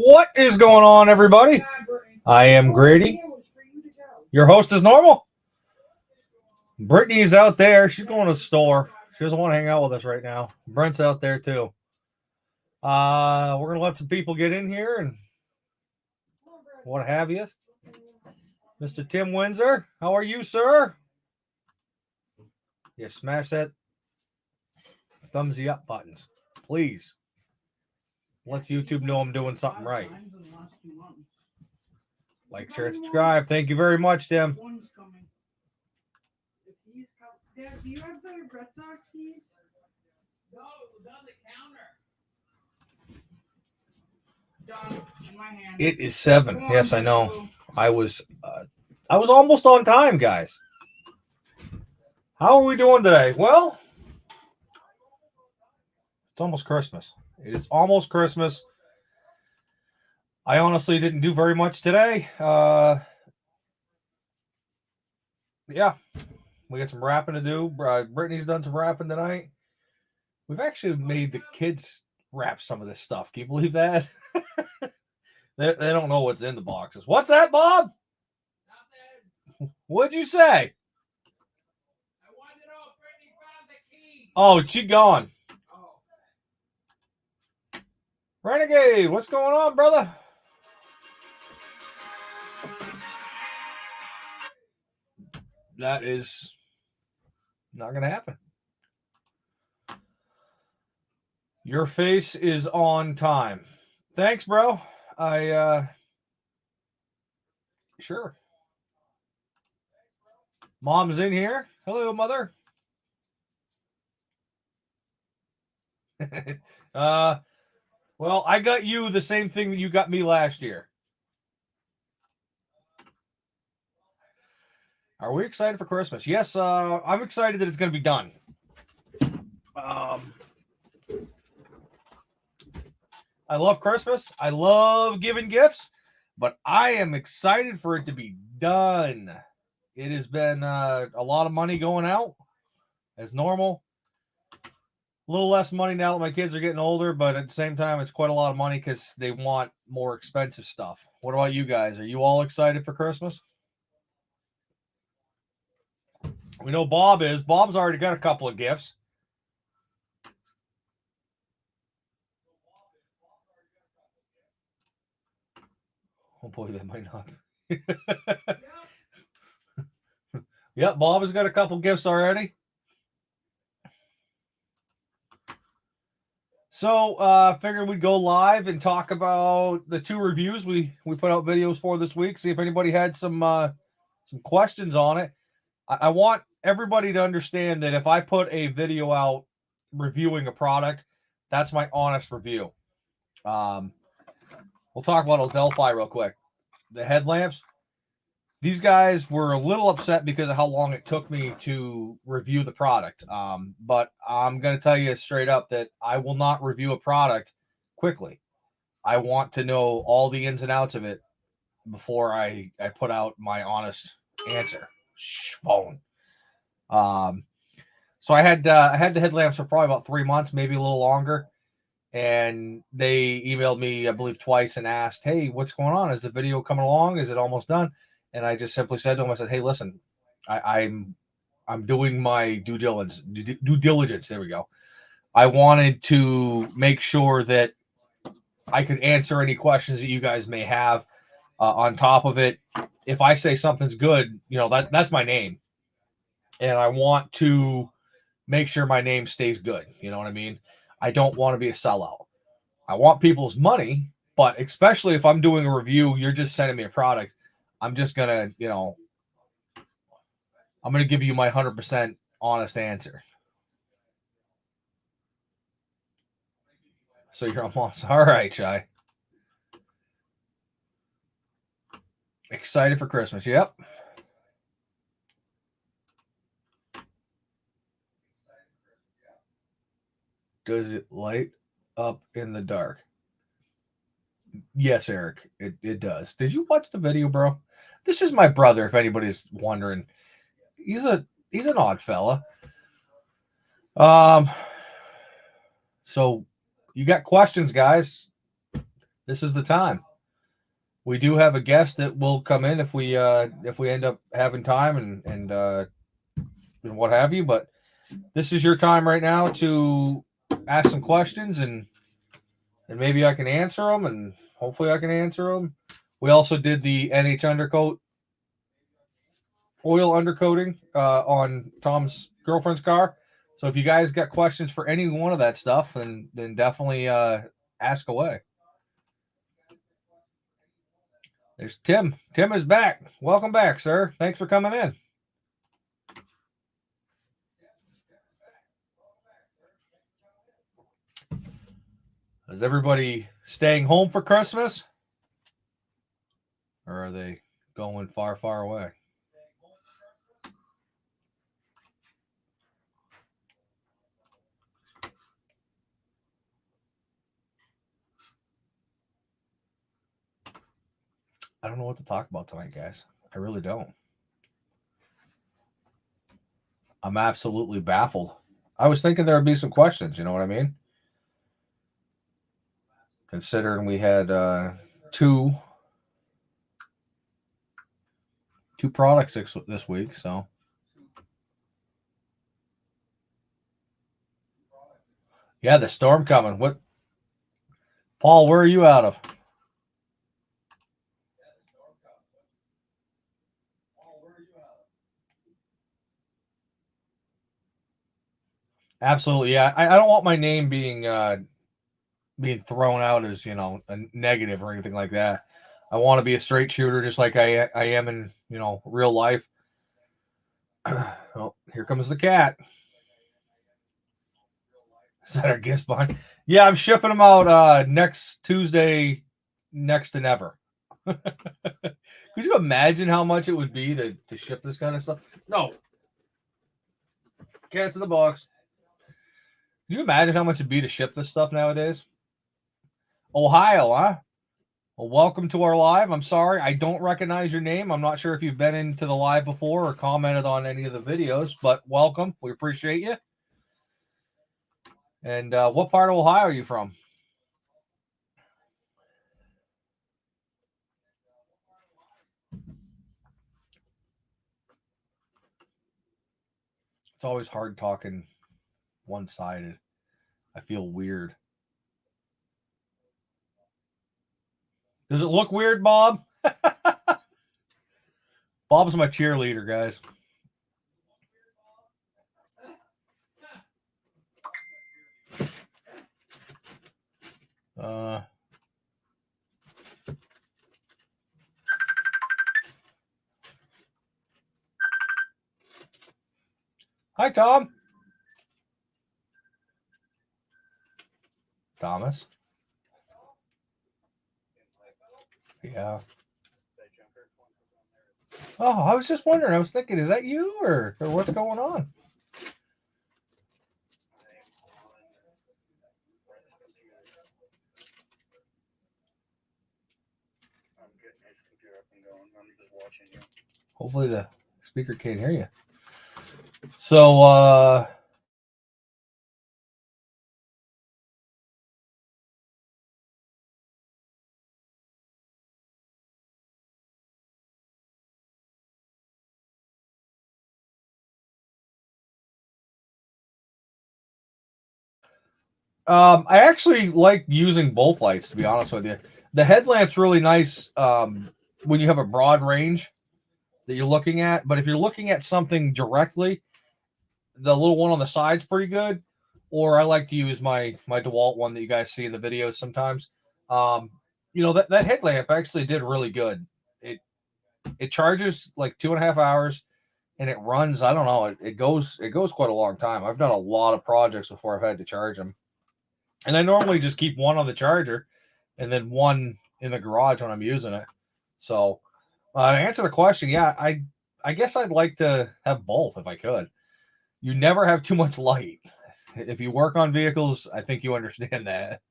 What is going on, everybody? I am Grady. Your host is normal. Brittany is out there. She's going to the store. She doesn't want to hang out with us right now. Brent's out there too. We're going to let some people get in here and what have you. Mr. Tim Windsor, how are you, sir? Yeah, smash that thumbsy up buttons, please. Lets YouTube know I'm doing something right. Like, share, subscribe. Thank you very much, Tim. Dad, do you have the Red Sox keys? No, it was on the counter. Done in my hand. It is 7. Yes, I know. I was almost on time, guys. How are we doing today? Well, it's almost Christmas. It is almost Christmas. I honestly didn't do very much today. Yeah, we got some rapping to do. Brittany's done some rapping tonight. We've actually made the kids rap some of this stuff. Can you believe that? they don't know what's in the boxes. What's that, Bob? What'd you say? I want to know if Brittany found the key. Oh, she gone. Renegade, what's going on, brother? That is not going to happen. Your face is on time. Thanks, bro. Sure. Mom's in here. Hello, mother. Well, I got you the same thing that you got me last year. Are we excited for Christmas? Yes, I'm excited that it's going to be done. I love Christmas. I love giving gifts, but I am excited for it to be done. It has been a lot of money going out as normal. A little less money now that my kids are getting older, but at the same time, it's quite a lot of money because they want more expensive stuff. What about you guys? Are you all excited for Christmas? We know Bob is. Bob's already got a couple of gifts. Oh boy, that might not. Yep, Bob has got a couple gifts already. So, figured we'd go live and talk about the 2 reviews we put out videos for this week. See if anybody had some questions on it. I want everybody to understand that if I put a video out reviewing a product, that's my honest review. We'll talk about Adelphi real quick. The headlamps. These guys were a little upset because of how long it took me to review the product. But I'm going to tell you straight up that I will not review a product quickly. I want to know all the ins and outs of it before I put out my honest answer. Phone. So I had the headlamps for probably about 3 months, maybe a little longer. And they emailed me, I believe, twice and asked, hey, what's going on? Is the video coming along? Is it almost done? And I just simply said to them, I said, hey, listen, I'm doing my due diligence. There we go. I wanted to make sure that I could answer any questions that you guys may have. On top of it, if I say something's good, that's my name. And I want to make sure my name stays good. You know what I mean? I don't want to be a sellout. I want people's money, but especially if I'm doing a review, you're just sending me a product. I'm just going to, I'm going to give you my 100% honest answer. So you're almost all right, Shy. Excited for Christmas. Yep. Does it light up in the dark? Yes, Eric, it does. Did you watch the video, bro? This is my brother, if anybody's wondering. He's an odd fella. So you got questions, guys. This is the time. We do have a guest that will come in if we end up having time and what have you, but this is your time right now to ask some questions and maybe I can answer them, and hopefully I can answer them. We also did the NH undercoat oil undercoating on Tom's girlfriend's car. So if you guys got questions for any one of that stuff, then definitely ask away. There's Tim. Tim is back. Welcome back, sir. Thanks for coming in. Is everybody staying home for Christmas? Or are they going far, far away? I don't know what to talk about tonight, guys. I really don't. I'm absolutely baffled. I was thinking there would be some questions, you know what I mean? Considering we had two products this week, so. Yeah, the storm coming. What, Paul, where are you out of? Absolutely, yeah. I don't want my name being thrown out as, you know, a negative or anything like that. I want to be a straight shooter, just like I am in, you know, real life. Oh, here comes the cat. Is that our gift behind? Yeah, I'm shipping them out next Tuesday, next to never. Could you imagine how much it would be to ship this kind of stuff? No. Cats in the box. Could you imagine how much it'd be to ship this stuff nowadays? Ohio, huh? Well, welcome to our live. I'm sorry, I don't recognize your name. I'm not sure if you've been into the live before or commented on any of the videos, but welcome. We appreciate you. And what part of Ohio are you from? It's always hard talking one-sided. I feel weird. Does it look weird, Bob? Bob's my cheerleader, guys. Hi, Tom. Thomas. Yeah. Oh, I was just wondering. I was thinking, is that you or what's going on? Hopefully the speaker can't hear you. So, I actually like using both lights, to be honest with you. The headlamp's really nice when you have a broad range that you're looking at. But if you're looking at something directly, the little one on the side's pretty good. Or I like to use my DeWalt one that you guys see in the videos sometimes. You know, that headlamp actually did really good. It charges like 2.5 hours, and it runs. I don't know. It goes quite a long time. I've done a lot of projects before I've had to charge them. And I normally just keep one on the charger and then one in the garage when I'm using it. So To answer the question, yeah, I guess I'd like to have both if I could. You never have too much light. If you work on vehicles, I think you understand that.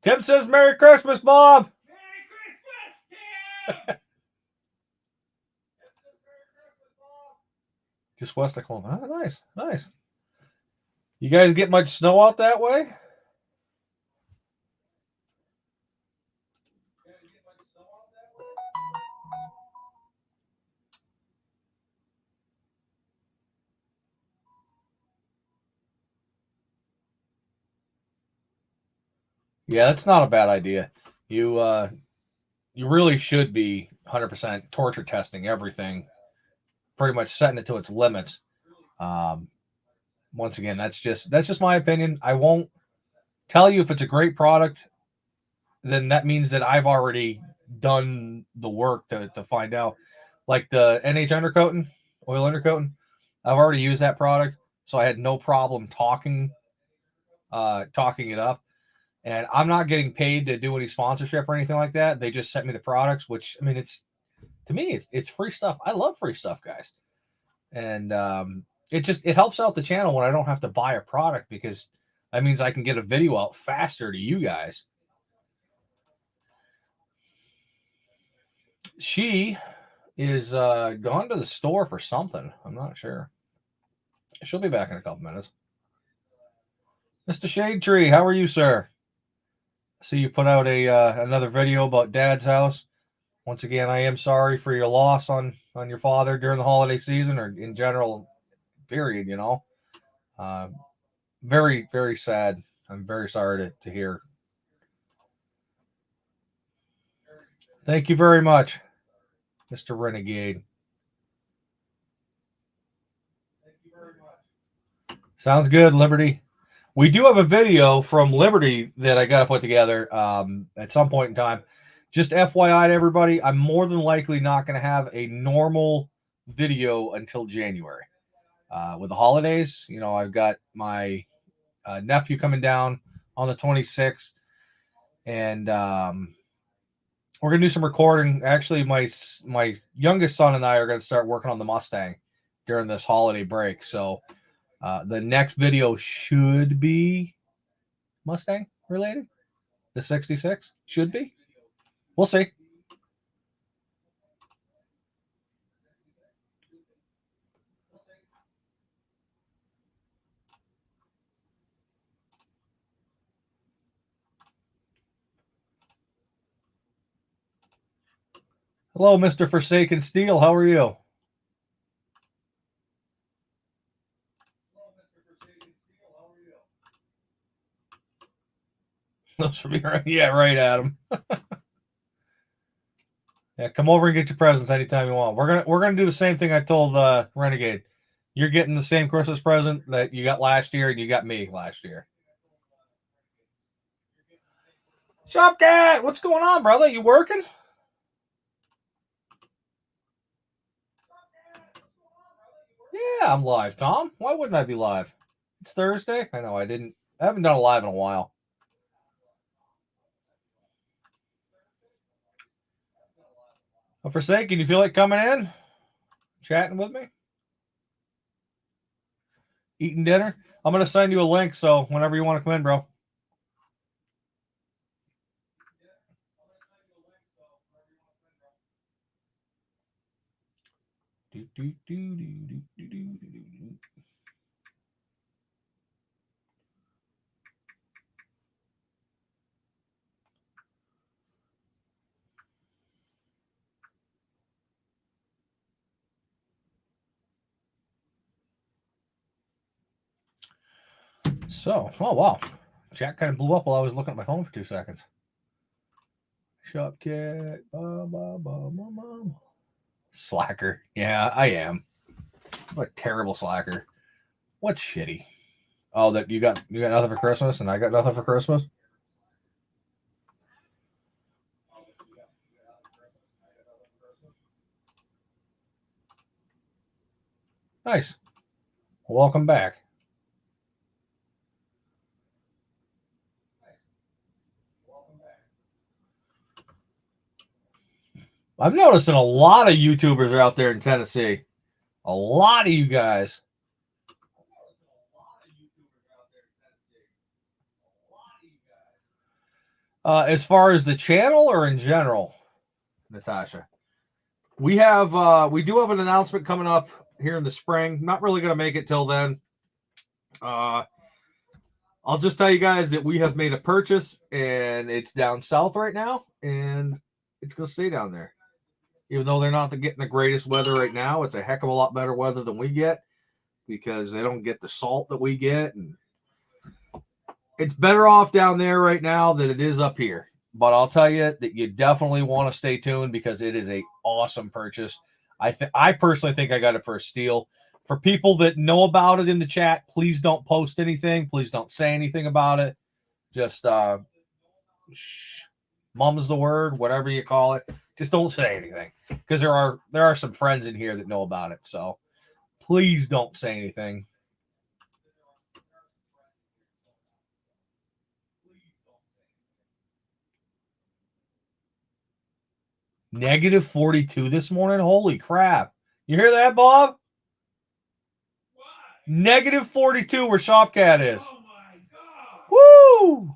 Tim says Merry Christmas, Bob. Merry Christmas, Tim! Just west of Columbus. Oh, nice, nice. You guys get much snow out that way? Yeah, that's not a bad idea. You really should be 100% torture testing everything, pretty much setting it to its limits. Um, Once again, that's just my opinion. I won't tell you if it's a great product. Then that means that I've already done the work to find out. Like the NH undercoating, oil undercoating, I've already used that product, so I had no problem talking it up. And I'm not getting paid to do any sponsorship or anything like that. They just sent me the products, which I mean, it's to me, it's free stuff. I love free stuff, guys, and it helps out the channel when I don't have to buy a product because that means I can get a video out faster to you guys. She is gone to the store for something. I'm not sure. She'll be back in a couple minutes. Mr. Shade Tree, how are you, sir? See you put out a another video about Dad's house. Once again, I am sorry for your loss on your father during the holiday season or in general, period. You know, uh, very very sad. I'm very sorry to hear. Thank you very much, Mr. Renegade. Sounds good, Liberty. We do have a video from Liberty that I got to put together at some point in time. Just FYI to everybody, I'm more than likely not going to have a normal video until January. With the holidays, you know, I've got my nephew coming down on the 26th, and we're going to do some recording. Actually, my youngest son and I are going to start working on the Mustang during this holiday break. So the next video should be Mustang related. The 66 should be. We'll see. Hello, Mr. Forsaken Steel. How are you? Those for me, right? Yeah, right, Adam. Yeah, come over and get your presents anytime you want. We're gonna do the same thing I told Renegade. You're getting the same Christmas present that you got last year and you got me last year. Shopcat, what's going on, brother? You working? Yeah, I'm live, Tom. Why wouldn't I be live? It's Thursday. I know I haven't done a live in a while. Forsaken, you feel like coming in? Chatting with me? Eating dinner? I'm gonna send you a link, so whenever you want to come in, bro. So, oh wow, chat kind of blew up while I was looking at my phone for 2 seconds. Shopcat, slacker. Yeah, I am. What a terrible slacker. What's shitty? Oh, that you got nothing for Christmas, and I got nothing for Christmas. Nice. Welcome back. I'm noticing a lot of YouTubers are out there in Tennessee. A lot of you guys. As far as the channel or in general, Natasha? We do have an announcement coming up here in the spring. Not really going to make it till then. I'll just tell you guys that we have made a purchase and it's down south right now and it's going to stay down there. Even though they're not getting the greatest weather right now, it's a heck of a lot better weather than we get because they don't get the salt that we get. And it's better off down there right now than it is up here. But I'll tell you that you definitely want to stay tuned because it is a awesome purchase. I personally think I got it for a steal. For people that know about it in the chat, please don't post anything. Please don't say anything about it. Just mum's the word, whatever you call it. Just don't say anything because there are some friends in here that know about it. So please don't say anything. Negative 42 this morning. Holy crap. You hear that, Bob? What? Negative 42 where Shopcat is. Oh my God. Woo!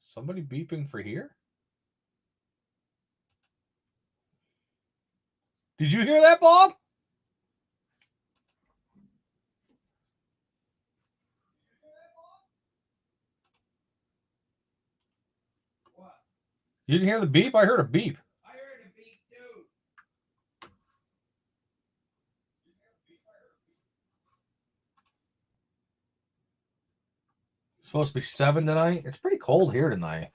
Somebody beeping for here? Did you hear that, Bob? What? You didn't hear the beep? I heard a beep. I heard a beep too. It's supposed to be 7 tonight. It's pretty cold here tonight.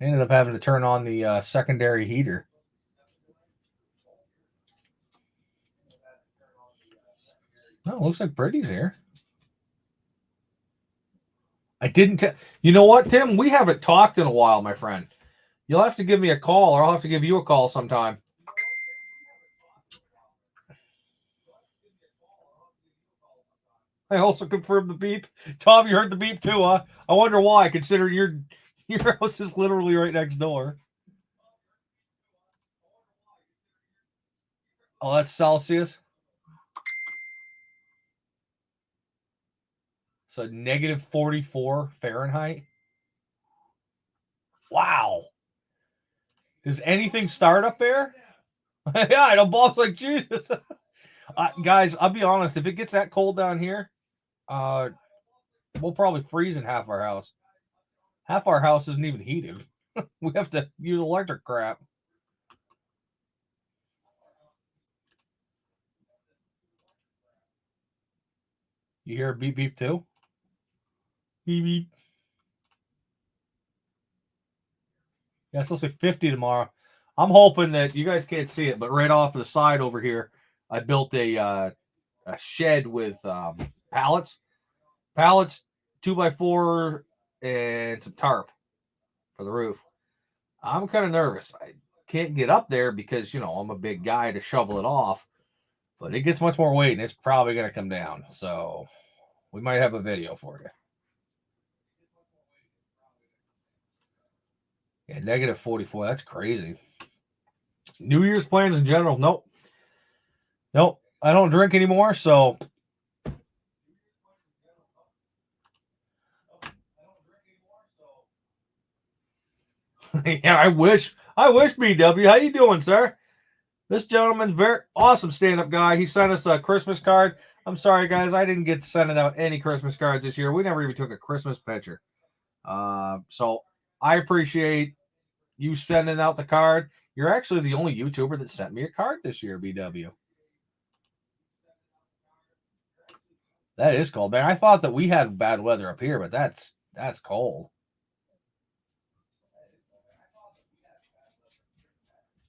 I ended up having to turn on the secondary heater. No, it looks like Brady's here. I didn't tell. You know what, Tim? We haven't talked in a while, my friend. You'll have to give me a call, or I'll have to give you a call sometime. I also confirmed the beep. Tom, you heard the beep too, huh? I wonder why, considering your house is literally right next door. Oh, that's Celsius. So negative 44 Fahrenheit. Wow. Does anything start up there? Yeah, I know. Bob's like, Jesus. Guys, I'll be honest. If it gets that cold down here, we'll probably freeze in half our house. Half our house isn't even heated. We have to use electric crap. You hear a beep beep too? Beep beep. Yeah, it's supposed to be 50 tomorrow. I'm hoping that you guys can't see it, but right off to the side over here, I built a shed with pallets, 2x4, and some tarp for the roof. I'm kind of nervous. I can't get up there because, I'm a big guy to shovel it off, but it gets much more weight and it's probably going to come down. So we might have a video for you. Yeah, negative 44. That's crazy. New Year's plans in general. Nope. I don't drink anymore, so yeah, I wish BW. How you doing, sir? This gentleman's very awesome stand-up guy. He sent us a Christmas card. I'm sorry, guys. I didn't get sending out any Christmas cards this year. We never even took a Christmas picture. So I appreciate you sending out the card. You're actually the only YouTuber that sent me a card this year, BW. That is cold, man. I thought that we had bad weather up here, but that's cold.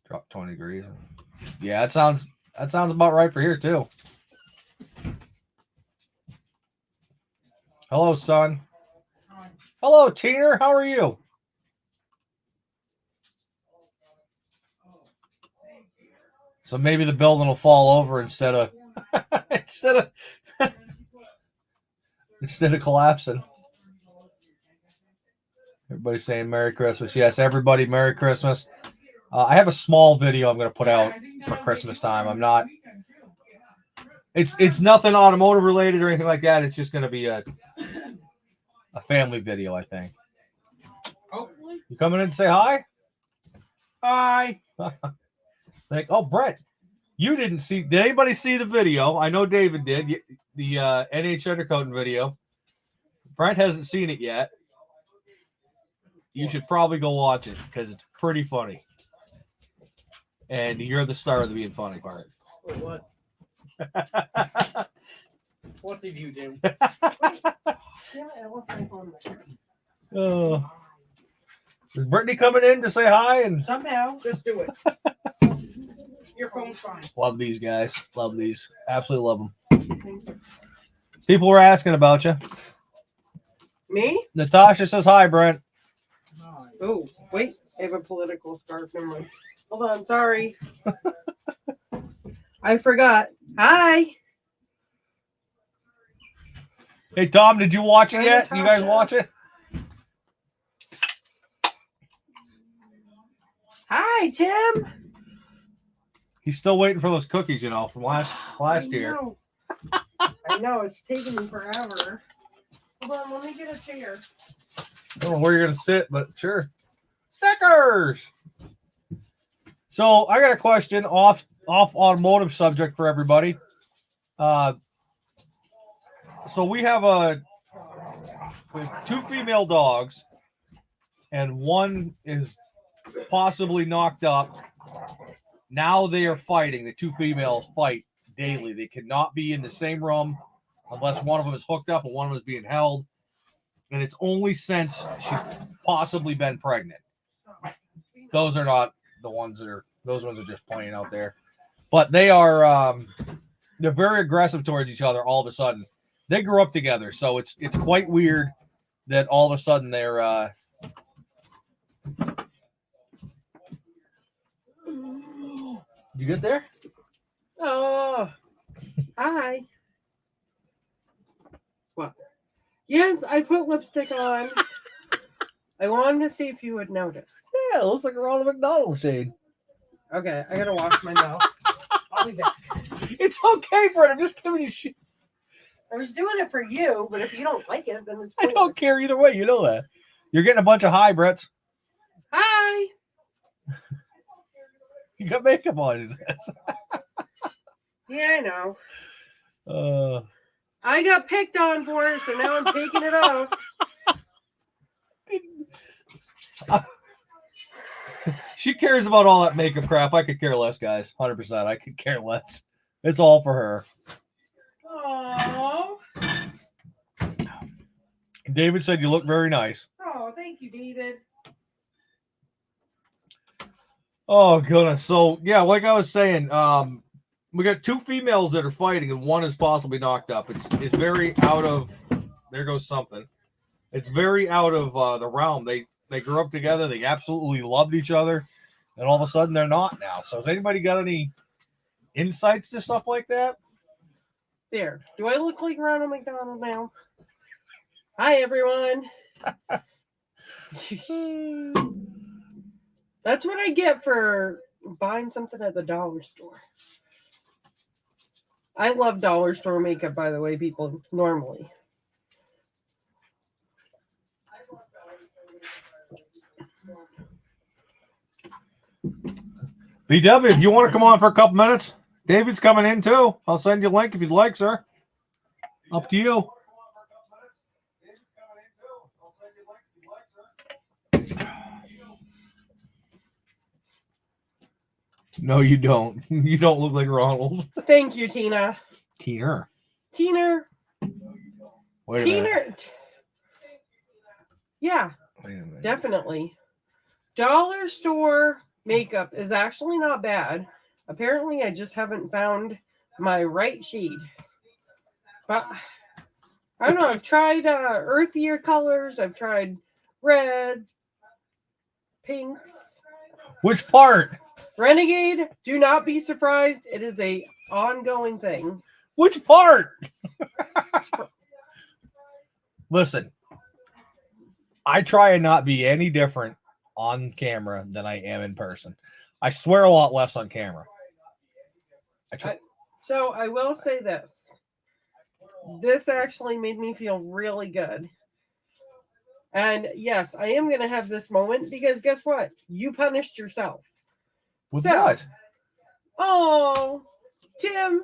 Drop 20 degrees. Yeah, that sounds about right for here too. Hello, son. Hello, Teener. How are you? So maybe the building will fall over instead of instead of collapsing. Everybody's saying Merry Christmas. Yes, everybody, Merry Christmas. I have a small video I'm going to put out for Christmas time. I'm not. It's nothing automotive related or anything like that. It's just going to be a family video, I think. Hopefully. You coming in to say hi? Hi. Oh, Brett, you didn't see. Did anybody see the video? I know David did. The NH undercoating video. Brent hasn't seen it yet. You should probably go watch it because it's pretty funny. And you're the star of the being funny part. Wait, what? What's he view, Jim? Oh. Is Brittany coming in to say hi? And Somehow, just do it. Your phone's fine. love these guys. Love these. Absolutely love them. People were asking about you. Me? Natasha says hi, Brent. Oh, wait. I have a political scarf. Never mind. Hold on. Sorry. I forgot. Hi. Hey, Tom, did you watch it Hi, yet? You guys Natasha. watch it? Hi, Tim. He's still waiting for those cookies, you know, from last year. I know. It's taking me forever. Hold on. Let me get a chair. I don't know where you're going to sit, but sure. Stickers! So I got a question off automotive subject for everybody. So we have two female dogs, and one is possibly knocked up. Now they are fighting. The two females fight daily. They cannot be in the same room unless one of them is hooked up and one of them is being held. And it's only since she's possibly been pregnant. Those are not the ones that are. Those ones are just playing out there. But they are. They're very aggressive towards each other. All of a sudden, they grew up together, so it's quite weird that all of a sudden they're. You get there? Oh. Hi. What? Yes, I put lipstick on. I wanted to see if you would notice. Yeah, it looks like a Ronald McDonald shade. Okay, I gotta wash my mouth. I'll be back. It's okay, Brett. I'm just giving you shit. I was doing it for you, but if you don't like it, then it's I cool. don't care either way. You know that. You're getting a bunch of hi, Bretts. Hi. You got makeup on. His ass. Yeah, I know. I got picked on for it, so now I'm taking it off. She cares about all that makeup crap. I could care less, guys. 100%. I could care less. It's all for her. Oh. David said you look very nice. Oh, thank you, David. Oh, goodness. So, yeah, like I was saying, we got two females that are fighting, and one is possibly knocked up. It's very out of... There goes something. It's very out of the realm. They grew up together. They absolutely loved each other. And all of a sudden, they're not now. So has anybody got any insights to stuff like that? There. Do I look like Ronald McDonald now? Hi, everyone. That's what I get for buying something at the dollar store. I love dollar store makeup, by the way, people, normally. BW, if you want to come on for a couple minutes, David's coming in too. I'll send you a link if you'd like, sir. Up to you. No, you don't. You don't look like Ronald. Thank you, Tina. Tina. Tina. Wait a Tina. minute. Yeah, Wait a minute. definitely. Dollar store makeup is actually not bad. Apparently, I just haven't found my right shade. But I don't know. I've tried earthier colors. I've tried reds, pinks. Which part? Renegade, do not be surprised. It is a ongoing thing. Which part? Listen, I try and not be any different on camera than I am in person. I swear a lot less on camera. So I will say this. This actually made me feel really good. And yes, I am going to have this moment because guess what? You punished yourself. With So- what? Oh, Tim,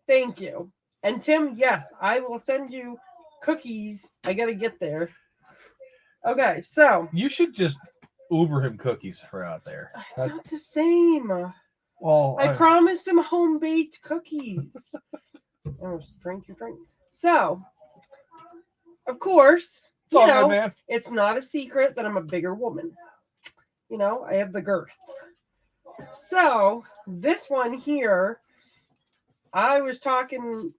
thank you. And Tim, yes, I will send you cookies. I got to get there. Okay, so. You should just Uber him cookies for out there. It's not the same. Well, I promised him home baked cookies. Oh, drink your drink. So, of course, it's all good, man. it's not a secret that I'm a bigger woman. You know, I have the girth. So, this one here, I was talking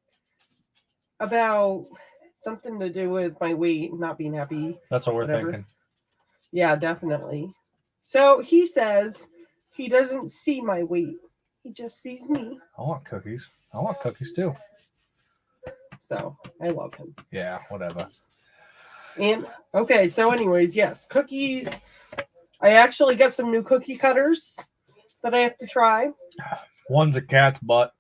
about something to do with my weight, not being happy. That's what we're Whatever. thinking. Yeah, definitely. So, he says he doesn't see my weight. He just sees me. I want cookies. I want cookies too. So, I love him. Yeah, whatever. And okay, so anyways, yes, cookies. I actually got some new cookie cutters that I have to try. One's a cat's butt.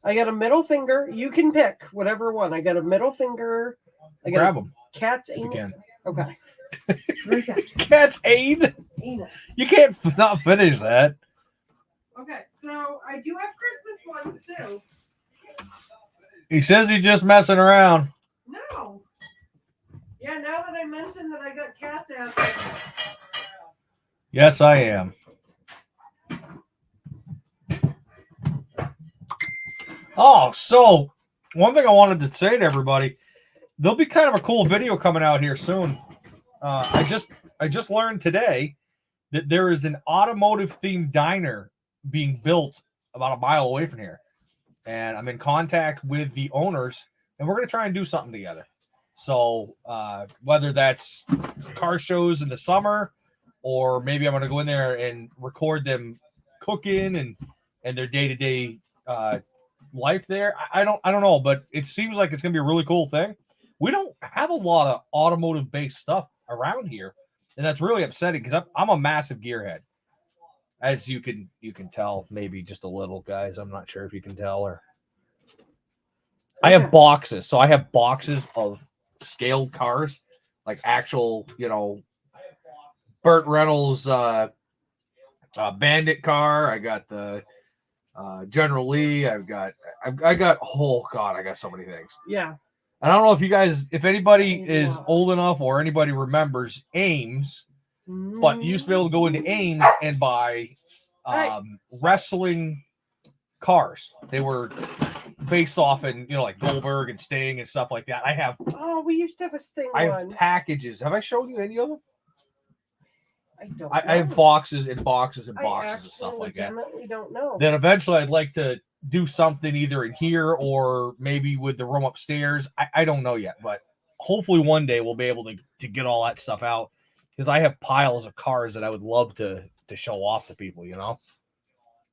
I got a middle finger. You can pick whatever one. I got a middle finger. I got Grab a them cat's if you anus. can. Okay. Cat's aid. Anus. You can't not finish that. Okay, so I do have Christmas ones too. He says he's just messing around. No. Yeah, now that I mentioned that I got cat's ass. Yes, I am. Oh, so one thing I wanted to say to everybody, there'll be kind of a cool video coming out here soon. I just learned today that there is an automotive themed diner being built about a mile away from here, and I'm in contact with the owners, and we're going to try and do something together. So whether that's car shows in the summer, or maybe I'm going to go in there and record them cooking and their day-to-day life there. I don't know, but it seems like it's going to be a really cool thing. We don't have a lot of automotive based stuff around here, and that's really upsetting because I'm a massive gearhead, as you can tell, maybe just a little, guys. I'm not sure if you can tell. Or I have boxes, so I have boxes of scaled cars, like actual, Burt Reynolds Bandit car. I got the General Lee. I got oh god, I got so many things. Yeah. I don't know if you guys, if anybody is old enough or anybody remembers Ames, but you used to be able to go into Ames and buy wrestling cars. They were based off in, like Goldberg and Sting and stuff like that. Oh, we used to have a Sting I have one. packages. Have I shown you any of them? I don't I have know. boxes and boxes and boxes of stuff like that. We don't know. Then eventually I'd like to do something either in here or maybe with the room upstairs. I don't know yet, but hopefully one day we'll be able to get all that stuff out, because I have piles of cars that I would love to show off to people,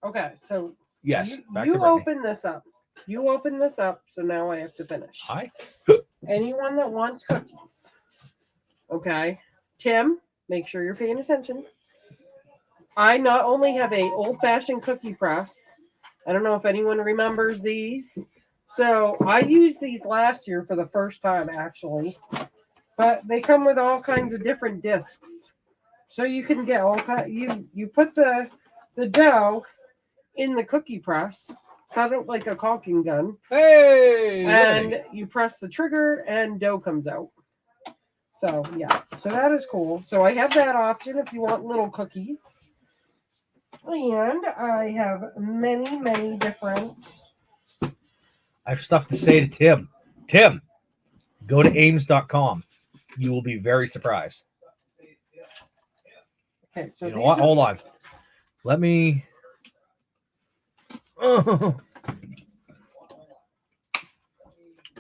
Okay, so Yes. Back to you Brittany. open this up. You open this up, so now I have to finish. Hi. Anyone that wants cookies. Okay. Tim, make sure you're paying attention. I not only have a old-fashioned cookie press. I don't know if anyone remembers these. So I used these last year for the first time, actually. But they come with all kinds of different discs. So you can get all kinds. You put the dough in the cookie press. It's kind of like a caulking gun. Hey. And you press the trigger and dough comes out. So yeah, so that is cool. So I have that option if you want little cookies. And I have many, many different. I have stuff to say to Tim. Tim, go to Ames.com. You will be very surprised. Okay, so You know what? Hold on. Let me.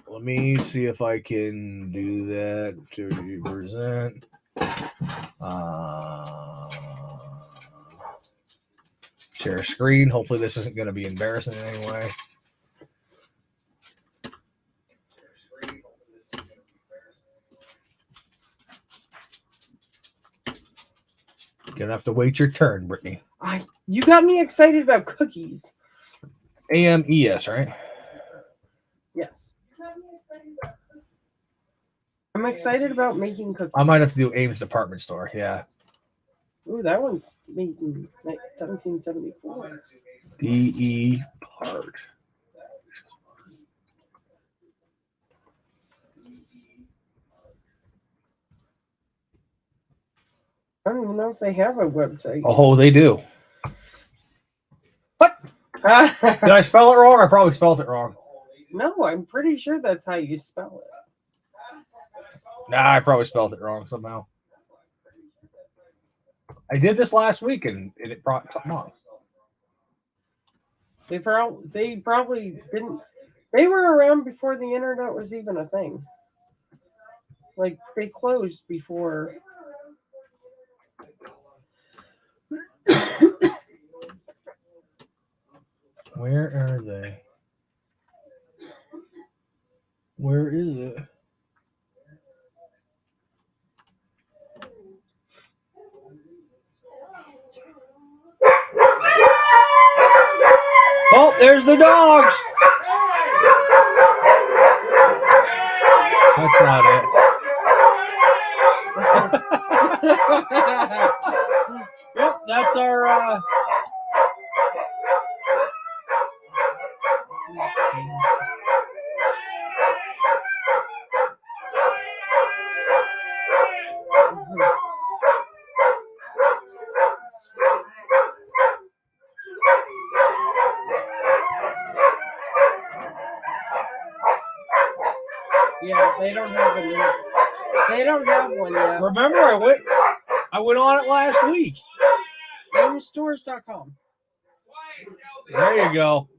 Let me see if I can do that. 30%. Share screen. Hopefully this isn't going to be embarrassing in any way. Gonna have to wait your turn, Brittany. You got me excited about cookies. AMES, right? Yes. I'm excited about making cookies. I might have to do Ames department store. Yeah. Ooh, that one's made in 1774. DE part. I don't even know if they have a website. Oh, they do. What? Did I spell it wrong? I probably spelled it wrong. No, I'm pretty sure that's how you spell it. Nah, I probably spelled it wrong somehow. I did this last week and it brought something up. They probably didn't. They were around before the internet was even a thing. Like they closed before. Where are they? Where is it? Oh, there's the dogs. That's not it. Yep, that's our Yeah, they don't have it. They don't have one yet. remember I went on it last week. Amesstores.com. There you go.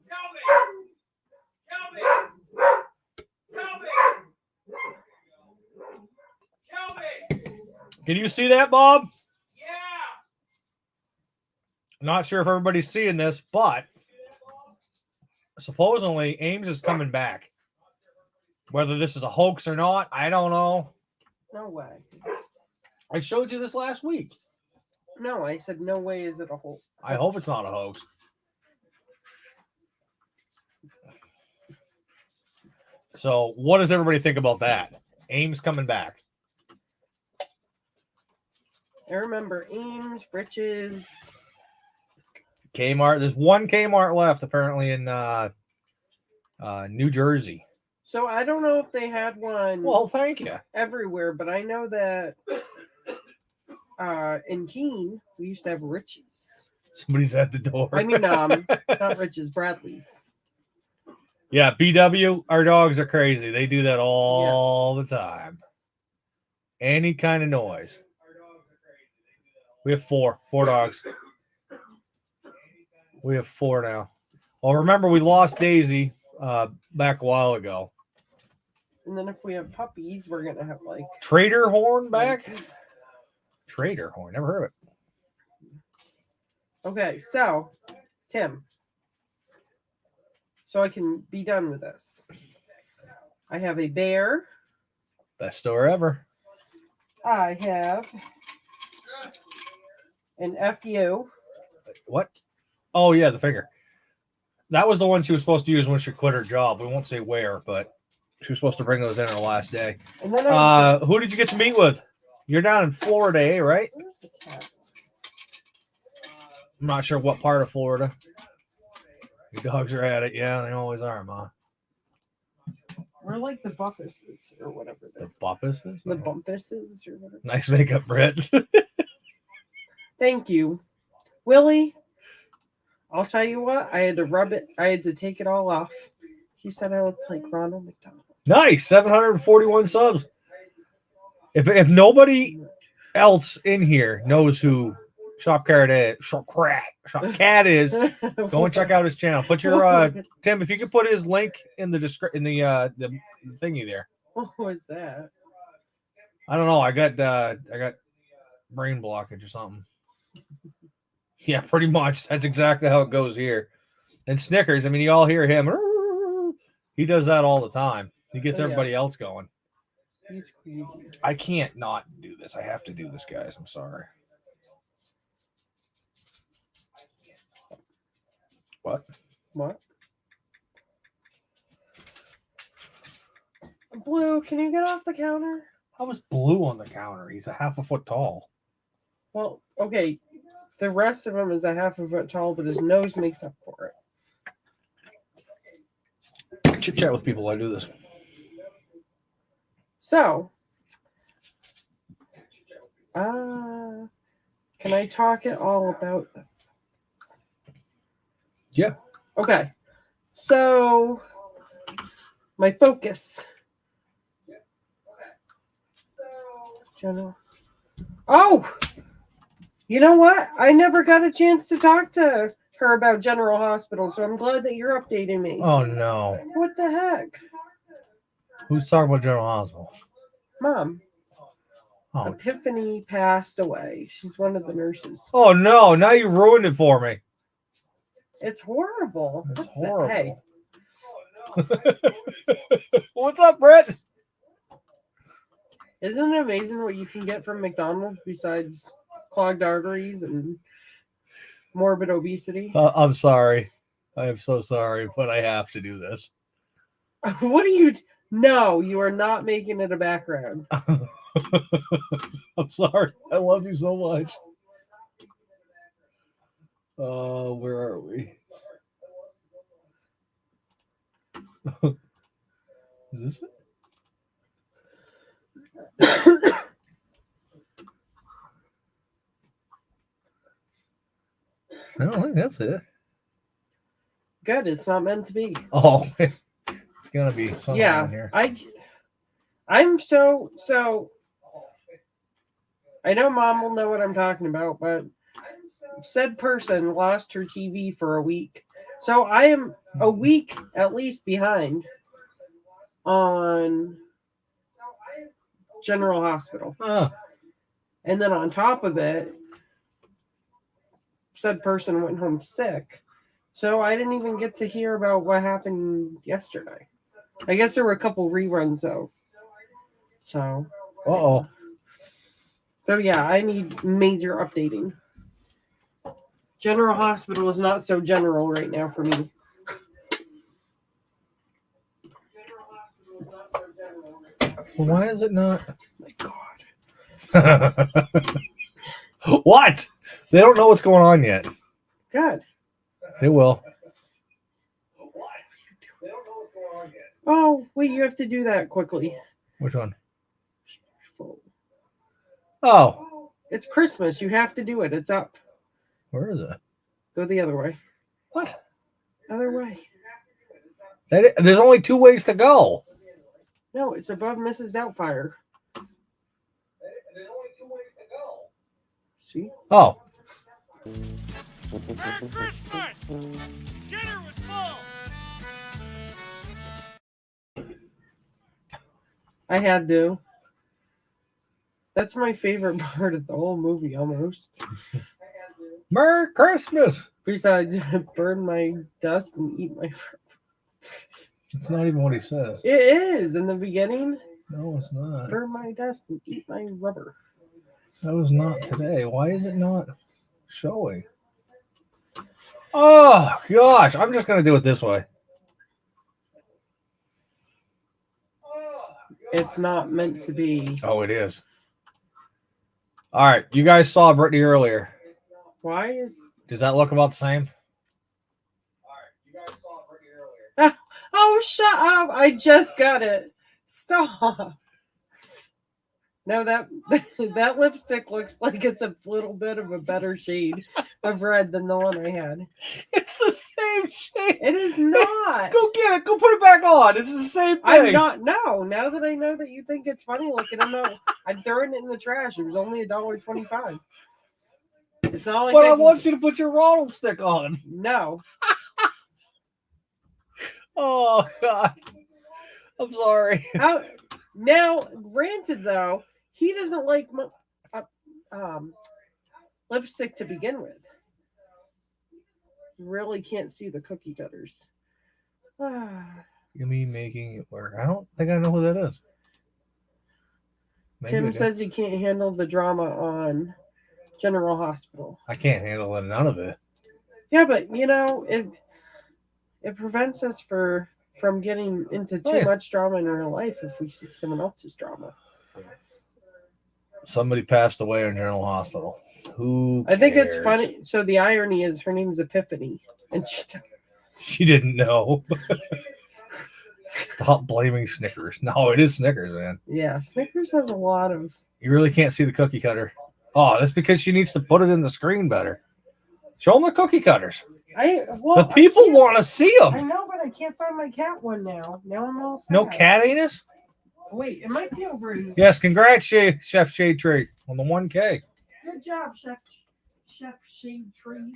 Can you see that, Bob? Yeah. Not sure if everybody's seeing this, but supposedly Ames is coming back. Whether this is a hoax or not, I don't know. No way. I showed you this last week. No, I said no way is it a hoax. I hope it's not a hoax. So, what does everybody think about that? Ames coming back. I remember Ames, Riches. Kmart. There's one Kmart left apparently in New Jersey. So I don't know if they had one Well, thank you. everywhere, but I know that in Keene we used to have Riches. Somebody's at the door. I mean, not Riches, Bradley's. Yeah, BW, our dogs are crazy. They do that all the time. Any kind of noise. We have four dogs. We have 4 now. Well, remember we lost Daisy back a while ago. And then if we have puppies, we're gonna have like Trader Horn back. Trader Horn, never heard of it. Okay, so Tim. So I can be done with this. I have a bear. Best store ever. I have an FU. What? Oh yeah, the finger. That was the one she was supposed to use when she quit her job. We won't say where, but she was supposed to bring those in her last day. And then Who did you get to meet with? You're down in Florida, eh, right? where's the cat? I'm not sure what part of Florida. Your dogs are at it. Yeah, they always are, Ma. We're like the Buppuses or whatever. The Buppuses? The Bumpuses or whatever. Nice makeup, Brett. Thank you. Willie, I'll tell you what, I had to rub it. I had to take it all off. He said I looked like Ronald McDonald. Nice. 741 subs. If nobody else in here knows who Shopcat is, go and check out his channel. Put your Tim, if you could put his link in the the thingy there. What was that? I don't know. I got brain blockage or something. Yeah, pretty much. That's exactly how it goes here. And Snickers, I mean, you all hear him. He does that all the time. He gets everybody else going. He's crazy. I can't not do this. I have to do this, guys. I'm sorry. What? What? Blue, can you get off the counter? How was Blue on the counter? He's a half a foot tall. Well, okay. The rest of him is a half a foot tall, but his nose makes up for it. Chit chat with people. I do this. So, can I talk at all about the... Yeah. Okay. So, my focus. General. Oh! You know what? I never got a chance to talk to her about General Hospital, so I'm glad that you're updating me. Oh no. What the heck? Who's talking about General Hospital? Mom. Oh. Epiphany passed away. She's one of the nurses. Oh no! Now you ruined it for me. It's horrible. It's What's that? Hey, horrible. What's up, Brett? isn't it amazing what you can get from McDonald's besides clogged arteries and morbid obesity? I'm sorry. I am so sorry, but I have to do this. What are you? No, you are not making it a background. I'm sorry. I love you so much. Where are we? Is this it? I don't think that's it. Good. It's not meant to be. Oh, it's gonna be something Yeah, on here. I'm so. I know Mom will know what I'm talking about, but said person lost her TV for a week, so I am a week at least behind on General Hospital. Oh, And then on top of it, said person went home sick. So I didn't even get to hear about what happened yesterday. I guess there were a couple reruns though. So uh-oh. So yeah, I need major updating. General Hospital is not so general right now for me. Well, why is it not? My God. What? They don't know what's going on yet. Good. They will. Oh, wait, you have to do that quickly. Which one? Oh, It's Christmas. You have to do it. It's up. where is it? Go the other way. What? Other way. There's only 2 ways to go. No, it's above Mrs. Doubtfire. There's only 2 ways to go. See? Oh. Merry Christmas! Dinner was full! I had to. That's my favorite part of the whole movie, almost. Merry Christmas. Besides, burn my dust and eat my... It's not even what he says. It is in the beginning. No, it's not. Burn my dust and eat my rubber. That was not today. Why is it not showing? Oh, gosh. I'm just going to do it this way. It's not meant to be. Oh, it is. All right. You guys saw Brittany earlier. Why is... Does that look about the same? All right. You guys saw Brittany earlier. Oh, shut up. I just got it. Stop. No, that that lipstick looks like it's a little bit of a better shade of red than the one I had. It's the same shade. It is not. Go get it. Go put it back on. It's the same thing. I'm not. No, now that I know that you think it's funny looking, I'm throwing it in the trash. It was only $1.25. It's not like But I want you to put your Ronald stick on. No. Oh, God. I'm sorry. Now, granted, though, he doesn't like lipstick to begin with. You really can't see the cookie cutters. You mean making it work? I don't think I know who that is. Maybe Tim says he can't handle the drama on General Hospital. I can't handle none of it. Yeah, but it prevents us from getting into too Oh, yeah. much drama in our life if we see someone else's drama. Somebody passed away in General Hospital. Who I think it's cares? funny. So the irony is her name's Epiphany, and She didn't know. Stop blaming Snickers. No, it is Snickers, man. yeah, Snickers has a lot of. You really can't see the cookie cutter. Oh, that's because she needs to put it in the screen better. Show them the cookie cutters. The people want to see I them. know, but I can't find my cat one now. Now I'm all sad. No cat anus? Wait, it might be over. Yes, congrats, Chef Shade Tree, on the 1K. Good job, Chef Shade Tree.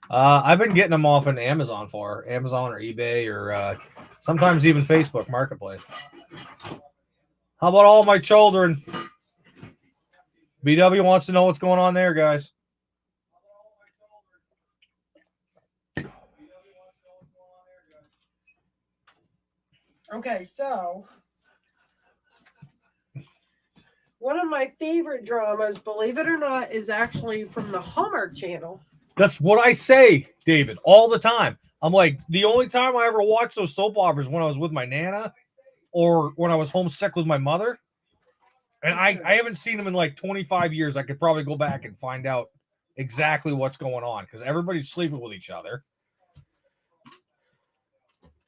I've been getting them off on Amazon or eBay or sometimes even Facebook Marketplace. How about all my children? BW wants to know what's going on there, guys. Okay, so one of my favorite dramas, believe it or not, is actually from the Hallmark Channel. That's what I say, David, all the time. I'm like, the only time I ever watched those soap operas when I was with my Nana or when I was homesick with my mother. And I haven't seen them in like 25 years. I could probably go back and find out exactly what's going on because everybody's sleeping with each other.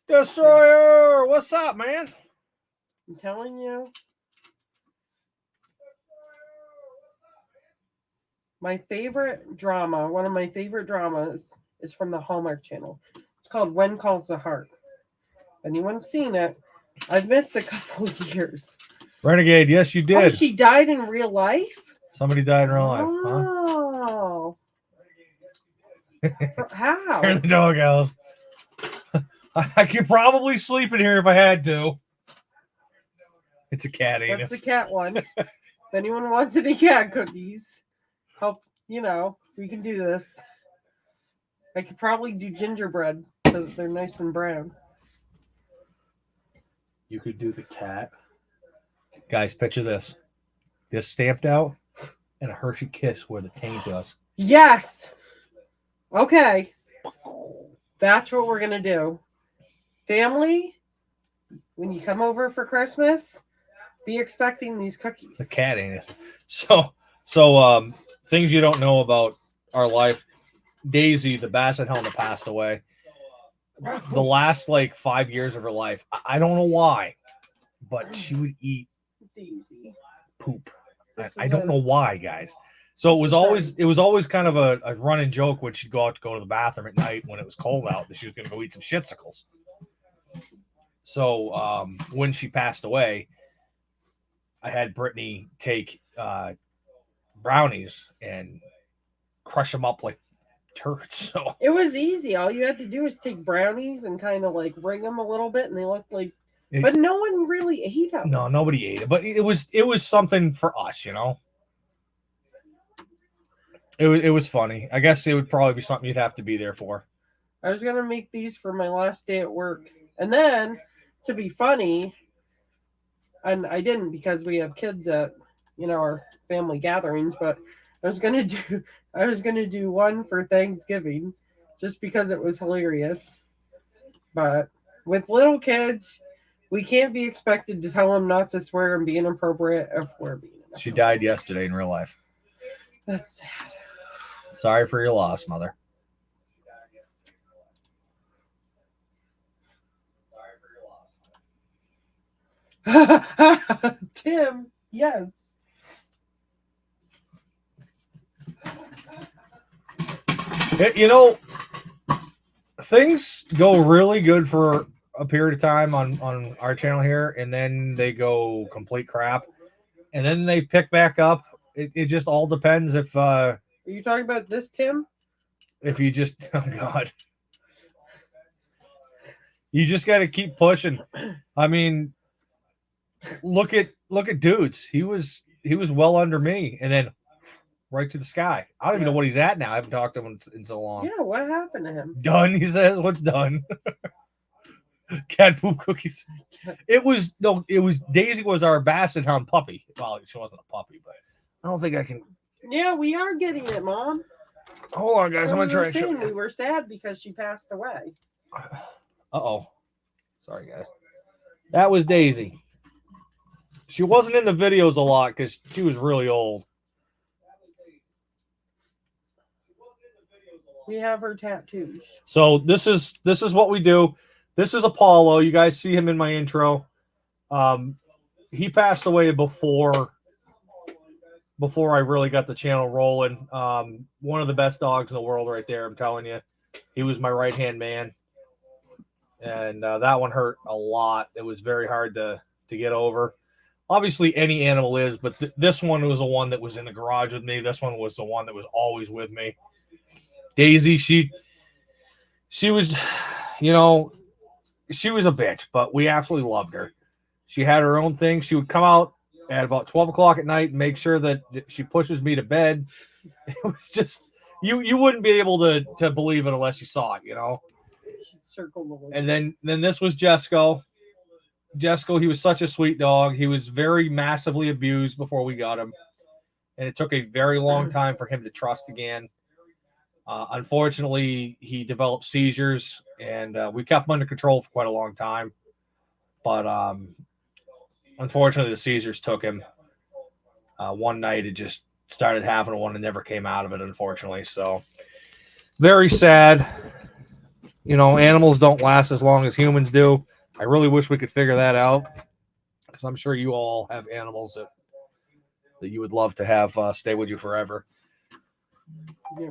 Destroyer, what's up, man? I'm telling you. My favorite drama, one of my favorite dramas, is from the Hallmark Channel. It's called When Calls the Heart. If anyone's seen it, I've missed a couple of years. Renegade, yes, you did. Oh, she died in real life? Somebody died in real life. Oh. Huh? How? Here's the doghouse. I could probably sleep in here if I had to. It's a cat anus. That's the cat one. If anyone wants any cat cookies, help, we can do this. I could probably do gingerbread because they're nice and brown. You could do the cat. Guys, picture this. This stamped out and a Hershey Kiss where the taint does. Yes. Okay. That's what we're going to do. Family, when you come over for Christmas, be expecting these cookies. The cat anus. So things you don't know about our life. Daisy, the basset hound, passed away. The last 5 years of her life. I don't know why, but she would eat Daisy. poop. I don't know why, guys. So it was always kind of a running joke when she'd go to the bathroom at night when it was cold out that she was going to go eat some shitsicles. So when she passed away, I had Brittany take brownies and crush them up like turds. So it was easy. All you had to do was take brownies and kind of wring them a little bit, and they looked like. But no one really ate them. No, nobody ate it. But it was something for us, It was funny. I guess it would probably be something you'd have to be there for. I was gonna make these for my last day at work, and then to be funny, and I didn't because we have kids at our family gatherings. But I was gonna do one for Thanksgiving, just because it was hilarious. But with little kids, we can't be expected to tell them not to swear and be inappropriate if we're being inappropriate. She died yesterday in real life. That's sad. Sorry for your loss, mother. Tim, yes. Things go really good for a period of time on our channel here, and then they go complete crap, and then they pick back up. It just all depends if Are you talking about this, Tim? if you just oh god, you just got to keep pushing. I mean, look at Dudes. He was well under me, and then right to the sky. I don't even know what he's at now. I haven't talked to him in so long. Yeah, what happened to him? Done, he says. What's done? Cat poop cookies. It was Daisy was our basset hound puppy. Well, she wasn't a puppy, but I don't think I can. Yeah, we are getting it, Mom. Hold on, guys. I'm gonna try and show We you. were sad because she passed away. Uh-oh. Sorry, guys. That was Daisy. She wasn't in the videos a lot because she was really old. We have her tattoos. So this is what we do. This is Apollo. You guys see him in my intro. He passed away before I really got the channel rolling. One of the best dogs in the world right there, I'm telling you. He was my right-hand man. And that one hurt a lot. It was very hard to get over. Obviously, any animal is, but this one was the one that was in the garage with me. This one was the one that was always with me. Daisy, she was, you know, she was a bitch, but we absolutely loved her. She had her own thing. She would come out at about 12 o'clock at night and make sure that she pushes me to bed. It was just, you wouldn't be able to believe it unless you saw it, you know. And then this was Jesco. Jesco, he was such a sweet dog. He was very massively abused before we got him. And it took a very long time for him to trust again. Unfortunately, he developed seizures, and we kept him under control for quite a long time. But unfortunately, the seizures took him. One night, it just started having one and never came out of it, unfortunately. So, very sad. You know, animals don't last as long as humans do. I really wish we could figure that out, because I'm sure you all have animals that you would love to have stay with you forever. Yeah.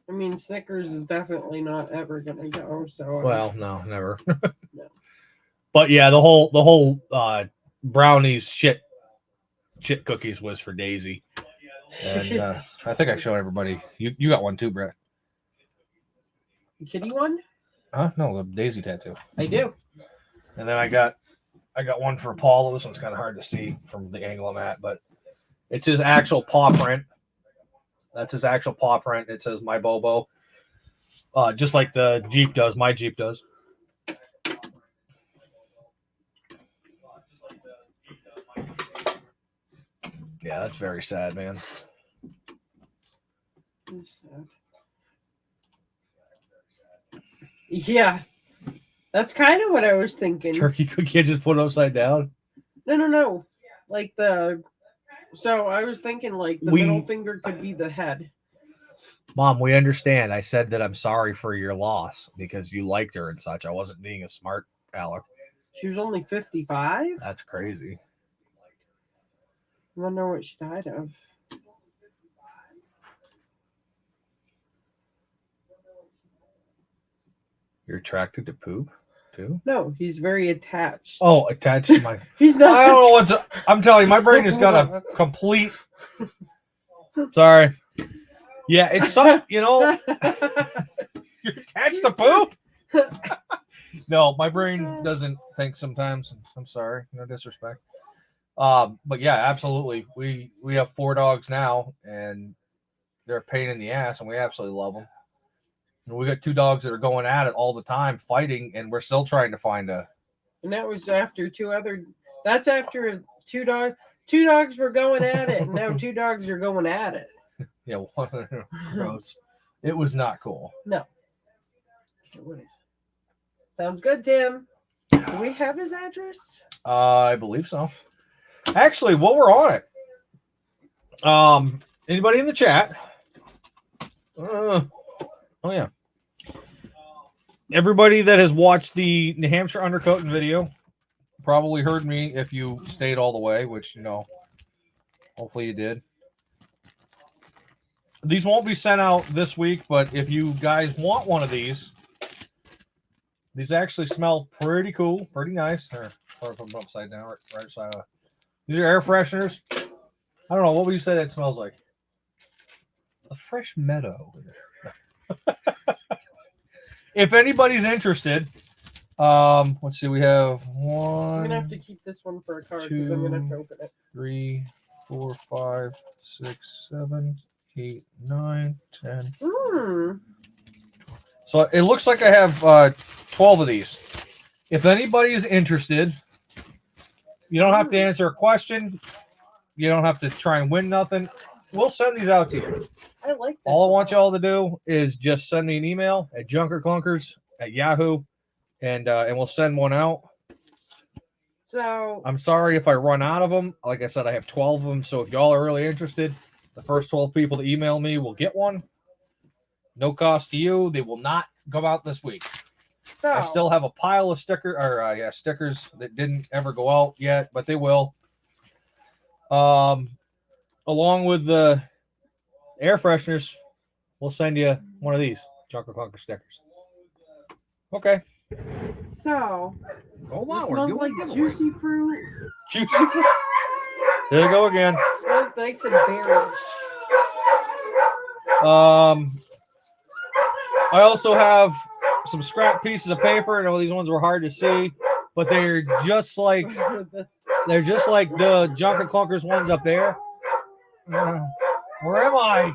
I mean, Snickers is definitely not ever gonna go. So Well, no, never. No. But yeah, the whole brownies shit cookies was for Daisy. And I think I showed everybody. You got one too, Brett. Kitty one? Huh? No, the Daisy tattoo. I do. And then I got one for Paul. This one's kind of hard to see from the angle I'm at, but it's his actual paw print. That's his actual paw print. It says "My Bobo," just like the Jeep does. My Jeep does. Yeah, that's very sad, man. Yeah, that's kind of what I was thinking. Turkey cookie, I just put it upside down. No. Like so I was thinking like the middle finger could be the head. Mom, we understand. I said that I'm sorry for your loss because you liked her and such. I wasn't being a smart aleck. She was only 55? That's crazy. I wonder what she died of. You're attracted to poop too? No, he's very attached. Oh, attached to my. He's not. I don't know what to. I'm telling you, my brain has got a complete. Sorry. Yeah, it's some. You know, you're attached to poop. No, my brain doesn't think sometimes. I'm sorry, no disrespect. But yeah, absolutely. We have 4 dogs now, and they're a pain in the ass, and we absolutely love them. And we got 2 dogs that are going at it all the time, fighting, and we're still trying to find a. And that was after 2 other. That's after 2 dogs. 2 dogs were going at it, and now 2 dogs are going at it. Yeah, gross. It was not cool. No. Sounds good, Tim. Do we have his address? I believe so. Actually, while we're on it, anybody in the chat? Oh yeah. Everybody that has watched the New Hampshire undercoating video probably heard me if you stayed all the way, which, you know, hopefully you did. These won't be sent out this week, but if you guys want one of these actually smell pretty cool, pretty nice. Here, put them upside down, right side up. These are air fresheners. I don't know. What would you say that smells like? A fresh meadow. If anybody's interested, let's see. We have 1. I'm gonna have to keep this one for a card because I'm gonna have to open it. 3, 4, 5, 6, 7, 8, 9, 10. So it looks like I have 12 of these. If anybody is interested, you don't have to answer a question. You don't have to try and win nothing. We'll send these out to you. I like this. All I want y'all to do is just send me an email at junkerclunkers at Yahoo, and we'll send one out. So I'm sorry if I run out of them. Like I said, I have 12 of them. So if y'all are really interested, the first 12 people to email me will get one. No cost to you. They will not go out this week. I still have a pile of stickers that didn't ever go out yet, but they will. Along with the air fresheners, we'll send you one of these Junker Clunker stickers. Okay. So Hold it on, we're smells doing like a giveaway. juicy fruit. Juicy fruit. There you go again. It smells nice and berry. I also have some scrap pieces of paper. I know these ones were hard to see, but they're just like the Junker Clunkers ones up there. Where am I?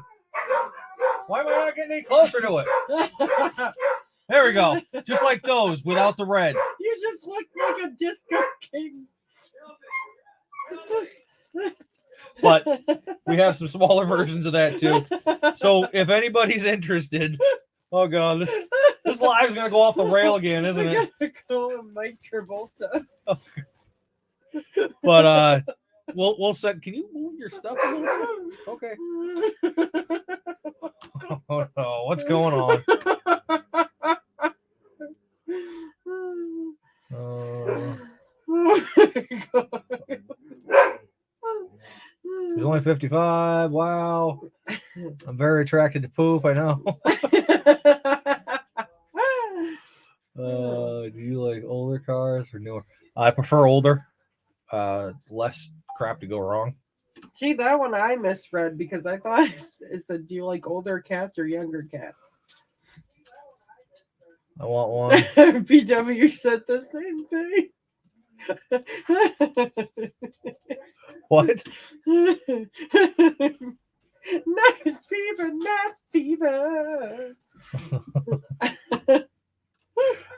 Why am I not getting any closer to it? There we go. Just like those without the red. You just look like a disco king. But we have some smaller versions of that too. So if anybody's interested, oh god, this live's gonna go off the rail again, isn't it? Gonna call him Mike Travolta. But we'll set. Can you move your stuff a little bit? Okay. Oh no, what's going on? He's only 55. Wow. I'm very attracted to poop. I know. Do you like older cars or newer? I prefer older. Less crap to go wrong. See, that one I misread because I thought it said, do you like older cats or younger cats? I want one. PW said the same thing. What? Night fever, night fever.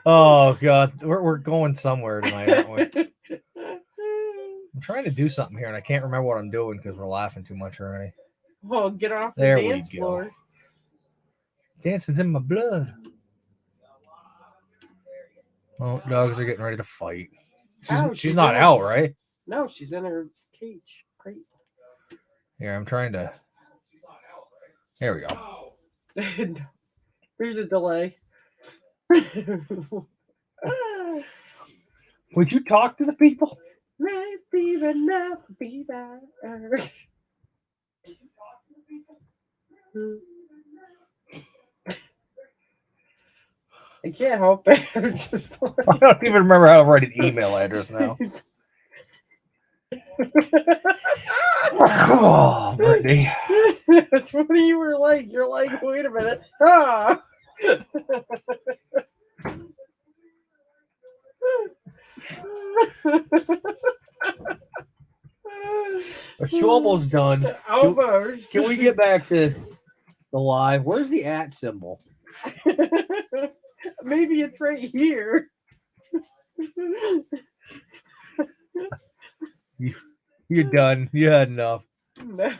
Oh god, we're going somewhere tonight, aren't we? I'm trying to do something here and I can't remember what I'm doing because we're laughing too much already. Well, get off the There we dance go. floor. Dancing's in my blood. Oh, dogs are getting ready to fight. She's not out, right? No, she's in her cage. Great. Here, I'm trying to. There we go. There's a delay. Would you talk to the people? Night fever, night fever. I can't help it. I'm just like... I don't even remember how to write an email address now. Oh, Brittany. That's what you were like. You're like, wait a minute. Ah. Are you almost done? Almost. Can we get back to the live? Where's the @ symbol? Maybe it's right here. You're done. You had enough. No.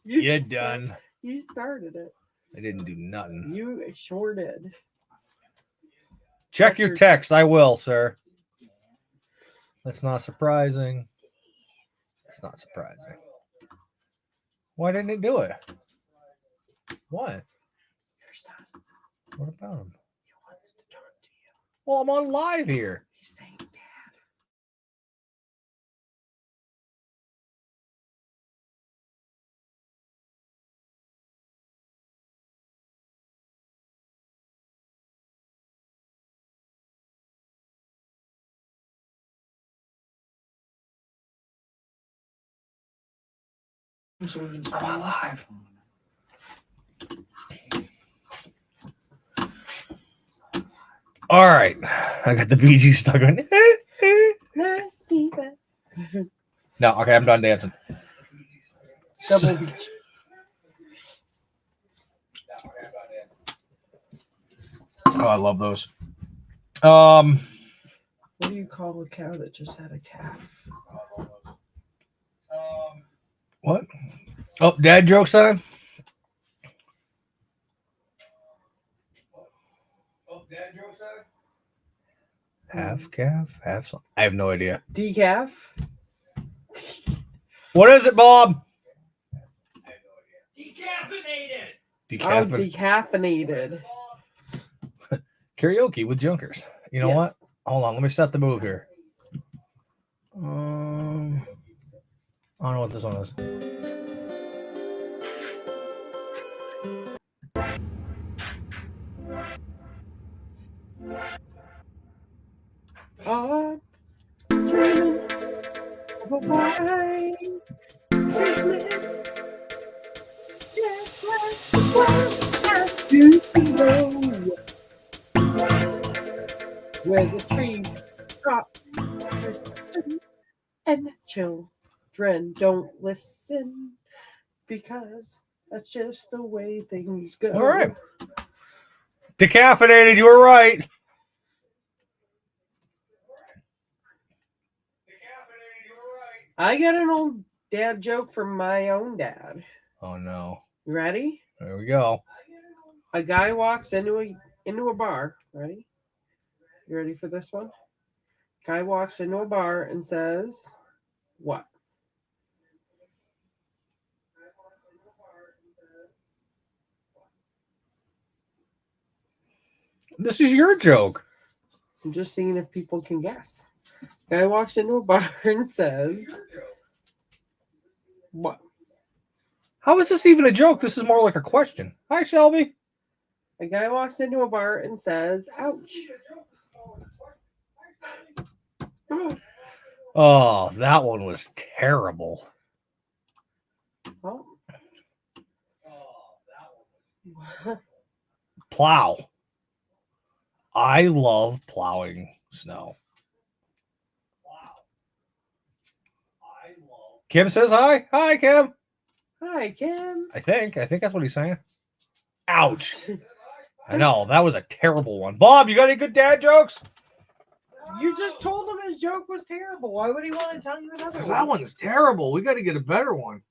You're done. You started it. I didn't do nothing. You sure did. Check your text. I will, sir. That's not surprising. It's not surprising. Why didn't it do it? What? What about him? He wants to talk to you. Well, I'm on live here. He's saying, Dad. I'm on live. All right. I got the BG stuck on. No, okay, I'm done dancing. Double beach. Oh, I love those. What do you call a cow that just had a calf? What? Oh, dad jokes time. Oh, dad Half calf, half. I have no idea. Decaf. What is it, Bob? Decaffeinated. Oh, decaffeinated. Karaoke with Junkers. You know Yes. what? Hold on. Let me set the move here. I don't know what this one is. I'm dreaming of a white Christmas. Just like what I do below. Where the trees drop listen, and children don't listen because that's just the way things go. All right. Decaffeinated. You were right. I got an old dad joke from my own dad. Oh no. You ready? There we go. A guy walks into a bar. Ready? You ready for this one? Guy walks into a bar and says, "What?" This is your joke. I'm just seeing if people can guess. Guy walks into a bar and says, "What?" How is this even a joke? This is more like a question. Hi, Shelby. A guy walks into a bar and says, "Ouch." Oh, that one was terrible. Oh. Plow. I love plowing snow. Kim says hi. Hi, Kim. Hi, Kim. I think that's what he's saying. Ouch. I know. That was a terrible one. Bob, you got any good dad jokes? You just told him his joke was terrible. Why would he want to tell you another Because one? that one's terrible. We got to get a better one.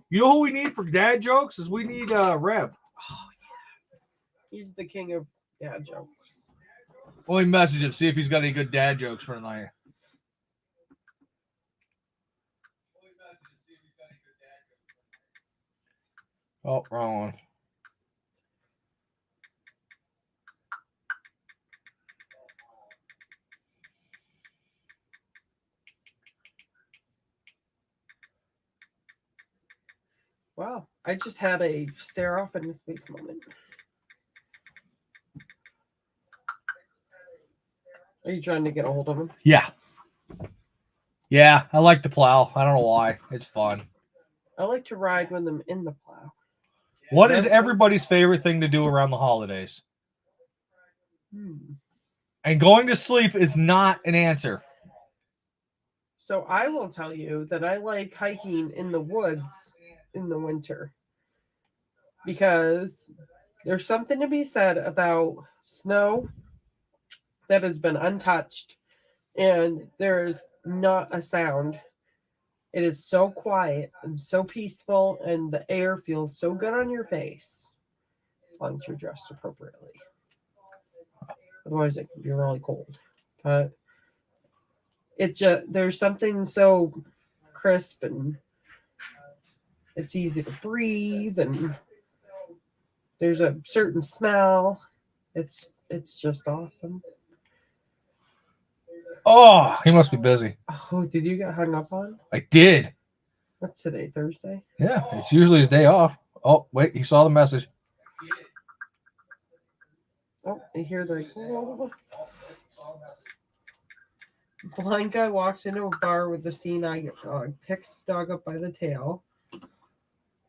You know who we need for dad jokes? Is we need Rev. Oh, yeah. He's the king of dad jokes. Let me message him, see if he's got any good dad jokes for tonight. Oh, wrong one. Wow. I just had a stare off into space moment. Are you trying to get a hold of him? Yeah. Yeah, I like to plow. I don't know why. It's fun. I like to ride when I'm in the plow. What is everybody's favorite thing to do around the holidays? And going to sleep is not an answer. So I will tell you that I like hiking in the woods in the winter because there's something to be said about snow that has been untouched and there's not a sound. It is so quiet and so peaceful and the air feels so good on your face as long as you're dressed appropriately. Otherwise it can be really cold. But there's something so crisp and it's easy to breathe and there's a certain smell. It's just awesome. Oh, he must be busy. Oh, did you get hung up on? I did. What's today? Thursday? Yeah, it's usually his day off. Oh, wait, he saw the message. Oh, I hear the blind guy walks into a bar with a seeing-eye dog, picks the dog up by the tail,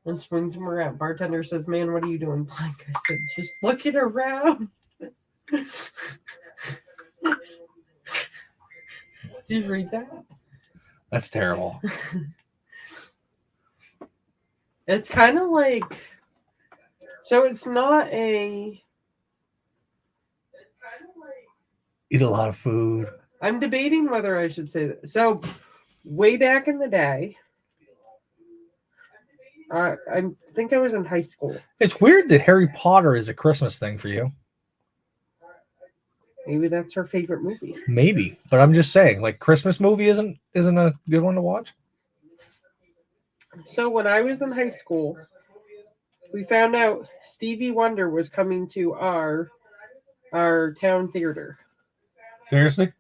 and swings him around. Bartender says, "Man, what are you doing?" Blind guy said, "Just looking around." Did you read that? That's terrible. It's kind of like, so it's not a. Eat a lot of food. I'm debating whether I should say that. So, way back in the day, I think I was in high school. It's weird that Harry Potter is a Christmas thing for you. Maybe that's her favorite movie. Maybe, but I'm just saying, like Christmas movie isn't a good one to watch. So when I was in high school, we found out Stevie Wonder was coming to our town theater. Seriously,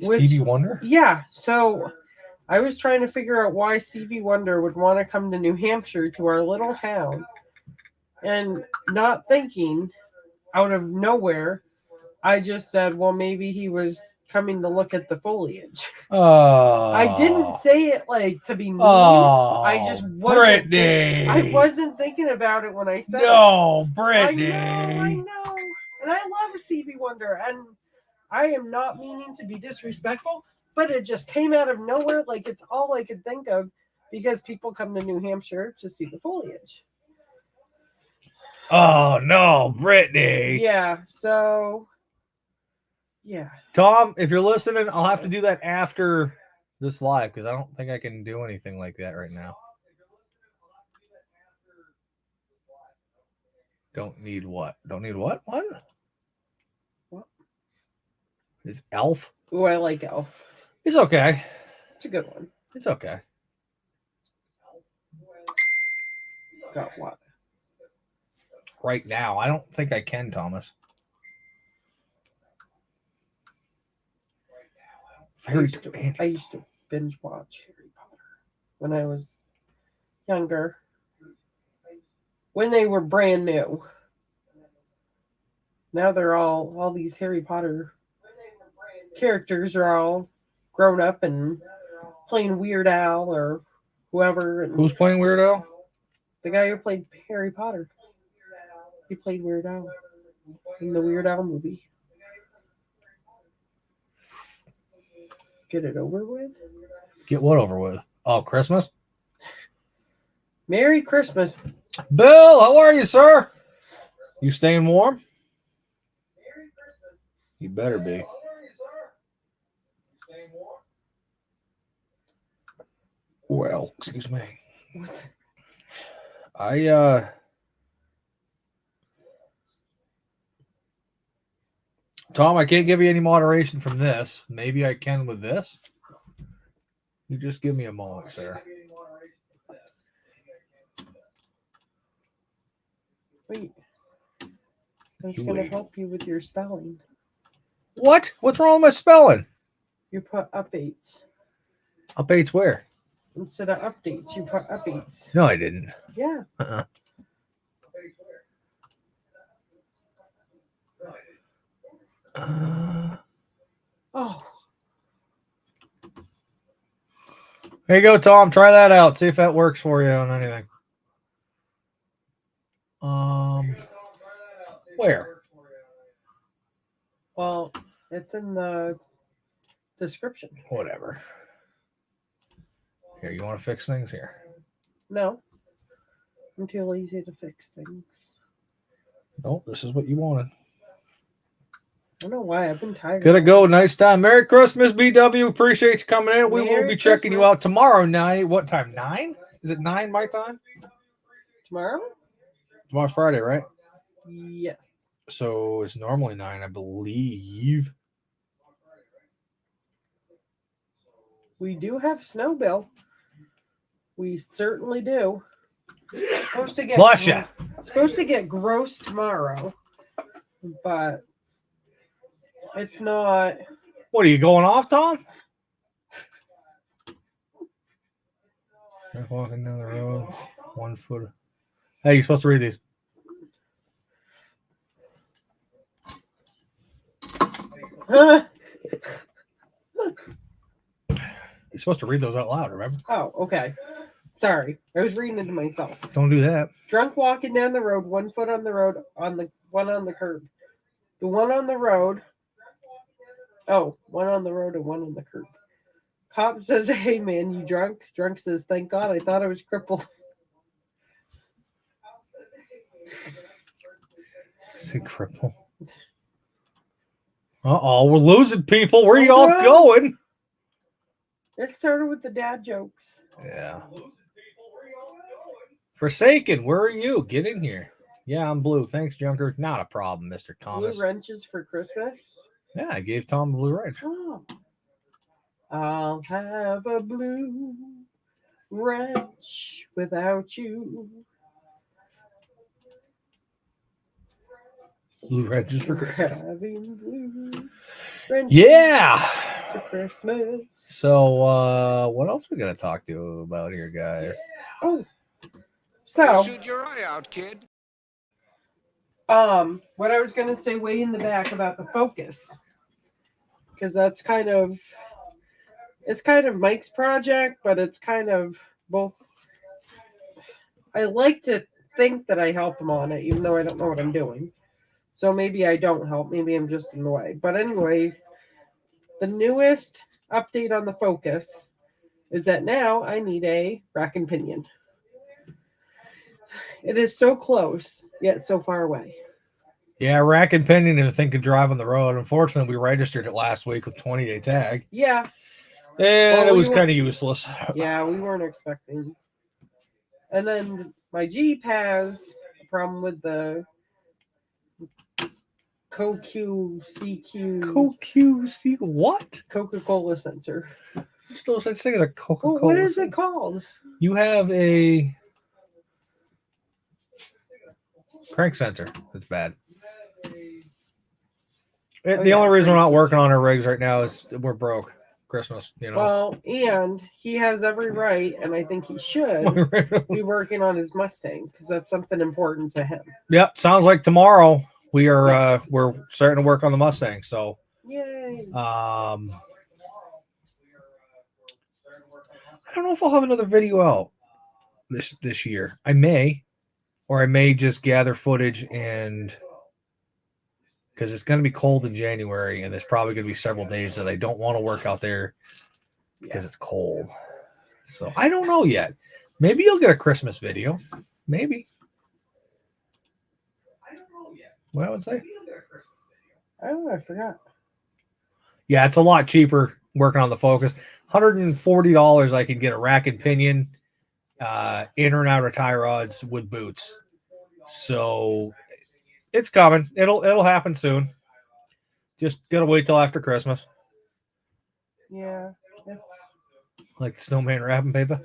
Stevie Wonder? Yeah. So I was trying to figure out why Stevie Wonder would want to come to New Hampshire to our little town, and not thinking, out of nowhere, I just said, well, maybe he was coming to look at the foliage. Oh, I didn't say it like to be mean. Oh, I just wasn't. Brittany. I wasn't thinking about it when I said it. No, Brittany. I know. And I love Stevie Wonder, and I am not meaning to be disrespectful, but it just came out of nowhere. Like it's all I could think of because people come to New Hampshire to see the foliage. Oh no, Brittany. Yeah. So. Yeah. Tom, if you're listening, I'll have to do that after this live because I don't think I can do anything like that right now. Don't need what? Don't need what? What? Is Elf? Oh, I like Elf. It's okay. It's a good one. It's okay. Got what? Right now, I don't think I can, Thomas. I used to binge watch Harry Potter when I was younger. When they were brand new. Now they're all these Harry Potter characters are all grown up and playing Weird Al or whoever. And who's playing Weird Al? The guy who played Harry Potter. He played Weird Al in the Weird Al movie. Get it over with? Get what over with? Oh, Christmas? Merry Christmas. Bill, how are you, sir? You staying warm? You better be. Well, excuse me. Tom, I can't give you any moderation from this. Maybe I can with this. You just give me a moment, sir. Wait. I was going to help you with your spelling. What? What's wrong with my spelling? You put updates. Updates where? Instead of updates, you put updates. No, I didn't. Yeah. Oh. There you go, Tom. Try that out. See if that works for you on anything. Where? Well, it's in the description. Whatever. Here, you want to fix things here? No. I'm too lazy to fix things. Nope, this is what you wanted. I don't know why. I've been tired. Gotta go. Nice time. Merry Christmas, BW. Appreciate you coming in. We will Merry be checking you Christmas. out tomorrow night. What time? 9? Is it 9 my time? Tomorrow? Tomorrow's Friday, right? Yes. So it's normally 9, I believe. We do have snow, Bill. We certainly do. Supposed to get Bless ya. Supposed to get gross tomorrow, but it's not. What are you going off, Tom? Walking down the road, 1 foot. Hey, you're supposed to read these. You're supposed to read those out loud, remember? Oh, okay. Sorry. I was reading it to myself. Don't do that. Drunk walking down the road, 1 foot on the road, on the one on the curb. The one on the road. Oh, one on the road and one on the curb. Cop says, "Hey man, you drunk?" Drunk says, "Thank God, I thought I was crippled." Say cripple. Uh-oh, we're losing people. Where are y'all going? It started with the dad jokes. Yeah. Forsaken, where are you? Get in here. Yeah, I'm blue. Thanks, Junker. Not a problem, Mr. Thomas. Blue wrenches for Christmas. Yeah, I gave Tom a blue wrench. Oh. I'll have a blue wrench without you. Blue wrenches for Christmas. Having blue wrenches Yeah. for Christmas. So, what else we gonna talk to you about here, guys? Oh, so Shoot your eye out, kid. what I was gonna say way in the back about the Focus, because that's kind of Mike's project, but it's kind of both. I like to think that I help him on it, even though I don't know what I'm doing. So maybe I don't help. Maybe I'm just in the way. But anyways, the newest update on the Focus is that now I need a rack and pinion. It is so close, yet so far away. Yeah, rack and pinion and the thing could drive on the road. Unfortunately, we registered it last week with 20-day tag. Yeah. And Well, it was kind of useless. Yeah, we weren't expecting. And then my Jeep has a problem with the COQC what? Coca-Cola sensor. There's still such thing as a Coca-Cola. Well, what is it called? You have a crank sensor. That's bad. The only reason we're not working on our rigs right now is we're broke. Christmas, you know. Well, and he has every right, and I think he should be working on his Mustang because that's something important to him. Yep, sounds like tomorrow we are Yes. we're starting to work on the Mustang. So, Yay! I don't know if I'll have another video out this year. I may, or I may just gather footage and. Because it's going to be cold in January, and there's probably going to be several days that I don't want to work out there because it's cold. So I don't know yet. Maybe you'll get a Christmas video. Maybe. I don't know yet. What I would say? I don't know. I forgot. Yeah, it's a lot cheaper working on the Focus. $140, I can get a rack and pinion, inner and outer tie rods with boots. So. It's coming. It'll happen soon. Just gotta wait till after Christmas. Yeah. Like the snowman wrapping paper.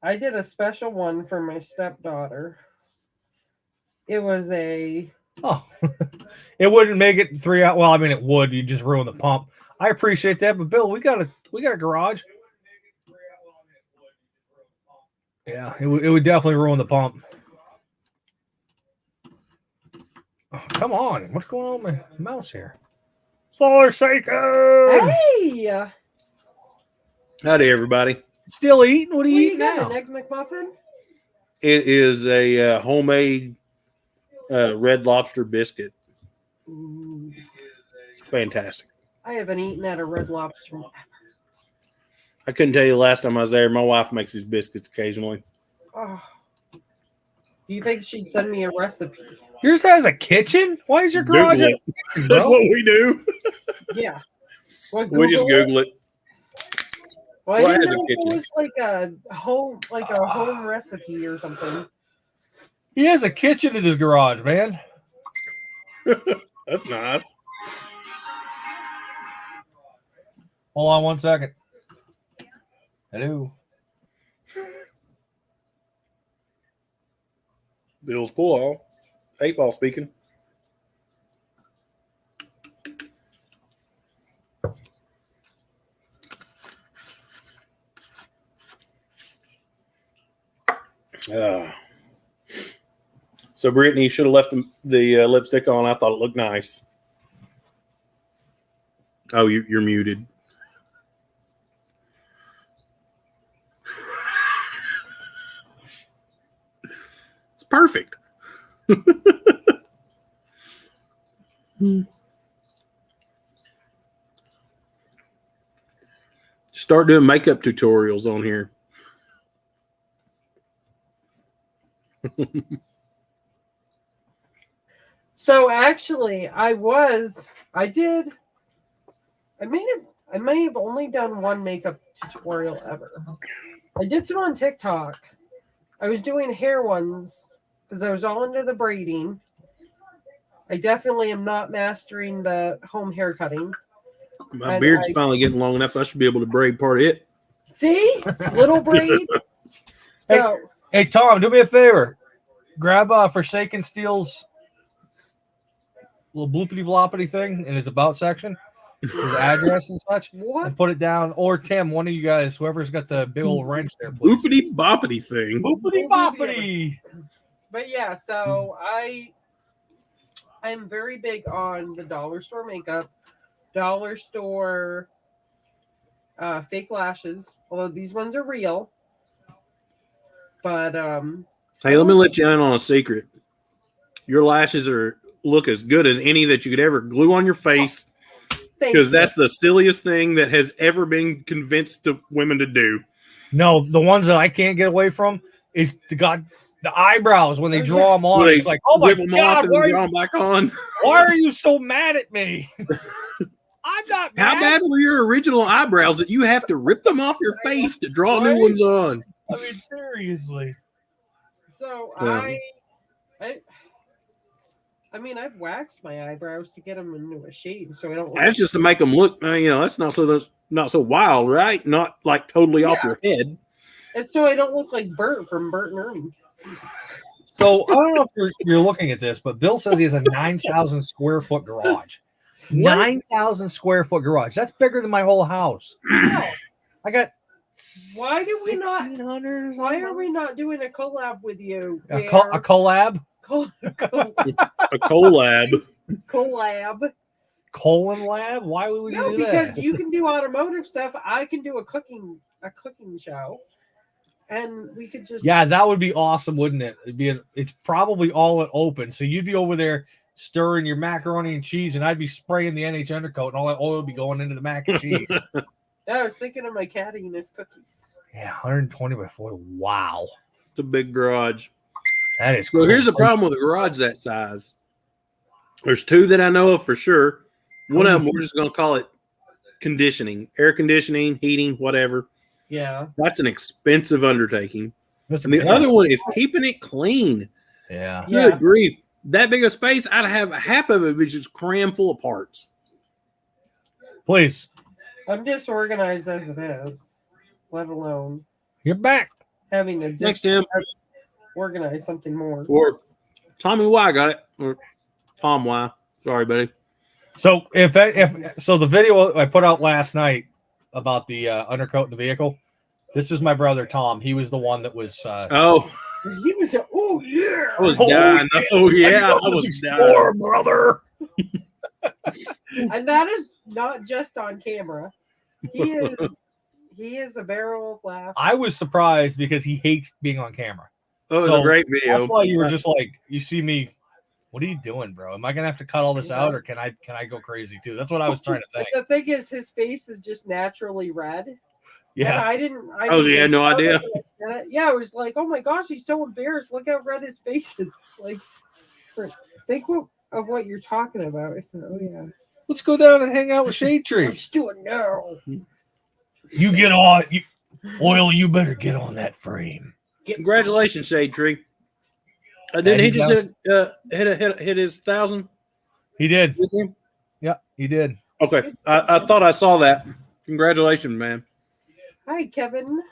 I did a special one for my stepdaughter. It was a. Oh, it wouldn't make it 3 out. Well, I mean, it would. You just ruin the pump. I appreciate that, but Bill, we got a garage. Yeah, it would definitely ruin the pump. Oh, come on. What's going on with my mouse here? Forsaken! Hey! Howdy, everybody. Still eating? What are you What you eating got? now? An Egg McMuffin? It is a homemade Red Lobster biscuit. Ooh, It's fantastic. I haven't eaten at a Red Lobster. I couldn't tell you the last time I was there. My wife makes these biscuits occasionally. Oh. Do you think she'd send me a recipe? Yours has a kitchen? Why is your garage? Google it. That's what we do. Yeah. What, We just Google it. Well, I Well, it didn't has a know if it kitchen. was like a home recipe or something. He has a kitchen in his garage, man. That's nice. Hold on 1 second. Hello. Bill's pull 8-ball speaking. So Brittany, you should have left the lipstick on. I thought it looked nice. Oh, you're muted. It's perfect. Start doing makeup tutorials on here. So actually, I may have only done one makeup tutorial ever. I did some on TikTok, I was doing hair ones because I was all into the braiding. I definitely am not mastering the home hair cutting. My And beard's finally getting long enough. I should be able to braid part of it. See? Little braid. So, Hey, Tom, do me a favor. Grab Forsaken Steel's little bloopity bloppity thing in his about section, his address and such, what? and put it down. Or Tim, one of you guys, whoever's got the big old wrench there, please. Boopity boppity thing. Boopity boppity. But yeah, so I'm very big on the dollar store makeup, dollar store fake lashes, although these ones are real. But Hey, let me let you in on a secret. Your lashes look as good as any that you could ever glue on your face, because that's the silliest thing that has ever been convinced to women to do. No, the ones that I can't get away from is the eyebrows when they draw them on. It's like, oh my God, why are you so mad at me? I'm not mad. How bad were your original eyebrows that you have to rip them off your face to draw new ones on? I mean, seriously. So I mean, I've waxed my eyebrows to get them into a shade, so I don't. That's just to make them look. That's not so wild, right? Not like totally off your head. And so I don't look like Bert from Bert and Ernie. So I don't know if you're looking at this, but Bill says he has a 9,000 square foot garage. 9,000 square foot garage. That's bigger than my whole house. Wow. I got. Why do we not? 1,600 Why are we not doing a collab with you? A collab? A collab. Collab. Colon lab? Why would we do that? Because you can do automotive stuff. I can do a cooking show, and we could just that would be awesome, wouldn't it? It's probably all open, so you'd be over there stirring your macaroni and cheese, and I'd be spraying the NH undercoat, and all that oil would be going into the mac and cheese. I was thinking of my cat eating his cookies. Yeah, 120 by 40. Wow, it's a big garage. That is cool. Well, here's the problem with a garage that size. There's two that I know of for sure. One of them, we're just going to call it conditioning, air conditioning, heating, whatever. Yeah. That's an expensive undertaking. And the other one is keeping it clean. Yeah. Good grief. That big a space, I'd have half of it which is crammed full of parts. Please. I'm disorganized as it is, let alone you're back having to next time organize something more. Or Tommy Y got it, or Tom Y. Sorry, buddy. So if the video I put out last night about the undercoat in the vehicle, this is my brother Tom. He was the one that was. He was. Oh yeah. I was dying. Oh yeah. I was dying, brother. And that is not just on camera. He is a barrel of laughs. I was surprised because he hates being on camera. Oh, it was a great video. That's why you were just like, you see me. What are you doing, bro? Am I gonna have to cut all this out, or can I go crazy too? That's what I was trying to think. The thing is, his face is just naturally red. Yeah, and I didn't. You had no idea. Yeah, I was like, oh my gosh, he's so embarrassed. Look how red his face is. Like, think of what you're talking about. I said, oh yeah. Let's go down and hang out with Shade Tree. Let's do it now. You get on, Oil. You better get on that frame. Congratulations, Shade Tree. Didn't he just hit his 1,000? He did. Yeah, he did. Okay, I thought I saw that. Congratulations, man. Hi, Kevin.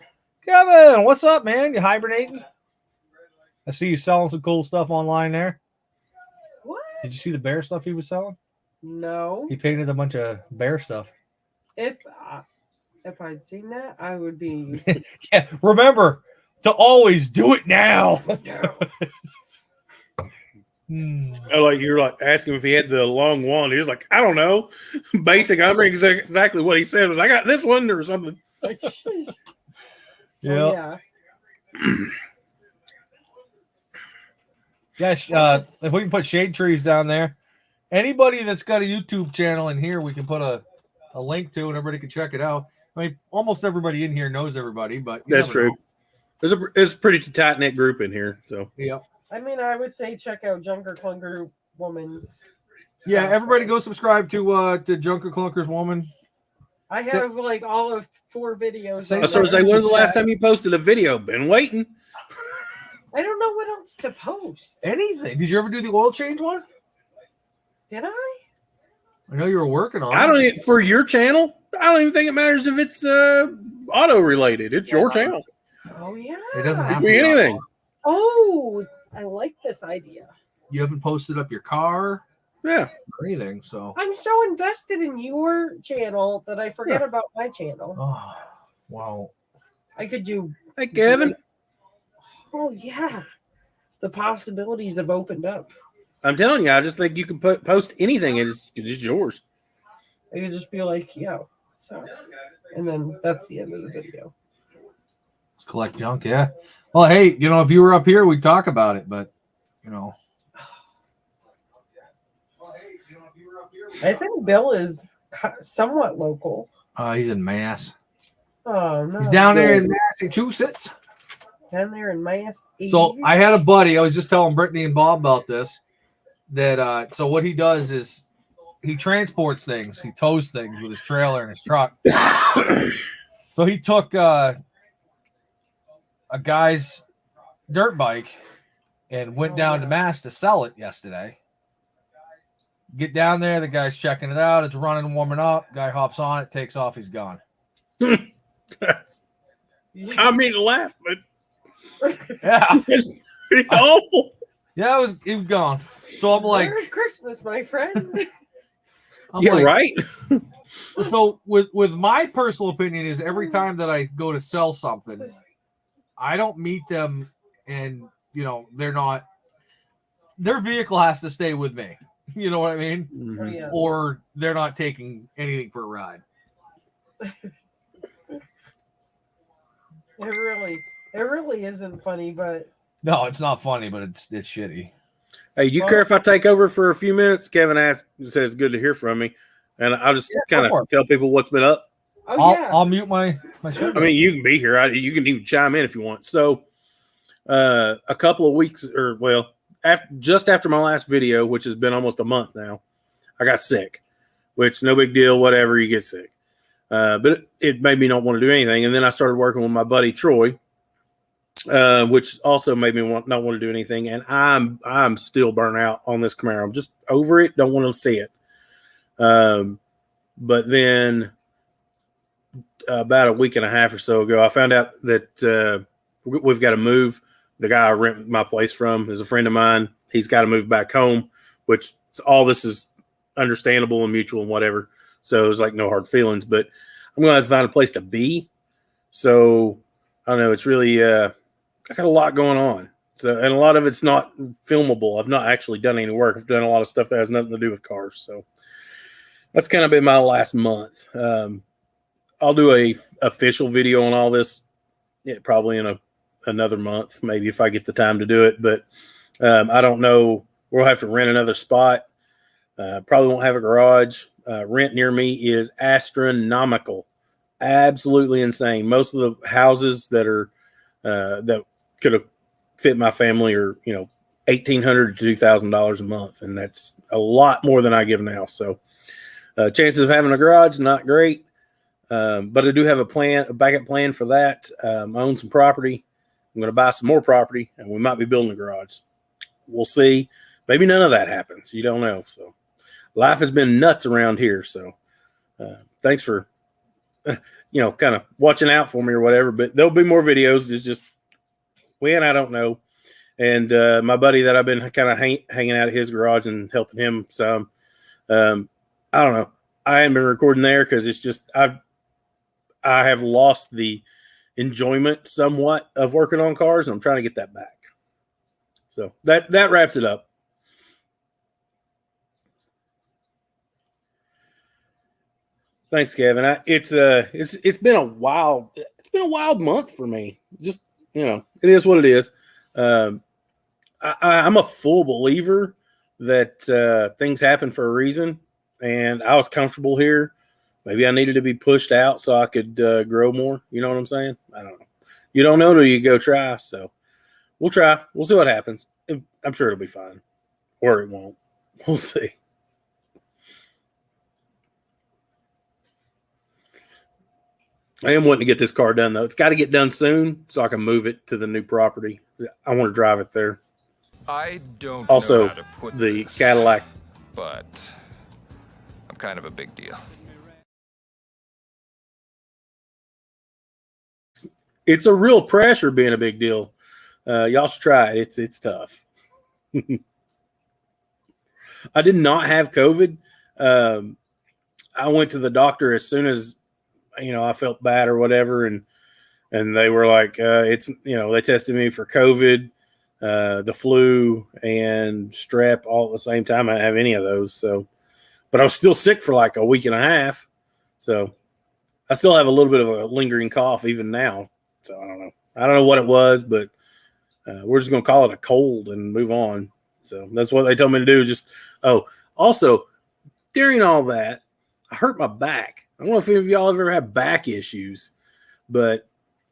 Kevin, what's up, man? You hibernating? I see you selling some cool stuff online there. What? Did you see the bear stuff he was selling? No. He painted a bunch of bear stuff. If I'd seen that, I would be. Yeah, remember to always do it now. Like you're like asking if he had the long wand. He was like, I don't know. Basic. I remember exactly what he said was, I got this one or something. Yeah. Yes. If we can put shade trees down there, anybody that's got a YouTube channel in here, we can put a link to, and everybody can check it out. I mean, almost everybody in here knows everybody, but that's true. It's a pretty tight knit group in here. So yeah. I mean, I would say check out Junker Clunker Woman's. Yeah, everybody go subscribe to Junker Clunker's Woman. I have like all of 4 videos. So say, when's the last time you posted a video? Been waiting. I don't know what else to post. Anything. Did you ever do the oil change one? Did I? I know you were working on I it. don't even, for your channel. I don't even think it matters if it's auto related. It's your channel. Oh yeah. It doesn't It have could to be be anything. Oh, I like this idea. You haven't posted up your car Yeah. or anything, so. I'm so invested in your channel that I forget about my channel. Oh, wow. I could do. Hey, Kevin. Oh yeah, the possibilities have opened up. I'm telling you, I just think you can post anything. It's yours. I could just be like, yeah. So, and then that's the end of the video. Let's collect junk, yeah. Well, hey, if you were up here, we'd talk about it, but, I think Bill is somewhat local. He's in Mass. Oh no, He's down there in Massachusetts. down there in Mass. So I had a buddy. I was just telling Brittany and Bob about this. That so what he does is he transports things. He tows things with his trailer and his truck. So he took a guy's dirt bike and went down to Mass to sell it yesterday. Get down there, the guy's checking it out. It's running, warming up. Guy hops on it, takes off. He's gone. I mean to laugh, but Yeah, it's pretty awful. yeah, he was gone. So I'm like, Merry Christmas, my friend. Right. So with my personal opinion is every time that I go to sell something, I don't meet them, and their vehicle has to stay with me. You know what I mean? Mm-hmm. Oh, yeah. Or they're not taking anything for a ride. It really isn't funny, but No, it's not funny, but it's shitty. Hey, do you care if I take over for a few minutes? Kevin says it's good to hear from me, and I'll just kind of tell people what's been up. I'll mute my show. I mean, you can be here. You can even chime in if you want. So, a couple of weeks, just after my last video, which has been almost a month now, I got sick. Which no big deal. Whatever, you get sick. But it made me not want to do anything, and then I started working with my buddy Troy. Which also made me not want to do anything, and I'm still burnt out on this Camaro. I'm just over it. Don't want to see it. But then about a week and a half or so ago, I found out that we've got to move. The guy I rent my place from is a friend of mine. He's got to move back home, which all this is understandable and mutual and whatever. So it's like no hard feelings. But I'm going to have to find a place to be. So I don't know. It's really I got a lot going on. So, and a lot of it's not filmable. I've not actually done any work. I've done a lot of stuff that has nothing to do with cars. So that's kind of been my last month. I'll do a official video on all this probably in another month, maybe if I get the time to do it. But I don't know. We'll have to rent another spot. Probably won't have a garage. Rent near me is astronomical. Absolutely insane. Most of the houses that are that could have fit my family are $1,800 to $2,000 a month, and that's a lot more than I give now. So chances of having a garage not great, but I do have a backup plan for that. I own some property. I'm going to buy some more property, and we might be building a garage. We'll see. Maybe none of that happens. You don't know. So life has been nuts around here. So thanks for kind of watching out for me or whatever, but there'll be more videos. It's just when, I don't know. And my buddy that I've been kind of hanging out at his garage and helping him some, I don't know. I haven't been recording there because it's just, I have lost the enjoyment somewhat of working on cars, and I'm trying to get that back. So that wraps it up. Thanks, Kevin. It's been a wild month for me. Just it is what it is. I'm a full believer that things happen for a reason, and I was comfortable here. Maybe I needed to be pushed out so I could grow more. You know what I'm saying? I don't know. You don't know till you go try. So we'll try. We'll see what happens. I'm sure it'll be fine, or it won't. We'll see. I am wanting to get this car done, though. It's got to get done soon so I can move it to the new property. I want to drive it there. I don't Also, know how to put the this, Cadillac. but I'm kind of a big deal. It's a real pressure being a big deal. Y'all should try it. It's tough. I did not have COVID. I went to the doctor as soon as I felt bad or whatever, and they were like, it's they tested me for COVID, the flu, and strep all at the same time. I didn't have any of those, so but I was still sick for like a week and a half, so I still have a little bit of a lingering cough even now. So I don't know what it was, but we're just gonna call it a cold and move on. So that's what they told me to do. Also during all that, I hurt my back. I don't know if any of y'all have ever had back issues, but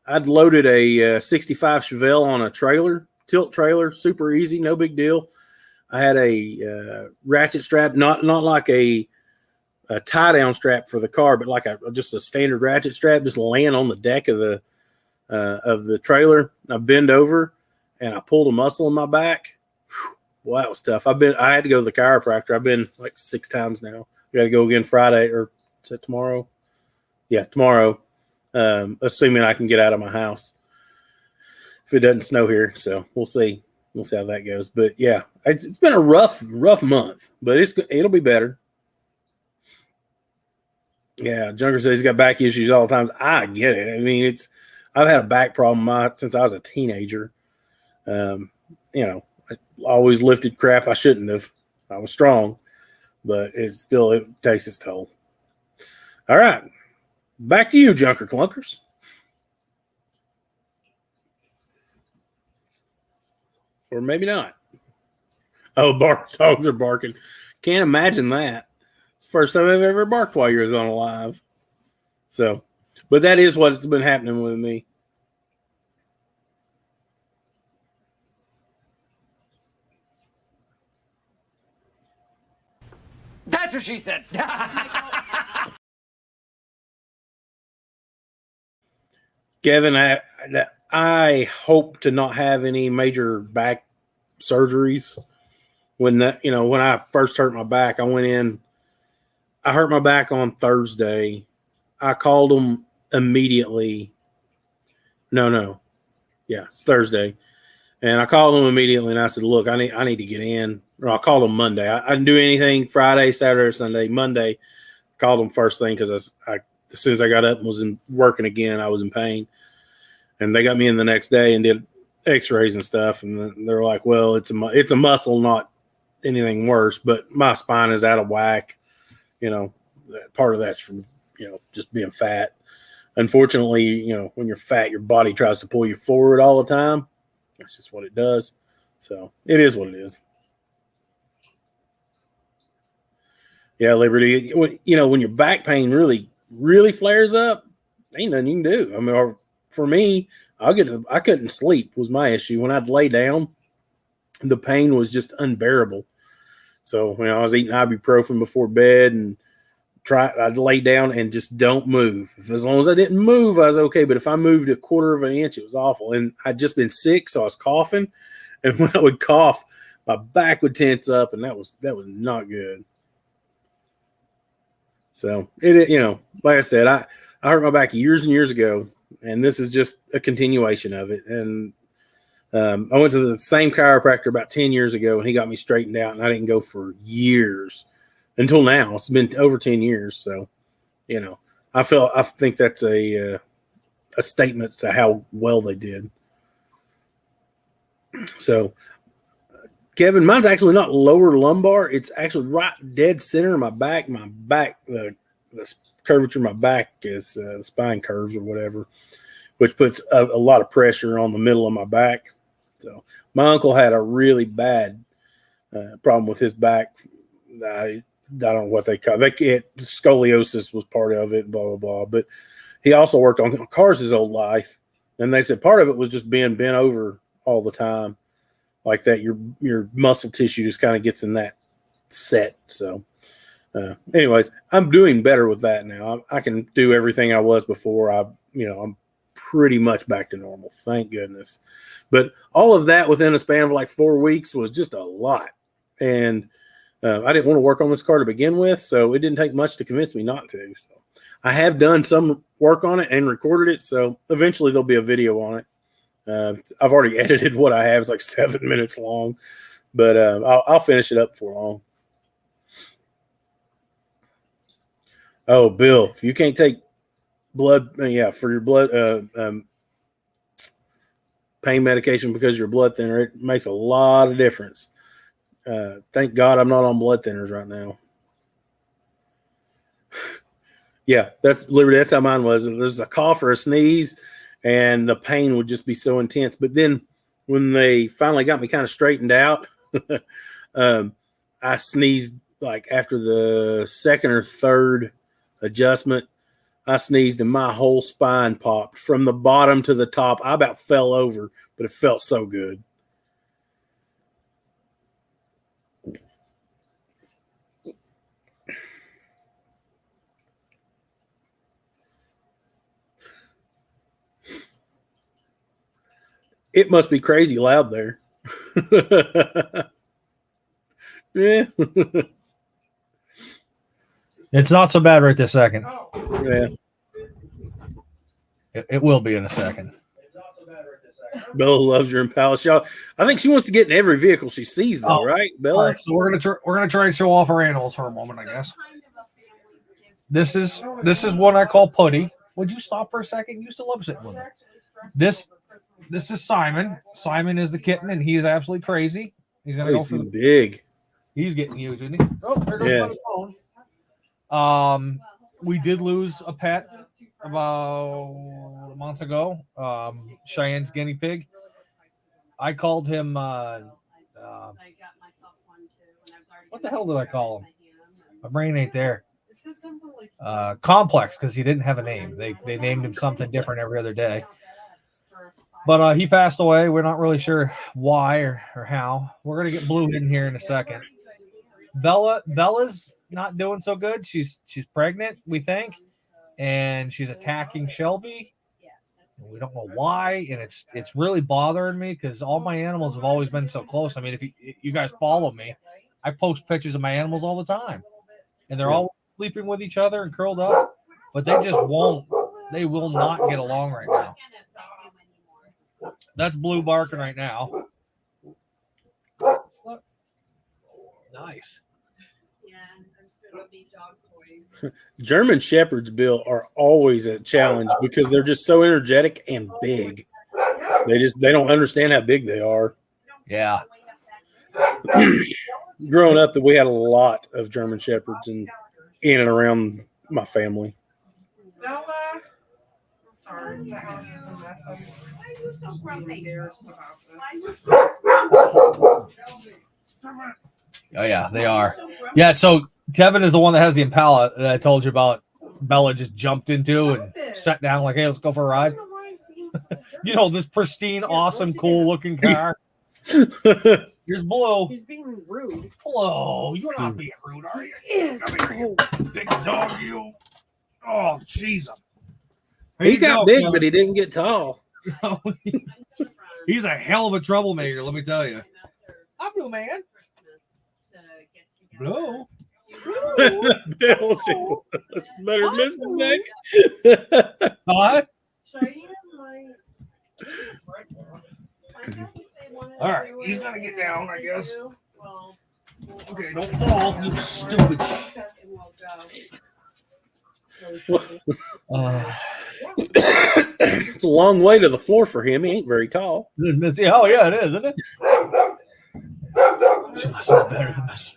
I'd loaded a 65 Chevelle on a trailer, tilt trailer, super easy, no big deal. I had a ratchet strap, not like a tie down strap for the car, but like just a standard ratchet strap, just laying on the deck of the trailer. I bend over and I pulled a muscle in my back. Well, that was tough. I had to go to the chiropractor. I've been like 6 times now. I got to go again Friday, or is it tomorrow? Yeah, tomorrow. Assuming I can get out of my house if it doesn't snow here. So we'll see. We'll see how that goes. But yeah, it's been a rough month, but it'll be better. Yeah, Junker says he's got back issues all the time. I get it. I mean, I've had a back problem since I was a teenager. I always lifted crap I shouldn't have. I was strong, but it takes its toll. All right. Back to you, Junker Clunkers. Or maybe not. Oh, dogs are barking. Can't imagine that. It's the first time I've ever barked while you was on a live. So, but that is what's been happening with me. That's what she said. Kevin, I hope to not have any major back surgeries. When I first hurt my back, I went in. I hurt my back on Thursday. I called them immediately. No. Yeah, it's Thursday. And I called them immediately and I said, look, I need to get in. Or I called them Monday. I didn't do anything Friday, Saturday, or Sunday. Monday, I called them first thing because as soon as I got up and was working again, I was in pain. And they got me in the next day and did x-rays and stuff. And they're like, well, it's a muscle, not anything worse. But my spine is out of whack. Part of that's from, just being fat. Unfortunately, when you're fat, your body tries to pull you forward all the time. That's just what it does. So it is what it is. Yeah, Liberty. When your back pain really, really flares up, ain't nothing you can do. I mean, for me, I couldn't sleep was my issue. When I'd lay down, the pain was just unbearable. So I was eating ibuprofen before bed and I'd lay down and just don't move. As long as I didn't move, I was okay. But if I moved a quarter of an inch, it was awful. And I'd just been sick, so I was coughing. And when I would cough, my back would tense up, and that was not good. So like I said, I hurt my back years and years ago, and this is just a continuation of it. And I went to the same chiropractor about 10 years ago, and he got me straightened out, and I didn't go for years. Until now, it's been over 10 years. So, I think that's a statement to how well they did. So, Kevin, mine's actually not lower lumbar. It's actually right dead center of my back. My back, the curvature of my back is the spine curves or whatever, which puts a lot of pressure on the middle of my back. So, my uncle had a really bad problem with his back. I don't know what they call it. Scoliosis was part of it, blah, blah, blah. But he also worked on cars his whole life. And they said part of it was just being bent over all the time. Like that, your muscle tissue just kind of gets in that set. So Anyways, I'm doing better with that now. I can do everything I was before. I'm pretty much back to normal. Thank goodness. But all of that within a span of like 4 weeks was just a lot. And I didn't want to work on this car to begin with, so it didn't take much to convince me not to. So I have done some work on it and recorded it, so eventually there'll be a video on it. I've already edited what I have. It's like 7 minutes long, but I'll finish it up before long. Oh, Bill, if you can't take blood, for your blood pain medication because you're blood thinner, it makes a lot of difference. Thank God I'm not on blood thinners right now. Yeah, that's how mine was. There's a cough or a sneeze, and the pain would just be so intense. But then when they finally got me kind of straightened out, I sneezed like after the second or third adjustment. I sneezed and my whole spine popped from the bottom to the top. I about fell over, but it felt so good. It must be crazy loud there. Yeah. It's not so bad right this second. Yeah. It will be in a second. Bella loves your Impala. I think she wants to get in every vehicle she sees, though, right, Bella? All right, so we're gonna try and show off our animals for a moment, I guess. This is one I call Putty. Would you stop for a second? You used to love sitting with him. This is Simon. Simon is the kitten, and he is absolutely crazy. He's gonna go for the big. He's getting huge, isn't he? Oh, there goes my phone. We did lose a pet about a month ago. Cheyenne's guinea pig. I called him. What the hell did I call him? My brain ain't there. Complex, because he didn't have a name. They named him something different every other day. But he passed away. We're not really sure why or how. We're gonna get Blue in here in a second. Bella's not doing so good. She's pregnant, we think, and she's attacking Shelby. We don't know why, and it's really bothering me because all my animals have always been so close. I mean, if you guys follow me, I post pictures of my animals all the time, and they're all sleeping with each other and curled up, but they just won't. They will not get along right now. That's Blue barking right now. Look. Nice. German Shepherds, Bill, are always a challenge because they're just so energetic and big. They don't understand how big they are. Yeah. Growing up, we had a lot of German Shepherds in and around my family. Bella, I'm sorry. The house is a mess. Why are you so grumpy? Oh yeah, they are. Yeah, so Kevin is the one that has the Impala that I told you about. Bella just jumped into and sat down like, hey, let's go for a ride. You know, this pristine, awesome, cool looking car. Here's Blue. He's being rude. Hello. You're not being rude, are you? Yes. Big dog, you. Oh, jeez. He got big, but he didn't get tall. He's a hell of a troublemaker, let me tell you. I'm Blue, man. Blue. Bill, that's better than missing back. What? All right, he's gonna get down, I guess. Okay, don't fall, you stupid. It's a long way to the floor for him. He ain't very tall. Oh yeah, it is, isn't it? She must be better than this.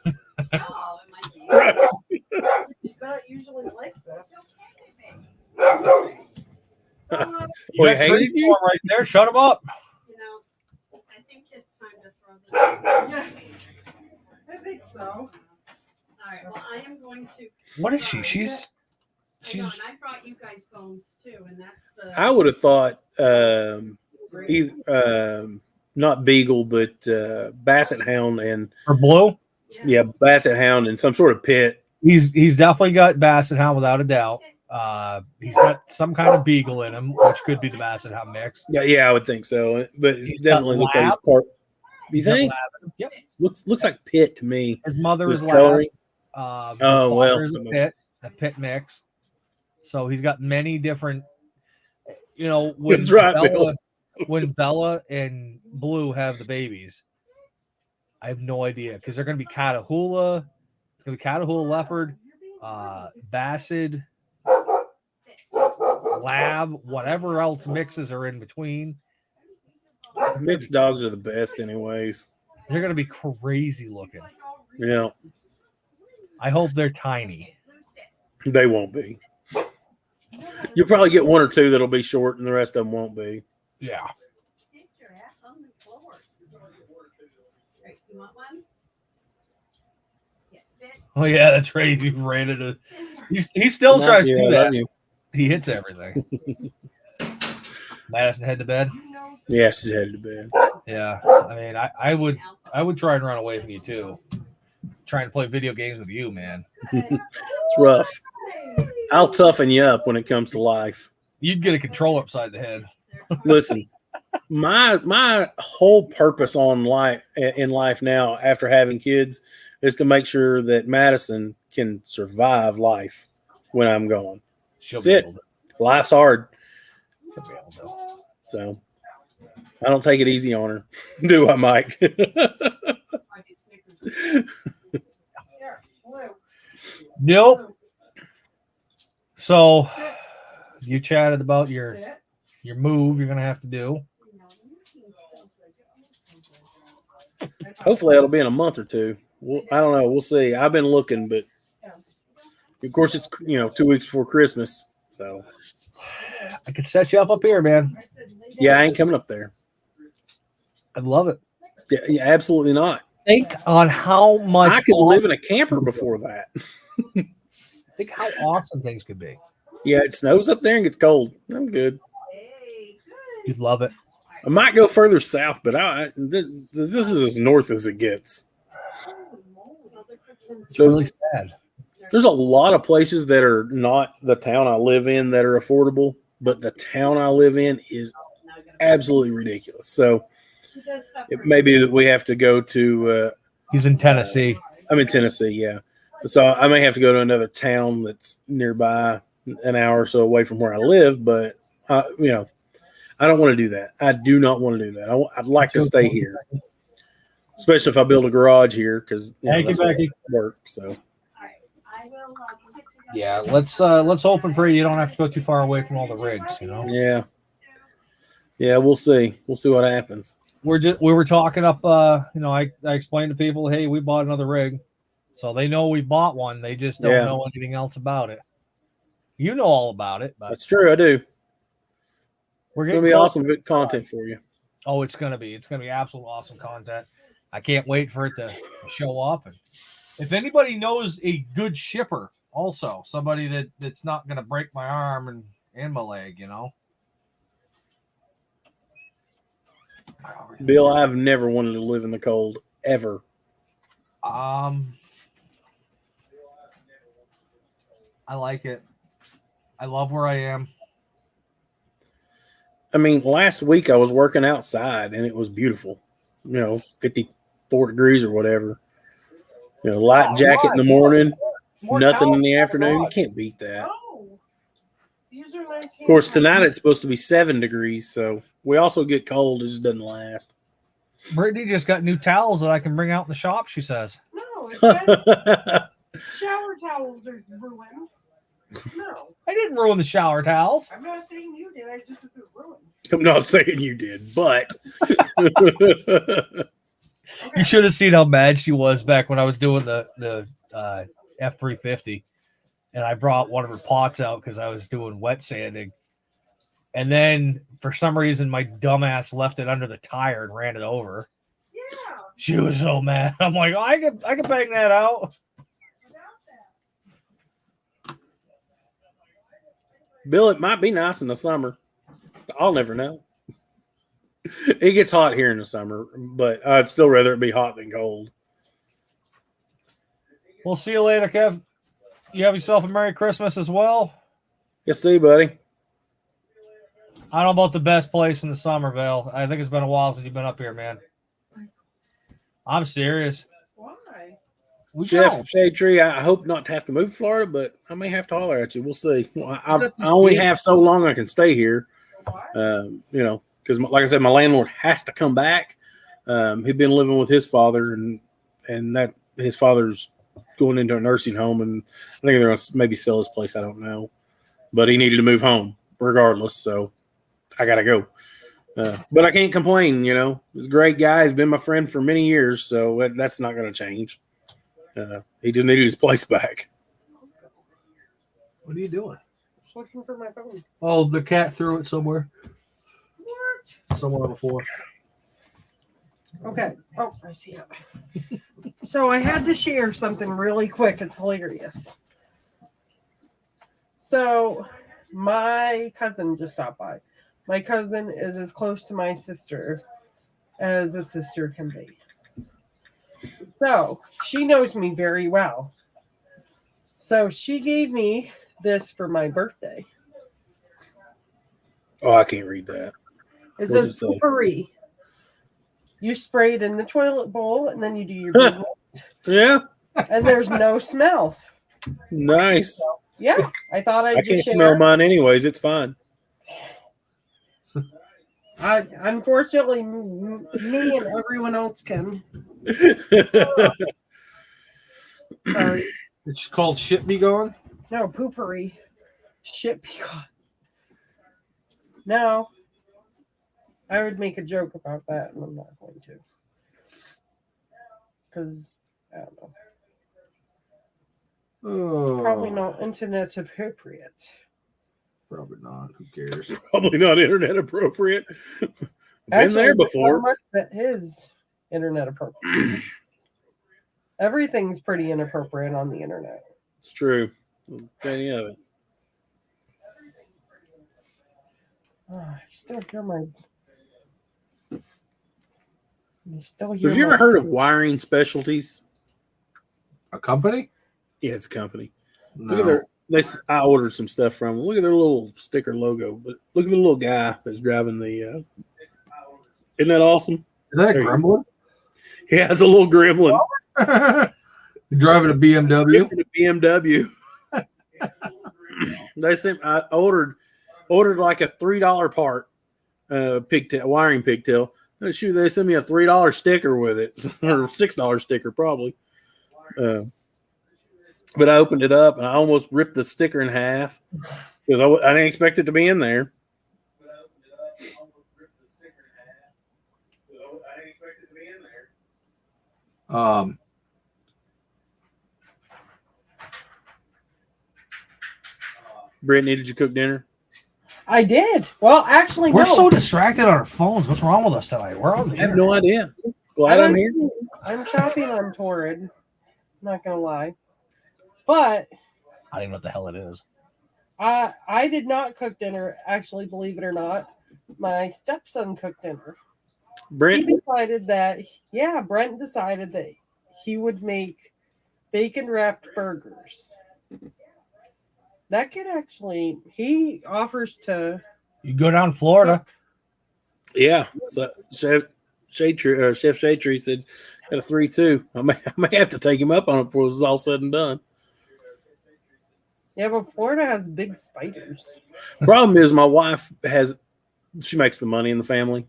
He's not usually like this. Wait, hated you right there. Shut him up. You know, I think it's time to throw this. Yeah, I think so. All right. Well, I am going to. What is she? She's. I know, and I brought you guys bones too, and that's the. I would have thought not Beagle, but Basset Hound and Or Blue. yeah, Basset Hound and some sort of pit He's definitely got Basset Hound without a doubt. He's got some kind of beagle in him, which could be the Basset Hound mix. Yeah, I would think so. But it He's got definitely looks like he's lab. part. You He's got think? lab in him. Yep. Looks like Pit to me. His mother His is lab. coloring. His Oh, well. father is a pit mix. So he's got many different. You know, when That's right, Bill. when Bella and Blue have the babies, I have no idea because they're going to be Catahoula. It's going to be Catahoula leopard, Basset, lab, whatever else mixes are in between. Mixed dogs are the best, anyways. They're going to be crazy looking. Yeah, I hope they're tiny. they won't be. You'll probably get one or two that'll be short, and the rest of them won't be. Yeah. Sit your ass on the floor. Right, you want one? Yeah, sit. Oh yeah, that's right. He's ready to. He still tries to do that. He hits everything. Madison head to bed. Yeah, she's headed to bed. Yeah, I mean, I would try and run away from you too. Trying to play video games with you, man. It's rough. I'll toughen you up when it comes to life. You'd get a controller upside the head. Listen, my whole purpose in life now, after having kids, is to make sure that Madison can survive life when I'm gone. She'll That's be it. able to. Life's hard, She'll be able to. so I don't take it easy on her. Do I, Mike? Nope. So you chatted about your move you're gonna have to do. Hopefully, it'll be in a month or two. I don't know. We'll see. I've been looking, but of course, it's 2 weeks before Christmas. So I could set you up here, man. yeah, I ain't coming up there. I'd love it. Yeah, absolutely not. Think on how much I could live in a camper before that. Think how awesome things could be. Yeah, it snows up there and gets cold. I'm good. You'd love it. I might go further south, but this is as north as it gets. It's really sad. There's a lot of places that are not the town I live in that are affordable, but the town I live in is absolutely ridiculous. So it may be that we have to go to He's in Tennessee. I'm in Tennessee, yeah. So I may have to go to another town that's nearby, an hour or so away from where I live, but I don't want to do that. I do not want to do that. I'd like to stay here, especially if I build a garage here because Thank you, Becky. Work. So Yeah, let's hope and pray you don't have to go too far away from all the rigs. yeah, we'll see. We'll see what happens. We were talking up. I explained to people, hey, we bought another rig, so they know we bought one. They just don't know anything else about it. You know all about it, but that's true. I do. We're It's gonna be awesome content for you. Oh, it's gonna be absolute awesome content. I can't wait for it to show up. And if anybody knows a good shipper, also somebody that's not gonna break my arm and my leg, Bill, I've never wanted to live in the cold ever. I like it. I love where I am. I mean, last week I was working outside and it was beautiful. 54 degrees or whatever. Light jacket in the morning, nothing in the afternoon. You can't beat that. Of course, tonight it's supposed to be 7 degrees, so we also get cold. It just doesn't last. Brittany just got new towels that I can bring out in the shop, she says. No, it's bad. Shower towels are ruined. No, I didn't ruin the shower towels. I'm not saying you did. I just said they're ruined. I'm not saying you did, but You should have seen how mad she was back when I was doing the F350, and I brought one of her pots out because I was doing wet sanding, and then for some reason my dumbass left it under the tire and ran it over. Yeah. She was so mad. I'm like, oh, I could bang that out. Bill, it might be nice in the summer. I'll never know. It gets hot here in the summer, but I'd still rather it be hot than cold. We'll see you later, Kev. you have yourself a Merry Christmas as well. Yes, see, buddy. I don't know about the best place in the summer, Bill. I think it's been a while since you've been up here, man. I'm serious. Why? We Chef go. Shade Tree, I hope not to have to move to Florida, but I may have to holler at you. We'll see. Well, I got this only big- have so long I can stay here, Why? you know, because like I said, my landlord has to come back. He'd been living with his father, and that his father's going into a nursing home, and I think they're going to maybe sell his place. I don't know, but he needed to move home regardless, so I got to go. But I can't complain, you know. He's a great guy. He's been my friend for many years, so that's not going to change. He just needed his place back. What are you doing? Just looking for my phone. Oh, the cat threw it somewhere. What? Somewhere on the floor. Okay. Oh, I see it. So I had to share something really quick. It's hilarious. So my cousin just stopped by. My cousin is as close to my sister as a sister can be. So she knows me very well. So she gave me this for my birthday. Oh, I can't read that. It What does says it say? potpourri. You spray it in the toilet bowl and then you do your business. Yeah, And there's no smell. nice. Yeah, I thought I'd I just can't share. smell mine anyways. It's fine. Unfortunately, me and everyone else can. Sorry. It's called Shit Be Gone. No, poopery. Shit be gone. No. I would make a joke about that, and I'm not going to. Because, I don't know. Oh, Probably not internet appropriate. Probably not. Who cares? Probably not internet appropriate. Been Actually, there there's before. not much that is internet appropriate. Everything's pretty inappropriate on the internet. It's true. Plenty of it. Oh, I still hear my. You still hear Have you my- ever heard of Wiring Specialties? A company? Yeah, it's a company. No. Look at their. I ordered some stuff from them. Look at their little sticker logo. But look at the little guy that's driving the. Isn't that awesome? Is that a There you gremlin? Yeah, it's a little gremlin. You're driving a BMW? A BMW. They sent. I ordered like a $3 part, pigtail wiring pigtail. Shoot, they sent me a $3 sticker with it, or $6 sticker probably. But I opened it up and I almost ripped the sticker in half because I didn't expect it to be in there. Brittany, did you cook dinner? I did. Well, actually, We're no. so distracted on our phones. What's wrong with us tonight? We're on the I have internet. no idea. Glad I'm here. I'm shopping on Torrid. Not gonna lie, but I don't even know what the hell it is. I did not cook dinner. Actually, believe it or not, my stepson cooked dinner. Brent, He decided that Brent decided that he would make bacon wrapped burgers. That kid actually he offers to. You go down to Florida. yeah. So Chef Shade Tree said got a 3-2. I may have to take him up on it before this is all said and done. Yeah, but Florida has big spiders. Problem is, my wife she makes the money in the family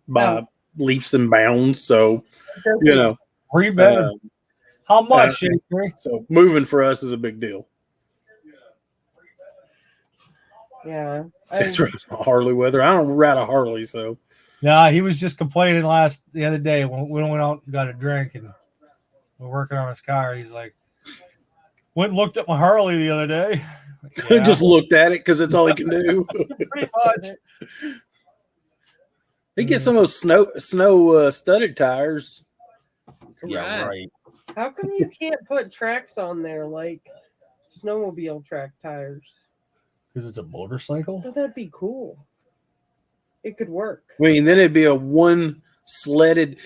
by leaps and bounds. So you know, Three bed. How much, uh, Shade Tree? so moving for us is a big deal. Yeah, It's Harley weather. I don't ride a Harley, so Nah, he was just complaining the other day when we went out and got a drink and we're working on his car. He's like, went and looked at my Harley the other day. Yeah, just looked at it because it's all he can do. pretty much. He gets some of those snow studded tires. Yeah, right. How come you can't put tracks on there like snowmobile track tires? Because it's a motorcycle. Oh, that'd be cool. It could work. I mean, then it'd be put one sled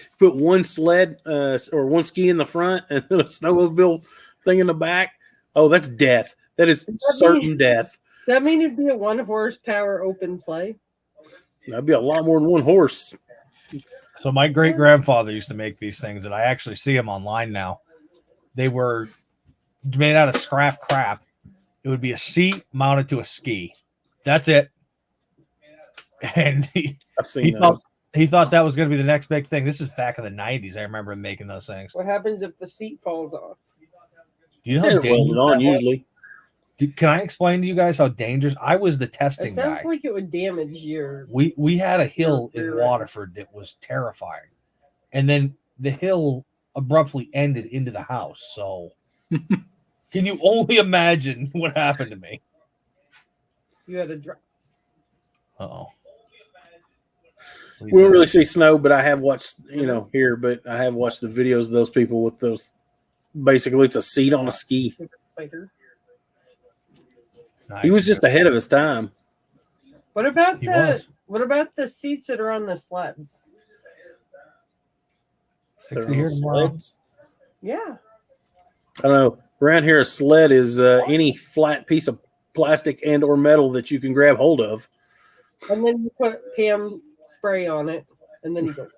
or one ski in the front and then a snowmobile thing in the back. Oh, that's death. That is certain death. That mean it'd be a 1 horsepower open sleigh. That'd be a lot more than one horse. So my great grandfather used to make these things, and I actually see them online now. They were made out of scrap crap. It would be a seat mounted to a ski. That's it. And I've seen he thought that was going to be the next big thing. This is back in the 90s. I remember him making those things. What happens if the seat falls off? Do you know how They're dangerous welded on that was? usually. Can I explain to you guys how dangerous? I was the It testing sounds guy. like it would damage your. We had a hill Your in rear end. Waterford that was terrifying, and then the hill abruptly ended into the house. So, can you only imagine what happened to me? You had a drop. Oh, We don't really see snow, but I have watched, here, but I have watched the videos of those people with those. Basically, it's a seat on a ski. Spider. He was just ahead of his time. What about He the was. what about the seats that are on the sleds? 60 here tomorrow. Sleds. Yeah. I don't know. Around here, a sled is any flat piece of plastic and or metal that you can grab hold of. And then you put Pam spray on it, and then you go.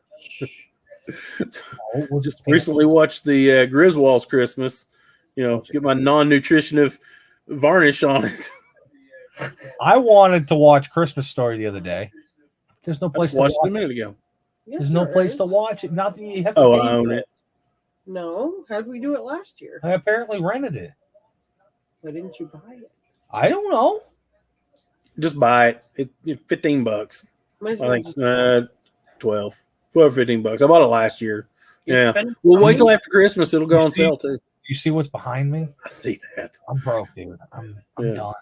Oh, was it Just recently watched the Griswold's Christmas. Get my non-nutritive varnish on it. I wanted to watch Christmas Story the other day. There's no I place just to watched watch it a it. minute ago. Yes, There's no there place is. to watch it. Not that you have to Oh, pay I own for it. No, how'd we do it last year? I apparently rented it. Why didn't you buy it? I don't know. Just buy it. It's $15. Might as I well think just 12 or $15. I bought it last year. you Yeah. spend Well, wait till money. after Christmas. It'll go You on see? sale too. You see what's behind me? I see that. I'm broke, dude. I'm Yeah. done.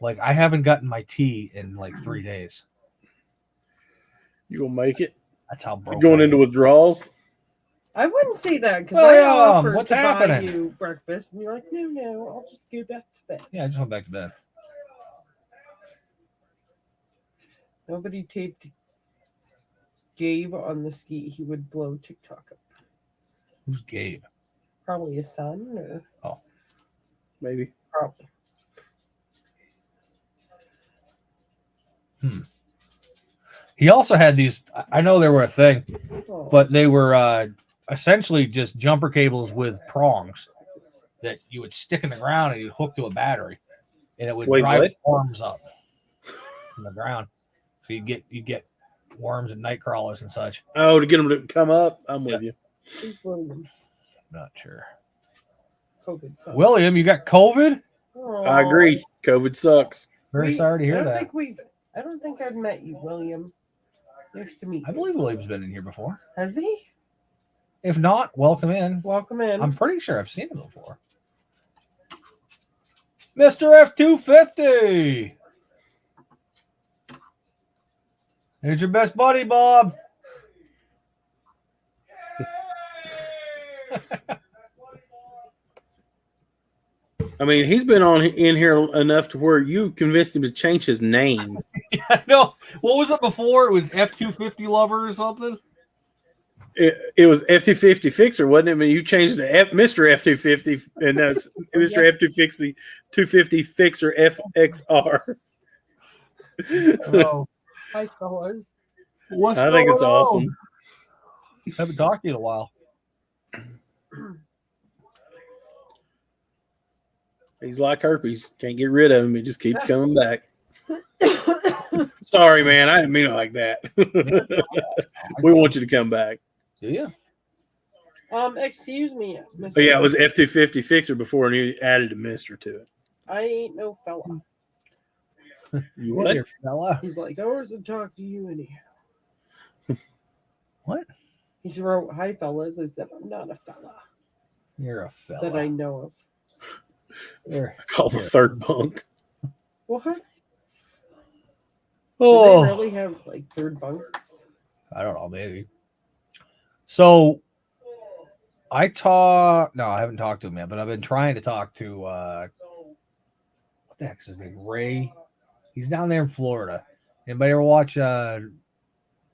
Like I haven't gotten my tea in like 3 days. You gonna make it? That's how broke. You going I into am. withdrawals? I wouldn't say that because Oh, I yeah, offered what's to buy happening? you breakfast, and you're like, no, I'll just go back to bed. Yeah, I just went back to bed. Nobody taped Gabe on the ski. He would blow TikTok up. Who's Gabe? Probably his son, or Maybe. probably. He also had these. I know they were a thing, Oh. but they were essentially just jumper cables with prongs that you would stick in the ground and you'd hook to a battery, and it would Wait, drive what? worms up from the ground. So you get worms and night crawlers and such. Oh, to get them to come up. I'm with you. Who's William? Not sure. COVID. sucks. William, you got COVID? Aw. I agree. COVID sucks. Very We- sorry to hear I that. don't think I've met you, William. Nice to meet I you. believe William's been in here before. Has he? If not, welcome in. Welcome in. I'm pretty sure I've seen him before. Mr. F250. Here's your best buddy, Bob. I mean, he's been in here enough to where you convinced him to change his name. I know. What was it before? It was F250 lover or something? It was F250 Fixer, wasn't it? I mean, you changed it to Mr. F250, and that's Mr. F250 250 Fixer FXR. Oh, Hi, fellas. what's I think it's going on? awesome. Haven't talked to you in a while. He's like herpes. Can't get rid of him. He just keeps coming back. Sorry, man. I didn't mean it like that. We want you to come back. Do you? Excuse me, Mr. But yeah, it was F250 Fixer before, and he added a Mister to it. I ain't no fella. You what? Here, fella. He's like, I wasn't talk to you anyhow. What? He wrote, hi, fellas. I said, I'm not a fella You're a fella. that I know of. Here. Call the third bunk. What? Do Oh, they really have like third bunks? I don't know, maybe. So I haven't talked to him yet, but I've been trying to talk to what the heck's his name? Ray. He's down there in Florida. Anybody ever watch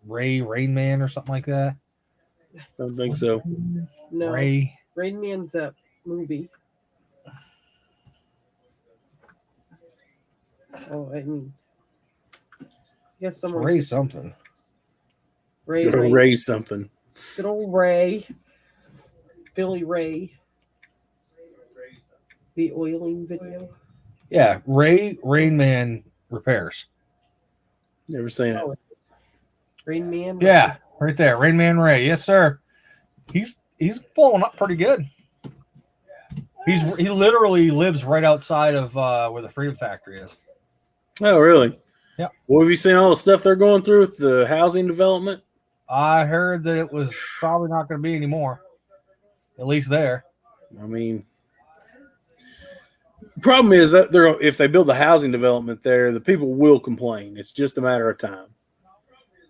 Rain Man or something like that? I don't think so. No. Ray. Rain Man's that movie. Oh, I mean, get someone. Ray something. Ray, Go Ray. raise something. Good old Ray. Billy Ray. The oiling video. Yeah, Rain Man repairs. Never seen it. Oh, Rain Man. Yeah, right there, Rain Man Ray. Yes, sir. He's blowing up pretty good. He literally lives right outside of where the Freedom Factory is. Oh, really? Yeah. Well, have you seen all the stuff they're going through with the housing development? I heard that it was probably not going to be anymore. At least there. I mean, the problem is that if they build the housing development there, the people will complain. It's just a matter of time.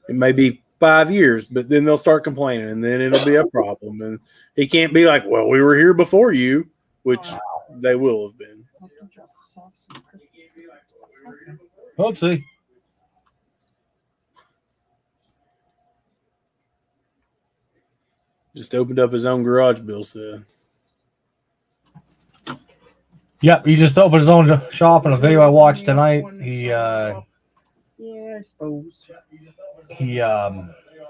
It may be 5 years, but then they'll start complaining, and then it'll be a problem. And he can't be like, well, we were here before you, which they will have been. Oopsie. Just opened up his own garage, Bill said. Yep, he just opened his own shop in a video I watched tonight. Yeah, I suppose.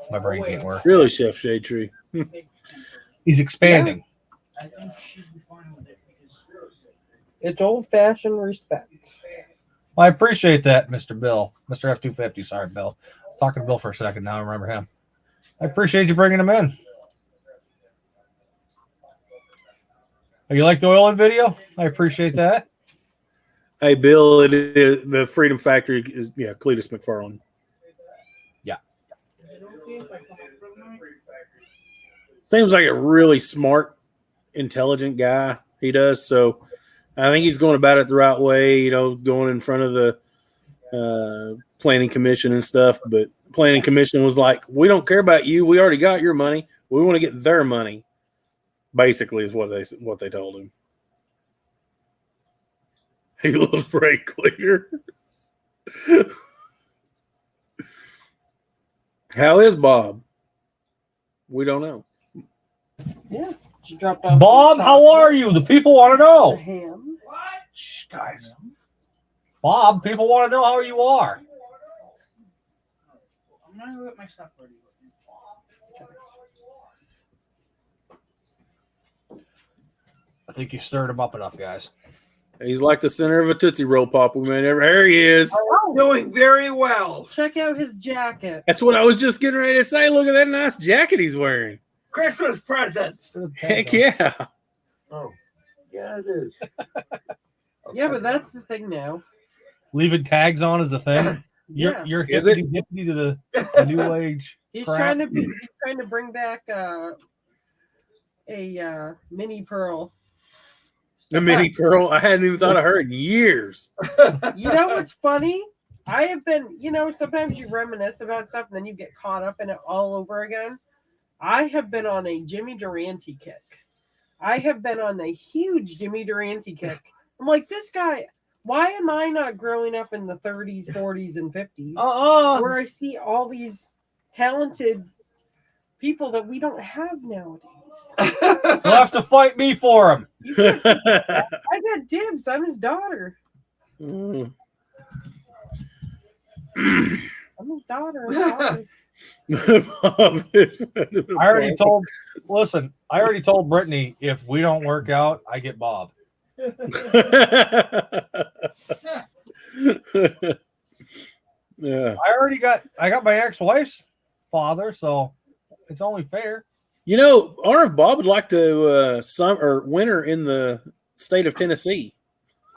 My brain can't work. Really, Chef Shade Tree. He's expanding. It's old-fashioned respect. I appreciate that, Mr. Bill. Mr. F-250. Sorry, Bill. I was talking to Bill for a second. Now I remember him. I appreciate you bringing him in. Oh, you like the oil in video? I appreciate that. Hey, Bill, it is, the Freedom Factory is, Cletus McFarland. Yeah. Seems like a really smart, intelligent guy. He does. So I think he's going about it the right way, going in front of the planning commission and stuff. But planning commission was like, we don't care about you. We already got your money. We want to get their money. Basically, is what they told him. He loves brake cleaner. How is Bob? We don't know. Yeah. She dropped off Bob, how are you? The people want to the know. ham. Shh, guys. Bob, people want to know how you are. I'm gonna go get my stuff ready. I think you stirred him up enough, guys. He's like the center of a Tootsie Roll Pop. We may never. There he is. Doing very well. Check out his jacket. That's what I was just getting ready to say. Look at that nice jacket he's wearing. Christmas presents. Heck yeah. Oh, yeah, it is. Yeah, but that's the thing now. Leaving tags on is the thing. Yeah. You're Is it? hippity to the new age. He's crap. trying to bring back a mini pearl. The mini pearl. I hadn't even thought of her in years. You know what's funny? I have been, sometimes you reminisce about stuff and then you get caught up in it all over again. I have been on a Jimmy Durante kick. I have been on a huge Jimmy Durante kick. I'm like, this guy, why am I not growing up in the 30s, 40s, and 50s where I see all these talented people that we don't have nowadays? You'll have to fight me for him. I got dibs. I'm his daughter. Mm. I'm his daughter. I already told Brittany if we don't work out, I get Bob. Yeah. I got my ex-wife's father, so it's only fair. I wonder if Bob would like to winter in the state of Tennessee.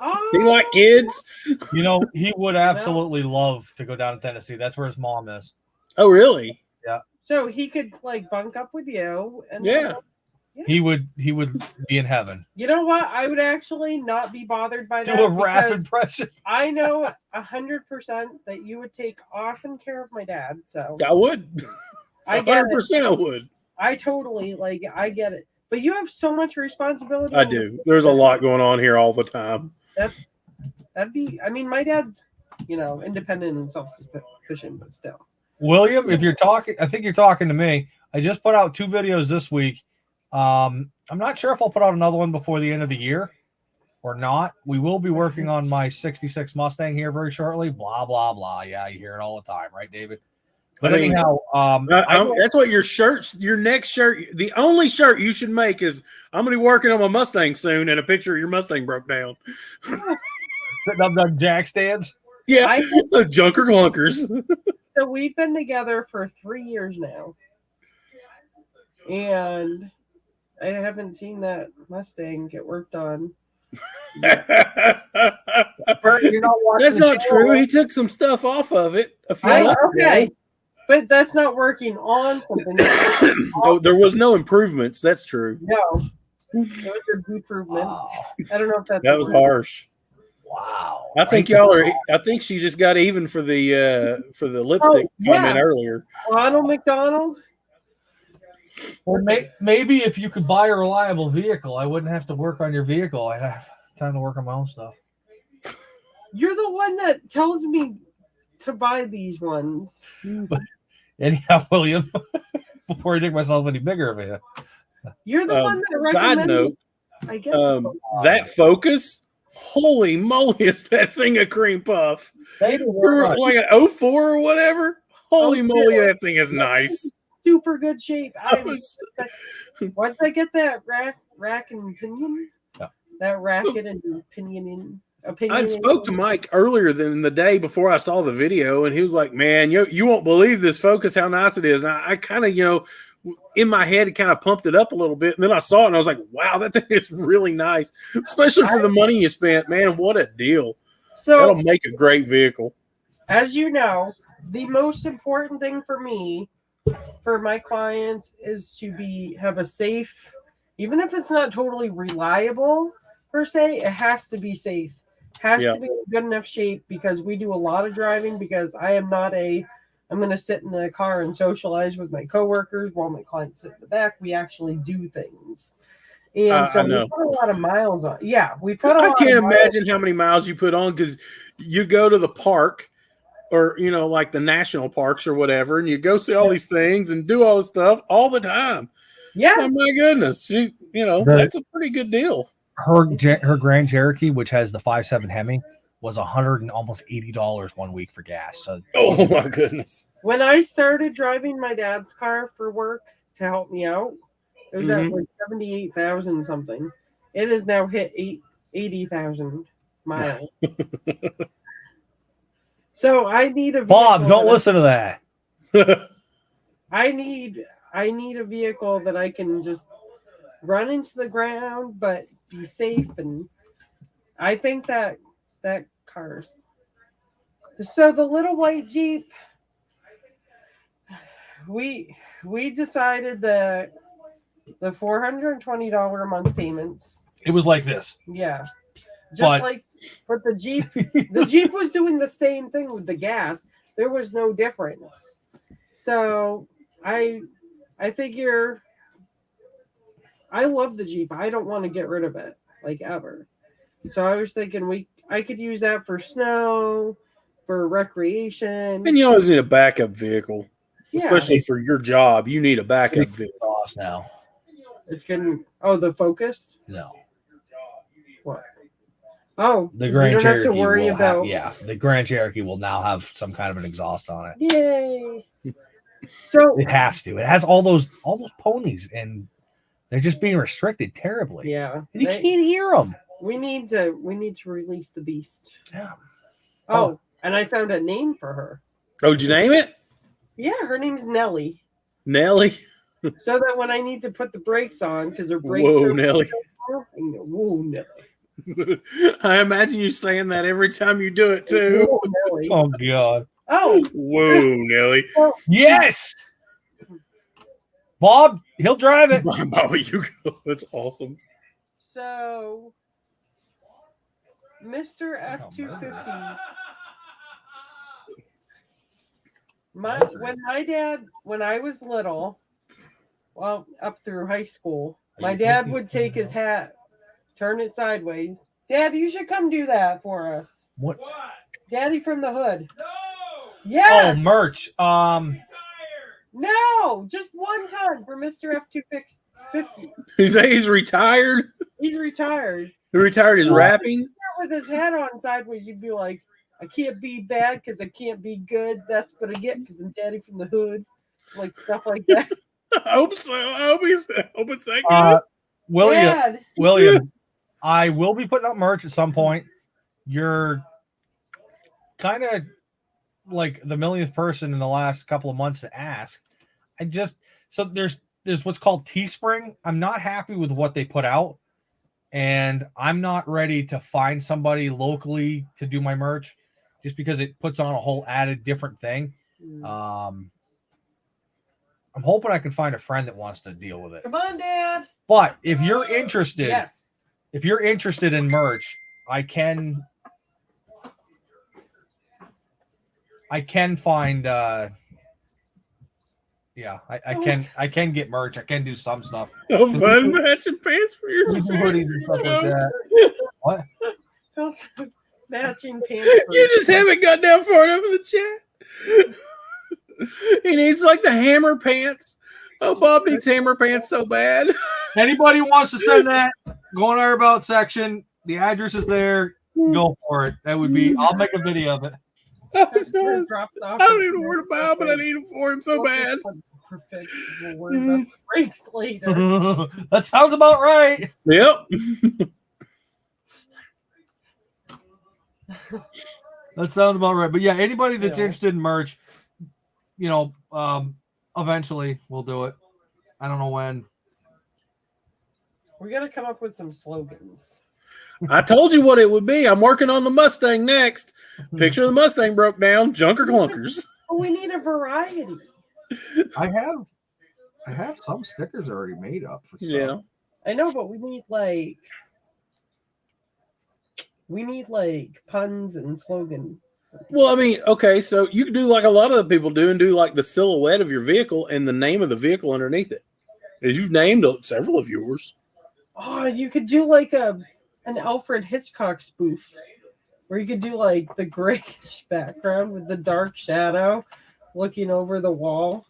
Oh, He like kids? He would absolutely love to go down to Tennessee. That's where his mom is. Oh, really? so he could bunk up with you, and Yeah. He would be in heaven. You know what? I would actually not be bothered by that. Do a rap because impression. I know 100% that you would take awesome care of my dad. So I would. I get it. 100% I would. I totally I get it. But you have so much responsibility. I do. There's a lot going on here all the time. That'd be. I mean, my dad's independent and self-sufficient, but still. William, if you're talking, I think you're talking to me. I just put out 2 videos this week. I'm not sure if I'll put out another one before the end of the year. or not. We will be working on my 66 Mustang here very shortly. Blah, blah, blah. Yeah, you hear it all the time, right, David? But I mean, anyhow, that's what your next shirt, the only shirt you should make is I'm going to be working on my Mustang soon, and a picture of your Mustang broke down. putting up them jack stands. Yeah, junker clunkers. So we've been together for 3 years now, and I haven't seen that Mustang get worked on. Bert, you're not watching That's the not channel. true. He took some stuff off of it a few Okay, months ago. but that's not working on something. Oh, there was no improvements. That's true. No, it was an improvement. Wow. I don't know if that's That was harsh. Wow. I think y'all are. I think she just got even for the lipstick comment earlier. Ronald McDonald. Well, maybe if you could buy a reliable vehicle, I wouldn't have to work on your vehicle. I'd have time to work on my own stuff. You're the one that tells me to buy these ones. Anyhow, William, before I take myself any bigger of it. You're the one that Side recommended. note, I get that Focus, holy moly, is that thing a cream puff? Maybe For like an 04 or whatever. Holy moly, yeah. that thing is nice. super good shape. I was- Once I get that rack and pinion, Yeah. that racket and pinion. I spoke to Mike earlier than the day before I saw the video, and he was like, "Man, you won't believe this Focus, how nice it is." And I kind of, in my head, it kind of pumped it up a little bit, and then I saw it, and I was like, "Wow, that thing is really nice, especially for the money you spent." Man, what a deal! That'll So, make a great vehicle. as you know, the most important thing for me, for my clients, is to have a safe, even if it's not totally reliable per se, it has to be safe. Has Yeah. to be in good enough shape, because we do a lot of driving, because I am not I'm going to sit in the car and socialize with my coworkers while my clients sit in the back. We actually do things. And so I we know. put a lot of miles on. Yeah, we put a I lot can't of miles. imagine how many miles you put on, because you go to the park or, like the national parks or whatever, and you go see all these things and do all this stuff all the time. Yeah. Oh my goodness. That's a pretty good deal. Her Grand Cherokee, which has the 5.7 Hemi, was $100 and almost $80 1 week for gas. So, Oh my goodness. When I started driving my dad's car for work to help me out, it was at like 78,000 something. It has now hit 80,000 miles. So I need a vehicle. Bob, don't listen to that. I need a vehicle that I can just run into the ground but be safe, and I think that car's. So the little white Jeep, we decided the $420 a month payments. It was like this. Yeah. But the Jeep was doing the same thing with the gas. There was no difference. So I figure I love the Jeep. I don't want to get rid of it, like, ever. So I was thinking I could use that for snow, for recreation. And you always need a backup vehicle, Yeah. especially for your job. You need a backup vehicle. Lost now. It's getting the Focus. No. What? Oh, The so Grand you don't Cherokee have to worry will about. the Grand Cherokee will now have some kind of an exhaust on it. Yay! So It has to. It has all those ponies, and they're just being restricted terribly. yeah, And you can't hear them. we need to release the beast. Yeah. Oh, and I found a name for her. Oh, did you name it? Yeah, her name's Nellie. Nelly? So that when I need to put the brakes on, because her brakes Whoa, are Nelly. I go, whoa, Nelly. I imagine you saying that every time you do it, too. Whoa, Nelly. Oh God. Oh, Whoa, Nelly. Yes. Bob, he'll drive it. Bobby, you go. That's awesome. so Mr. F-250. When I was little, well, up through high school, my dad would take his hat, turn it sideways. Dad, you should come do that for us. What? Daddy from the hood. No! Yes. Oh, merch. No, just one time for Mr. F-250. He's retired? He's retired. Who retired his rapping? With his hat on sideways, you'd be like, I can't be bad because I can't be good. That's what I get because I'm daddy from the hood. Like stuff like that. I hope so. I hope it's that good. Dad. William, I will be putting up merch at some point. You're kind of like the millionth person in the last couple of months to ask. So there's what's called Teespring. I'm not happy with what they put out, and I'm not ready to find somebody locally to do my merch just because it puts on a whole added different thing. I'm hoping I can find a friend that wants to deal with it. Come on, Dad. But if you're interested, Yes. if you're interested in merch, I can find I can get merch. I can do some stuff. Oh, fun matching pants for your Hoodies and stuff like that. What? Matching pants. You just haven't got down far enough in the chat. He needs like the hammer pants. Oh, Bob needs hammer pants so bad. Anybody wants to send that, go in our about section. The address is there. Go for it. That would be, I'll make a video of it. I don't even know where to buy, but I need them for him so bad. Perfect. We'll worry about the breaks later. That sounds about right. Yep. That sounds about right. But yeah, anybody that's interested in merch, eventually we'll do it. I don't know when. We got to come up with some slogans. I told you what it would be. I'm working on the Mustang next. Picture of the Mustang broke down. Junker clunkers. Oh, we need a variety. I have some stickers already made up for some. Yeah. I know, but we need like puns and slogans. Well, I mean, okay, so you can do like a lot of the people do and do like the silhouette of your vehicle and the name of the vehicle underneath it. And you've named several of yours. Oh, you could do like an Alfred Hitchcock spoof where you could do like the grayish background with the dark shadow looking over the wall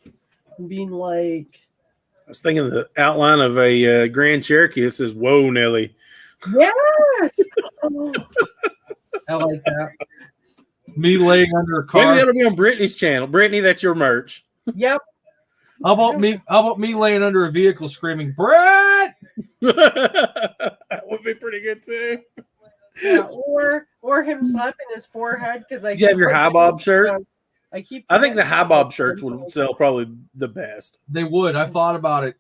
and being like. I was thinking the outline of a Grand Cherokee. It says, "Whoa, Nelly." Yes! I like that. Me laying under a car. Maybe that'll be on Brittany's channel. Brittany, that's your merch. Yep. How about me laying under a vehicle screaming, Brett? That would be pretty good too. Yeah, or him slapping his forehead because You have your high bob shirt. I think the high bob shirts would sell probably the best. They would. I thought about it,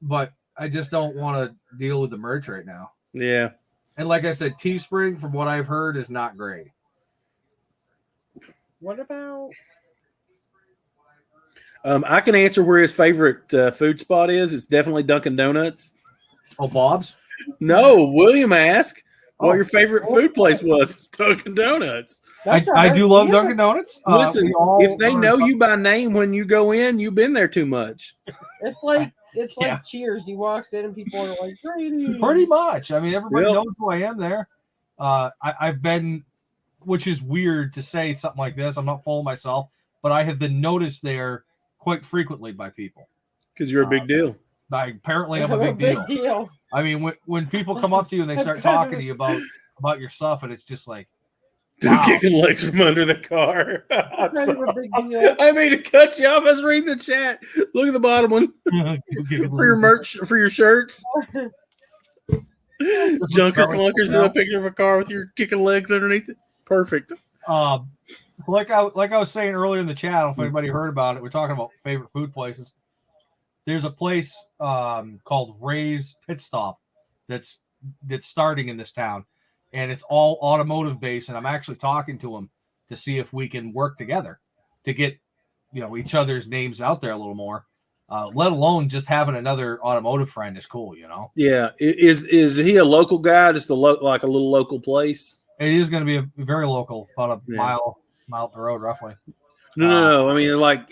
but I just don't want to deal with the merch right now. Yeah. And like I said, Teespring, from what I've heard, is not great. What about? I can answer where his favorite food spot is. It's definitely Dunkin' Donuts. Oh, Bob's? No, William asked what your favorite food place was. It's Dunkin' Donuts. I do love Dunkin' Donuts. Listen, if they know you by name when you go in, you've been there too much. It's like Cheers. He walks in and people are like, Brady. Pretty much. I mean, everybody knows who I am there. I've been, which is weird to say something like this. I'm not full of myself, but I have been noticed there quite frequently by people. Because you're a big deal. Apparently, I'm a big deal. I mean, when people come up to you and they start talking to you about your stuff, and it's just like, wow. Kicking legs from under the car. Kind of a big deal. I mean, to cut you off. I was reading the chat. Look at the bottom one for your merch, for your shirts. Junker clunkers in a picture of a car with your kicking legs underneath it. Perfect. Like I was saying earlier in the chat, I don't know if anybody heard about it. We're talking about favorite food places. There's a place called Ray's Pit Stop that's starting in this town, and it's all automotive based. And I'm actually talking to them to see if we can work together to get each other's names out there a little more. Let alone just having another automotive friend is cool, Yeah, is he a local guy? Just like a little local place? It is going to be a very local, about a mile up the road, roughly. No. I mean, like,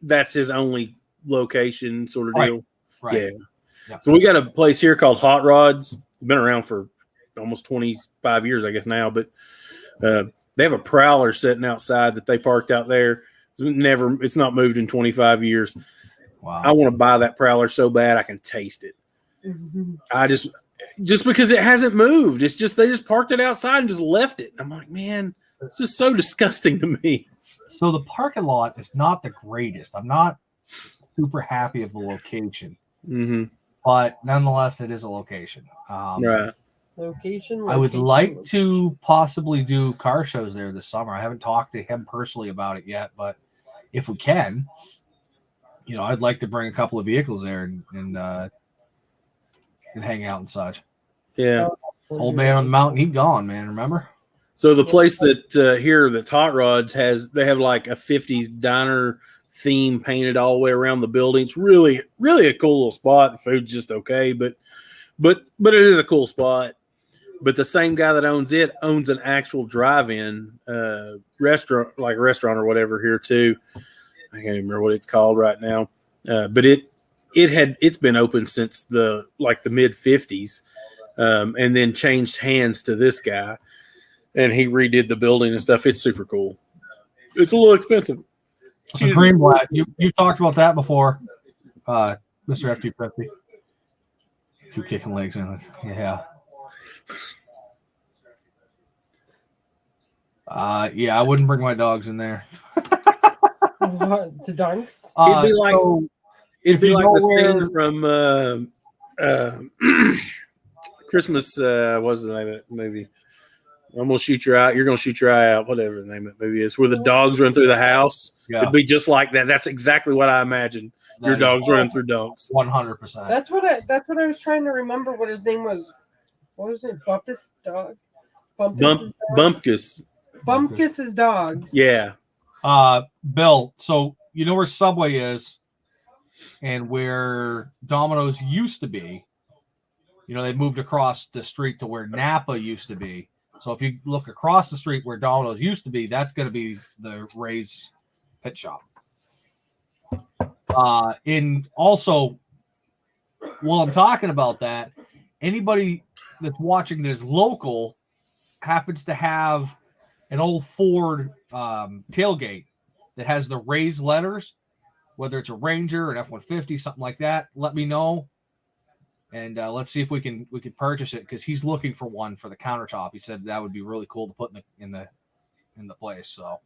that's his only location sort of deal? Right. Yeah. So we got a place here called Hot Rods. It's been around for almost 25 years, I guess now, but they have a Prowler sitting outside that they parked out there. It's not moved in 25 years. Wow. I want to buy that Prowler so bad I can taste it. just because it hasn't moved. It's just they just parked it outside and just left it. I'm like, man, it's just so disgusting to me. So the parking lot is not the greatest. I'm not super happy of the location, Mm-hmm. but nonetheless, it is a location. Right. Location. I would location, like location. to possibly do car shows there this summer. I haven't talked to him personally about it yet, but if we can, I'd like to bring a couple of vehicles there and hang out and such. Yeah. Old man on the mountain, he gone, man. Remember? So the place that here that's Hot Rods they have like a 50s diner theme painted all the way around the building. It's really, really a cool little spot. The food's just okay, but it is a cool spot. But the same guy that owns it owns an actual drive-in restaurant or whatever here too. I can't even remember what it's called right now. But it's been open since the mid 50s, and then changed hands to this guy, and he redid the building and stuff. It's super cool. It's a little expensive. So Greenblatt, you've talked about that before, Mr. F250. Two kicking legs in. Yeah. Yeah, I wouldn't bring my dogs in there. What, the dunks? It'd be like if you know the scene from Christmas. What's the name of that movie? I'm gonna shoot your eye. You're gonna shoot your eye out. Whatever the name of that movie is, where the dogs run through the house. Yeah. It'd be just like that. That's exactly what I imagine. Your dogs running through dunks. 100%. That's what I was trying to remember. What his name was? What was it? Bumpus dog. Bumpkus. Bumpkus's dogs. Yeah. Bill. So you know where Subway is, and where Domino's used to be. They moved across the street to where Napa used to be. So if you look across the street where Domino's used to be, that's going to be the Ray's Pit Shop. And also, while I'm talking about that, anybody that's watching this local happens to have an old Ford tailgate that has the Ray's letters, whether it's a Ranger, an F-150, something like that, let me know. And let's see if we can purchase it, because he's looking for one for the countertop. He said that would be really cool to put in the place. So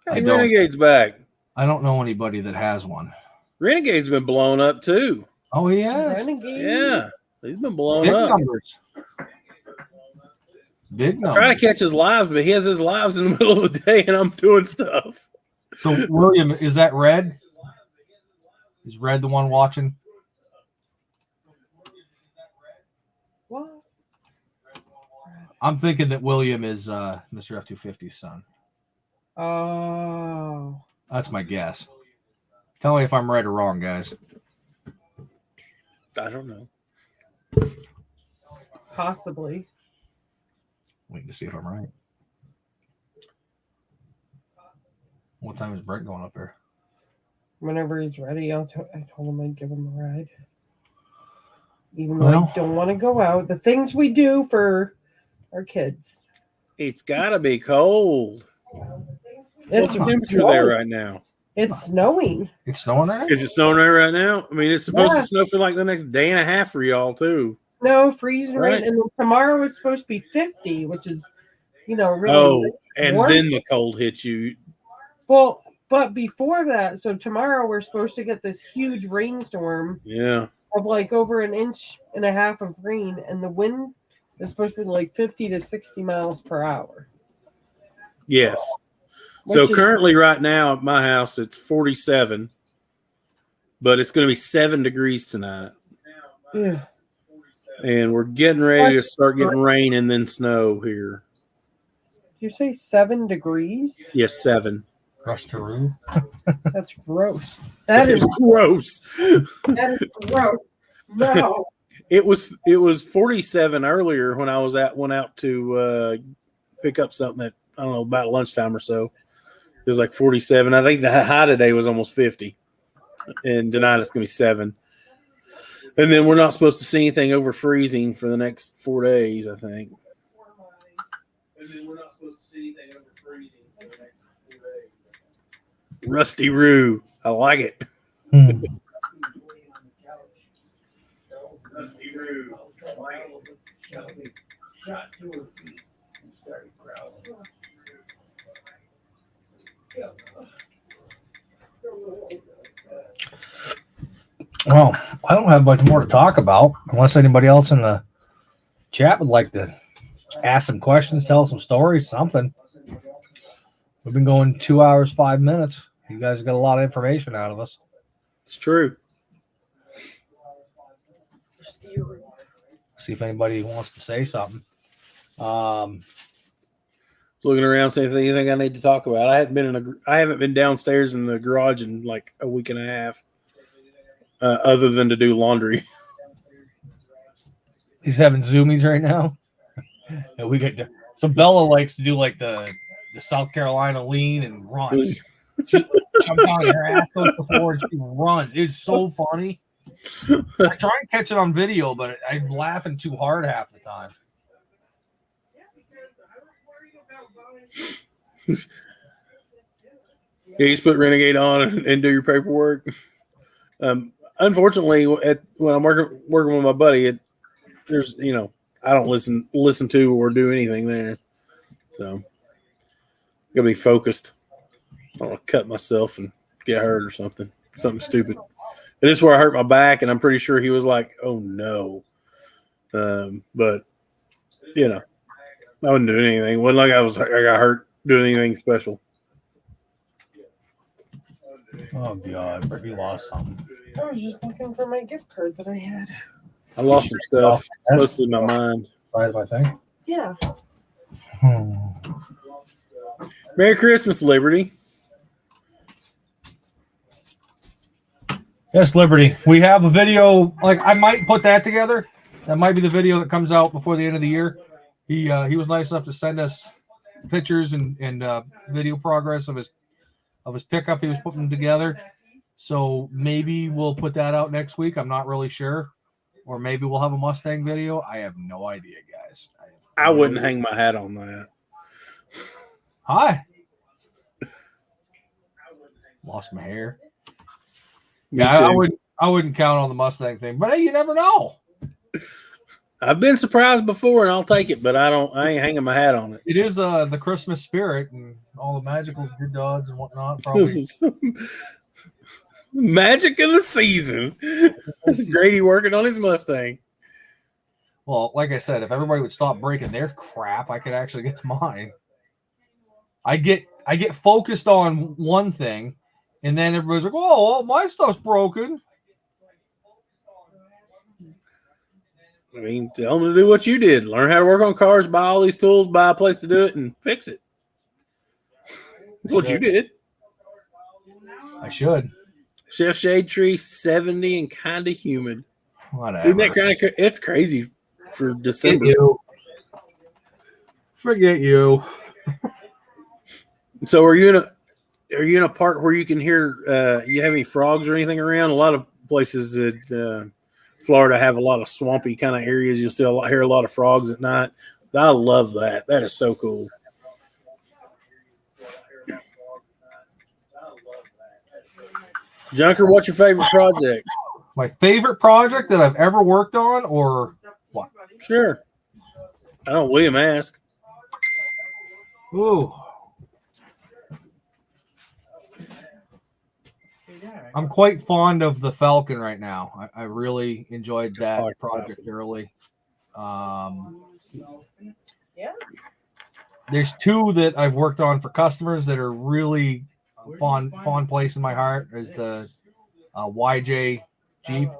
Renegade's back. I don't know anybody that has one. Renegade's been blowing up too. Oh, he has? Renegade. Yeah, he's been blowing Big up. numbers. Big I'm numbers. trying to catch his lives, but he has his lives in the middle of the day, and I'm doing stuff. So William, is that Red? Is Red the one watching? What? I'm thinking that William is Mr. F-250's son. Oh. That's my guess. Tell me if I'm right or wrong, guys. I don't know. Possibly. Waiting to see if I'm right. What time is Brent going up here? Whenever he's ready, I told him I'd give him a ride. Even though I don't want to go out. The things we do for our kids. It's got to be cold. What's the temperature there right now? It's snowing. It's snowing there? Is it snowing there right now? I mean, it's supposed to snow for like the next day and a half for y'all too. No, freezing Right. rain. And then tomorrow it's supposed to be 50, which is, really. Oh, and warm. then the cold hits you. Well, but before that, so tomorrow we're supposed to get this huge rainstorm Yeah. of like over 1.5 inches of rain, and the wind is supposed to be like 50 to 60 miles per hour. Yes. So currently right now at my house, it's 47, but it's going to be 7 degrees tonight. Yeah. And we're getting ready to start getting rain and then snow here. Did you say 7 degrees? Yes, 7. Crush to roof. That's gross. That is gross. That is gross. No. It was 47 earlier when I went out to pick up something at, I don't know, about lunchtime or so. It was like 47. I think the high today was almost 50. And tonight it's going to be 7. And then we're not supposed to see anything over freezing for the next 4 days, I think. And then we're not supposed to see anything over freezing for the next 4 days. Rusty Roo. I like it. Well, I don't have much more to talk about unless anybody else in the chat would like to ask some questions, tell some stories, something. We've been going 2 hours, 5 minutes. You guys got a lot of information out of us. It's true. See if anybody wants to say something. Looking around, see if there's anything I need to talk about. I haven't been downstairs in the garage in like a week and a half, other than to do laundry. He's having zoomies right now. And we get so Bella likes to do like the South Carolina lean and run. She jumps on her ass goes before and she runs. It's so funny. I try and catch it on video, but I'm laughing too hard half the time. Yeah, you just put Renegade on and do your paperwork. Unfortunately, when I'm working with my buddy, there's I don't listen to or do anything there, so gotta be focused. I'll cut myself and get hurt or something stupid. And this is where I hurt my back, and I'm pretty sure he was like, "Oh no," but I wouldn't do anything. It wasn't like I got hurt doing anything special. Oh God, Brittany lost something. I was just looking for my gift card that I had. I lost some stuff, mostly my mind. Side of my thing. Yeah. Merry Christmas, Liberty. Yes, Liberty. We have a video. Like I might put that together. That might be the video that comes out before the end of the year. He was nice enough to send us pictures and video progress of his pickup he was putting together. So maybe we'll put that out next week. I'm not really sure. Or maybe we'll have a Mustang video. I have no idea, guys. I wouldn't hang my hat on that. Hi. Lost my hair. Yeah, I wouldn't count on the Mustang thing. But hey, you never know. I've been surprised before, and I'll take it, but I ain't hanging my hat on it. It is the Christmas spirit and all the magical good dogs and whatnot. Probably magic of the season. Grady working on his Mustang. Well, like I said, if everybody would stop breaking their crap, I could actually get to mine. I get focused on one thing, and then everybody's like, "Oh, well, my stuff's broken." I mean, tell them to do what you did. Learn how to work on cars, buy all these tools, buy a place to do it, and fix it. That's what you did. I should. Chef Shade Tree, 70 and kind of humid. Whatever. Isn't that kind of? It's crazy for December. Forget you. So are you in a part where you can hear? You have any frogs or anything around? A lot of places that Florida have a lot of swampy kind of areas. You'll hear a lot of frogs at night. I love that. That is so cool. Junker, what's your favorite project? My favorite project that I've ever worked on, or what? Sure. I don't. William ask. Ooh. I'm quite fond of the Falcon right now. I really enjoyed that project early. Yeah. There's two that I've worked on for customers that are really fond place in my heart. Is the YJ Jeep.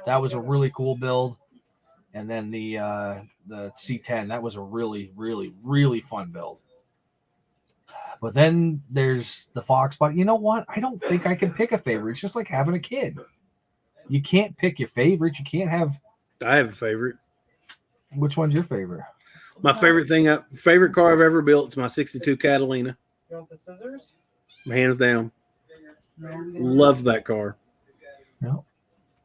That was a really cool build. And then the C10. That was a really, really, really fun build. But then there's the Fox. But you know what? I don't think I can pick a favorite. It's just like having a kid. You can't pick your favorites. You can't have. I have a favorite. Which one's your favorite? My favorite car I've ever built is my '62 Catalina. You want the scissors? Hands down. Love that car. No.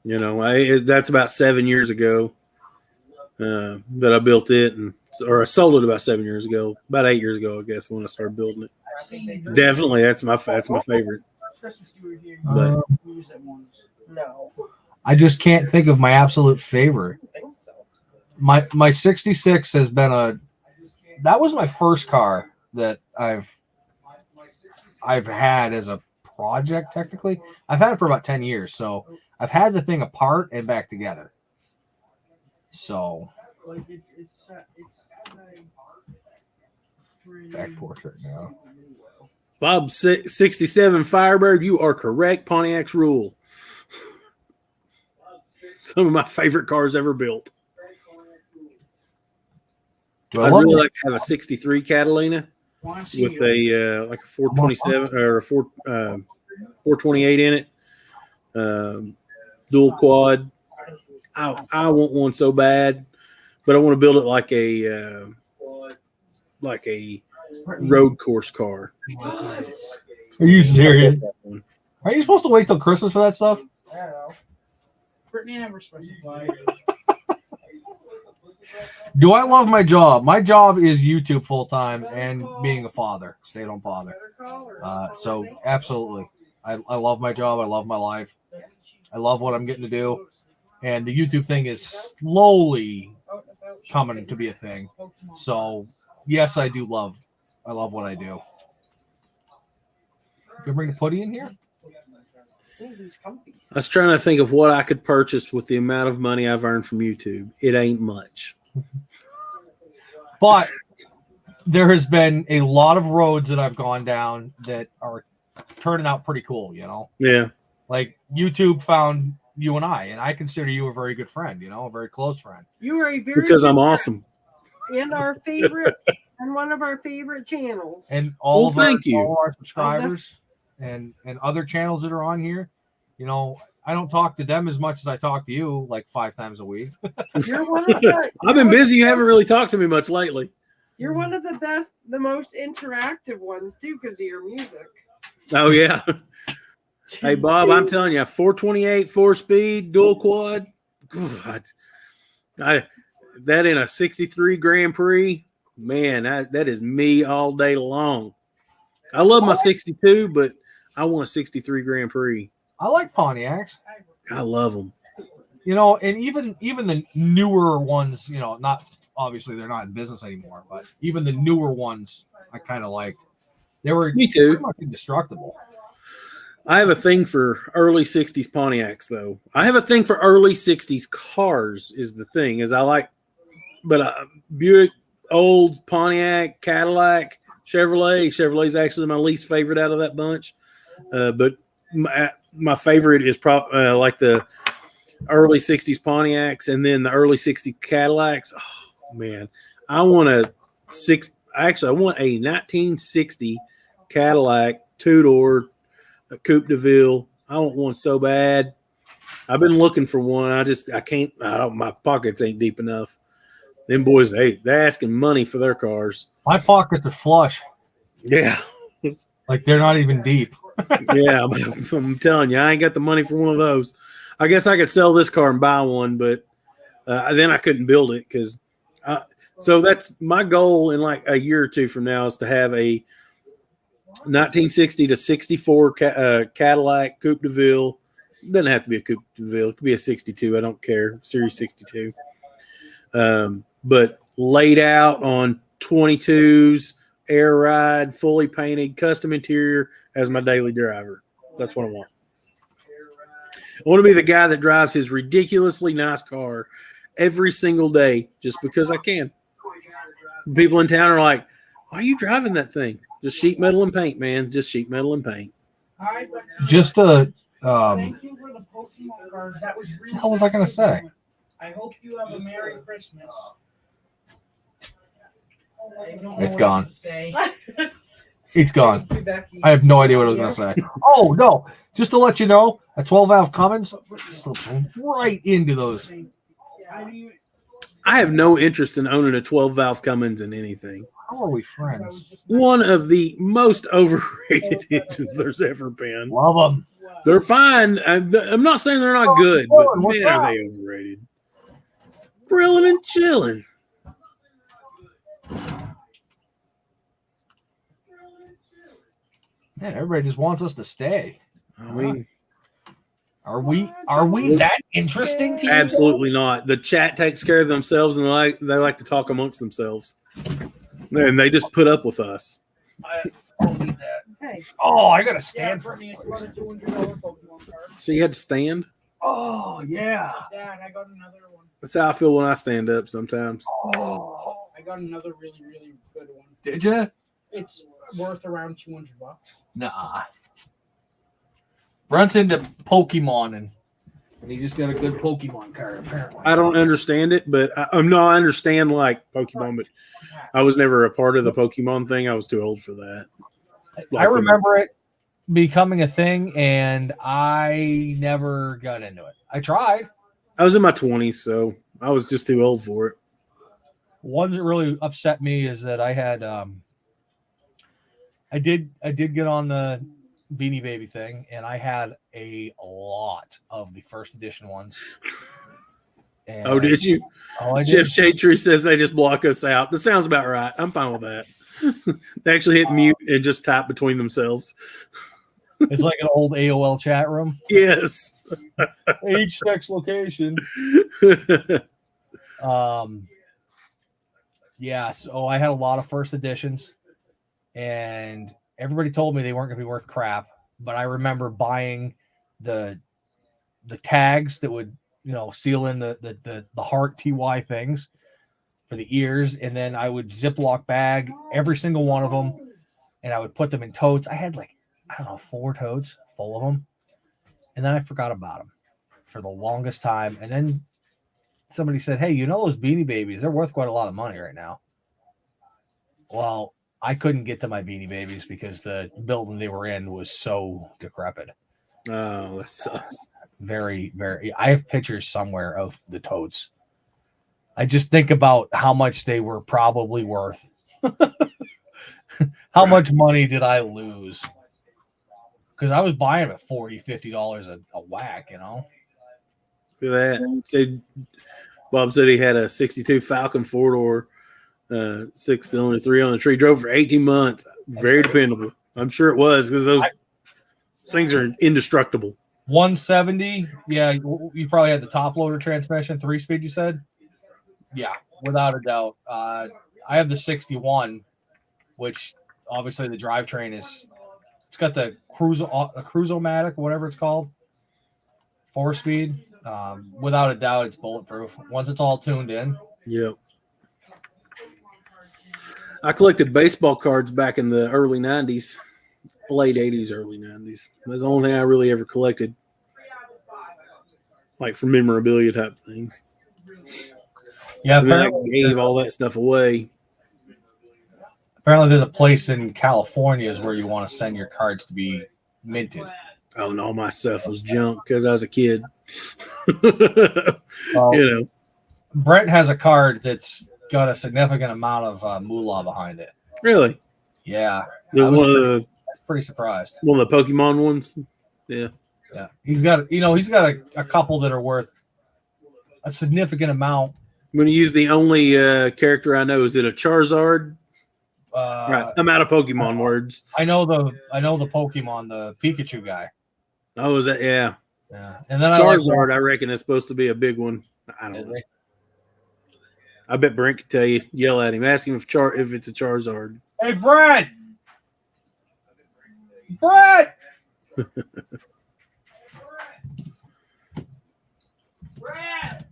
You know, that's about 7 years ago that I built it, or I sold it about 7 years ago. About 8 years ago, I guess, when I started building it. Definitely, that's my favorite. But No. I just can't think of my absolute favorite. I think so. My 66 has been that was my first car that I've had as a project. Technically, I've had it for about 10 years, so I've had the thing apart and back together. So back portrait now. Bob 67 Firebird, you are correct. Pontiac's rule. Some of my favorite cars ever built. I'd really like to have a 63 Catalina with a like a 427 or a 428 in it. Dual quad. I want one so bad, but I want to build it like a road course car. Are you serious? Are you supposed to wait till Christmas for that stuff? I don't know. Brittany never specified. Do I love my job? My job is YouTube full time and being a father, stay-at-home father. So absolutely, I love my job. I love my life. I love what I'm getting to do, and the YouTube thing is slowly coming to be a thing. So yes, I love what I do. Can you bring the putty in here? I was trying to think of what I could purchase with the amount of money I've earned from YouTube. It ain't much. But there has been a lot of roads that I've gone down that are turning out pretty cool, you know? Yeah. Like YouTube found you and I consider you a very good friend, you know, a very close friend. You are a very Because good I'm friend awesome. and our favorite and one of our favorite channels. And all Well, of thank you. all our subscribers and other channels that are on here, you know, I don't talk to them as much as I talk to you like 5 times a week. You're one of the, I've been busy. You haven't really talked to me much lately. you're one of the best, the most interactive ones too, because of your music. Oh, yeah. Hey, Bob, I'm telling you, 428, 4-speed, dual quad. God, that in a 63 Grand Prix, man, that is me all day long. I love my 62, but I want a 63 Grand Prix. I like Pontiacs. I love them. You know, and even the newer ones, you know, not obviously they're not in business anymore, but even the newer ones I kind of liked. They were Me too. pretty much indestructible. I have a thing for early 60s Pontiacs, though. I have a thing for early 60s cars is the thing, is I like, but Buick, Olds, Pontiac, Cadillac, Chevrolet. Chevrolet's actually my least favorite out of that bunch. But my favorite is like the early 60s Pontiacs and then the early 60s Cadillacs. Oh, man. I want a 1960 Cadillac two-door Coupe de Ville. I want one so bad. I've been looking for one. I can't. My pockets ain't deep enough. Them boys, they're asking money for their cars. My pockets are flush. Yeah. Like they're not even deep. Yeah, I'm telling you, I ain't got the money for one of those. I guess I could sell this car and buy one, but then I couldn't build it because. So that's my goal in like a year or two from now is to have a 1960 to 64 Cadillac Coupe de Ville. It doesn't have to be a Coupe de Ville. It could be a 62. I don't care. Series 62. But laid out on 22s, air ride, fully painted, custom interior as my daily driver. That's what I want. I want to be the guy that drives his ridiculously nice car every single day just because I can. People in town are like, why are you driving that thing? Just sheet metal and paint, man. Just sheet metal and paint. Just to Thank you for the Pokemon cards. That was really what the hell was I gonna say? I hope you have a Merry Christmas. I don't know It's what gone. else to say. It's gone. I have no idea what I was gonna say. Oh no! Just to let you know, a 12-valve Cummins slips right into those. I have no interest in owning a 12-valve Cummins in anything. How are we friends? One of the most overrated engines there's ever been. Love them. They're fine. I'm not saying they're not good, but What's man, up? are they overrated. Grilling and chilling. Man, everybody just wants us to stay. I mean, Are we that interesting to you? Absolutely not. The chat takes care of themselves, and they like to talk amongst themselves, and they just put up with us. I don't need that. Hey. Oh, I got to stand for Brittany, it. it's about a $200 Pokemon card. So you had to stand. Oh yeah. Dad, I got another one. That's how I feel when I stand up sometimes. Oh, I got another really, really good one. did you? It's worth around $200. Nah. Brent's into Pokemon and he just got a good Pokemon card apparently. I don't understand it, but I understand like Pokemon, but I was never a part of the Pokemon thing. I was too old for that. I remember it becoming a thing, and I never got into it. I tried. I was in my 20s, so I was just too old for it. One that really upset me is that I had I did get on the Beanie Baby thing, and I had a lot of the first edition ones. And Oh, did you? Oh, I Jeff did. Shatry says they just block us out. That sounds about right. I'm fine with that. They actually hit mute and just type between themselves. It's like an old AOL chat room. Yes. Age, sex, location. Yeah, so I had a lot of first editions, and everybody told me they weren't going to be worth crap. But I remember buying the tags that would, seal in the heart TY things for the ears, and then I would Ziploc bag every single one of them, and I would put them in totes. I had 4 totes full of them, and then I forgot about them for the longest time. And then somebody said, "Hey, those Beanie Babies? They're worth quite a lot of money right now." Well, I couldn't get to my Beanie Babies because the building they were in was so decrepit. Oh, that sucks. Very, very. I have pictures somewhere of the totes. I just think about how much they were probably worth. How much money did I lose? Because I was buying them at $40, $50 a whack, Look at that. Bob said he had a 62 Falcon 4-door, 6-cylinder, 3 on the tree. Drove for 18 months. Very dependable. I'm sure it was because those things are indestructible. 170. Yeah, you probably had the top loader transmission, 3-speed, you said? Yeah, without a doubt. I have the 61, which obviously the drivetrain it's got the Cruise-O-Matic, whatever it's called, 4-speed. Without a doubt, it's bulletproof once it's all tuned in. Yep. I collected baseball cards back in the early 90s, late 80s, early 90s. That's the only thing I really ever collected, like for memorabilia type things. Yeah, And then I gave all that stuff away. Apparently, there's a place in California is where you want to send your cards to be minted. Oh no, my stuff was junk because I was a kid. Well, Brent has a card that's got a significant amount of moolah behind it. Really? Yeah, I was pretty surprised. One of the Pokemon ones. Yeah. Yeah, he's got a couple that are worth a significant amount. I'm going to use the only character I know. Is it a Charizard? Right. I'm out of Pokemon words. I know the Pokemon, the Pikachu guy. Oh, is that? Yeah. Yeah. And then Charizard, I reckon, is supposed to be a big one. I don't know. I bet Brent could tell you. Yell at him. Ask him if it's a Charizard. Hey, Brent! Brent! Brad!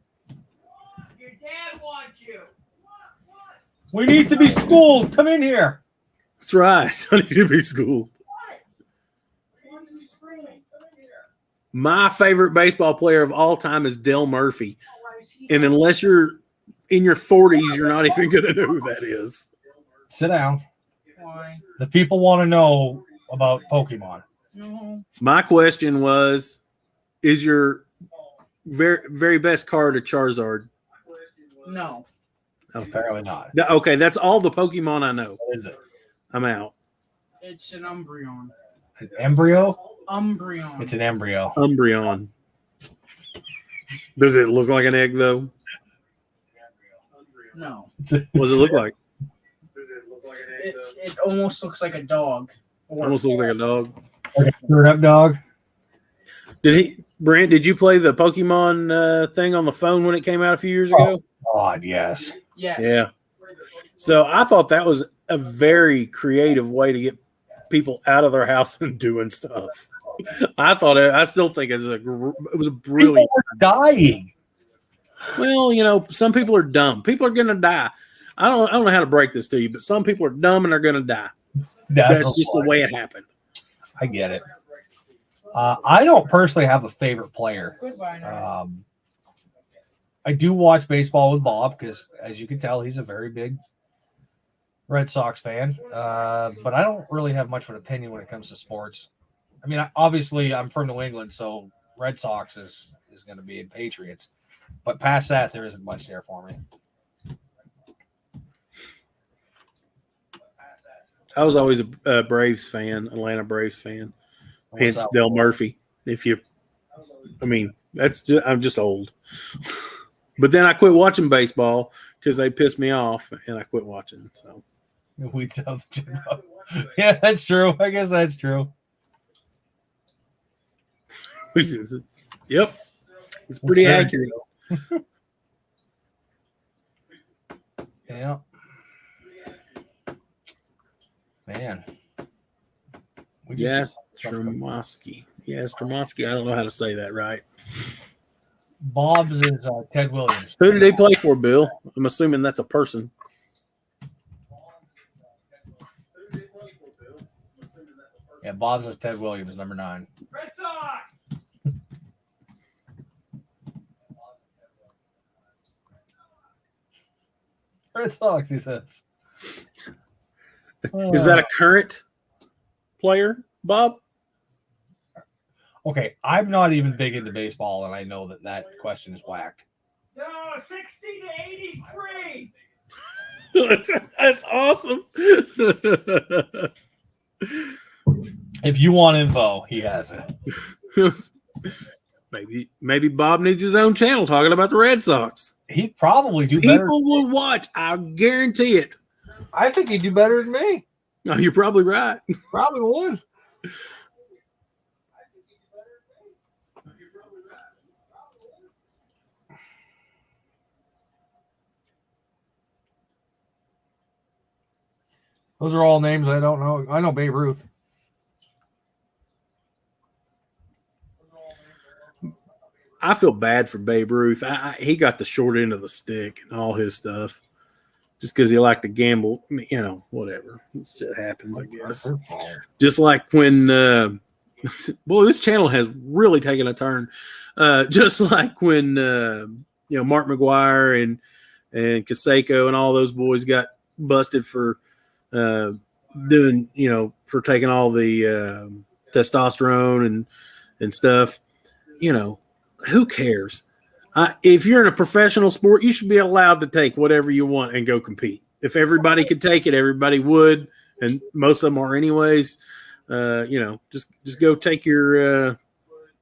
Your dad wants you. We need to be schooled. Come in here. That's right. I need to be schooled. My favorite baseball player of all time is Dale Murphy. And unless you're in your 40s, you're not even going to know who that is. Sit down. Why? The people want to know about Pokemon. No. My question was, is your very, very best card a Charizard? No. Apparently not. Okay, that's all the Pokemon I know. What is it? I'm out. It's an Umbreon. An embryo? Umbreon. It's an embryo. Umbreon. Does it look like an egg, though? No. What does it look like? It almost looks like a dog. Almost looks like a dog. Like a screwed up dog. Did Brent, did you play the Pokemon thing on the phone when it came out a few years ago? God, yes. Yes. Yeah. So I thought that was a very creative way to get people out of their house and doing stuff. I still think it was a People brilliant. were dying. Well, some people are dumb. People are going to die. I don't know how to break this to you, but some people are dumb and they're going to die. That's just the way it happened. I get it. I don't personally have a favorite player. Goodbye now. I do watch baseball with Bob because, as you can tell, he's a very big Red Sox fan. But I don't really have much of an opinion when it comes to sports. I mean, obviously, I'm from New England, so Red Sox is going to be in Patriots. But past that, there isn't much there for me. I was always a Braves fan, Atlanta Braves fan. What's Hence up? Del Murphy. I'm just old. But then I quit watching baseball because they pissed me off, and I quit watching. So We tell the gym up. Yeah, that's true. I guess that's true. Yep, it's pretty accurate. Yeah. Man. Yes, Stromovsky. Yes, Stromovsky. I don't know how to say that right. Bob's is Ted Williams. Who did he play for, Bill? I'm assuming that's a person. Yeah, Bob's is Ted Williams, number 9. Red Sox. Red Sox, he says. Is that a current player, Bob? Okay, I'm not even big into baseball, and I know that question is whack. No, 60 to 83. That's awesome. If you want info, he has it. Maybe Bob needs his own channel talking about the Red Sox. He'd probably do better. People will watch. I guarantee it. I think he'd do better than me. No, you're probably right. Probably would. Those are all names I don't know. I know Babe Ruth. I feel bad for Babe Ruth. He got the short end of the stick and all his stuff just because he liked to gamble. Whatever. Shit happens, I guess. Just like when boy, this channel has really taken a turn. Just like when Mark McGuire and Kaseko and all those boys got busted for doing, for taking all the testosterone and stuff. Who cares? If you're in a professional sport, you should be allowed to take whatever you want and go compete. If everybody could take it, everybody would, and most of them are anyways. Just go take your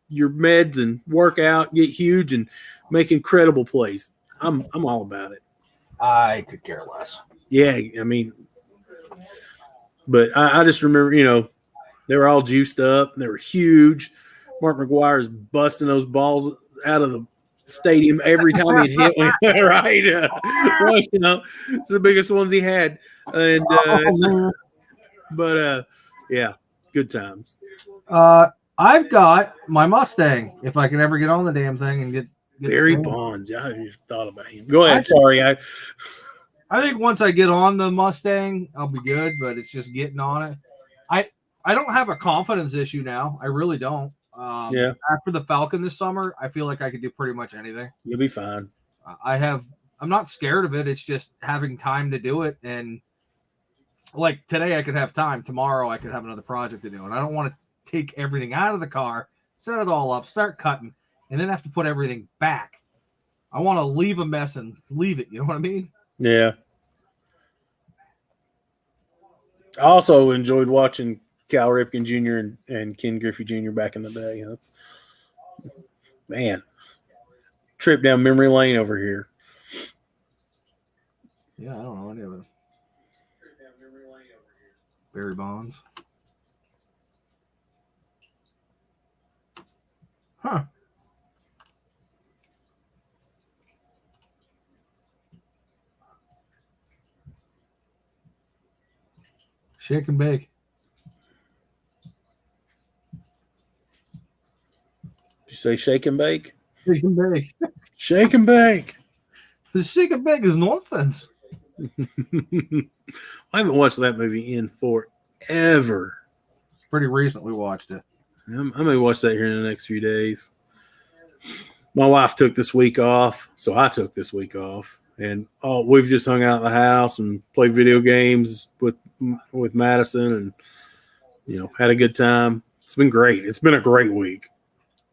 meds and work out, get huge, and make incredible plays. I'm all about it. I could care less. Yeah, I mean, but I just remember, they were all juiced up and they were huge. Mark McGuire's busting those balls out of the stadium every time he hit one, right? It's the biggest ones he had. And yeah, good times. I've got my Mustang. If I can ever get on the damn thing and get Barry Bonds. I haven't even thought about him. Go ahead. Sorry, I think once I get on the Mustang, I'll be good. But it's just getting on it. I don't have a confidence issue now. I really don't. Yeah. After the Falcon this summer, I feel like I could do pretty much anything. You'll be fine. I'm not scared of it. It's just having time to do it. And like today I could have time. Tomorrow I could have another project to do. And I don't want to take everything out of the car, set it all up, start cutting, and then have to put everything back. I want to leave a mess and leave it. You know what I mean? Yeah. I also enjoyed watching Cal Ripken Jr. and Ken Griffey Jr. back in the day. That's, man, trip down memory lane over here. Yeah, I don't know any of it. Barry Bonds. Huh. Shake and bake. Did you say shake and bake? Shake and bake. Shake and bake. The shake and bake is nonsense. I haven't watched that movie in forever. It's pretty recent. We watched it. I may watch that here in the next few days. My wife took this week off, so I took this week off, and we've just hung out in the house and played video games with Madison, and had a good time. It's been great. It's been a great week.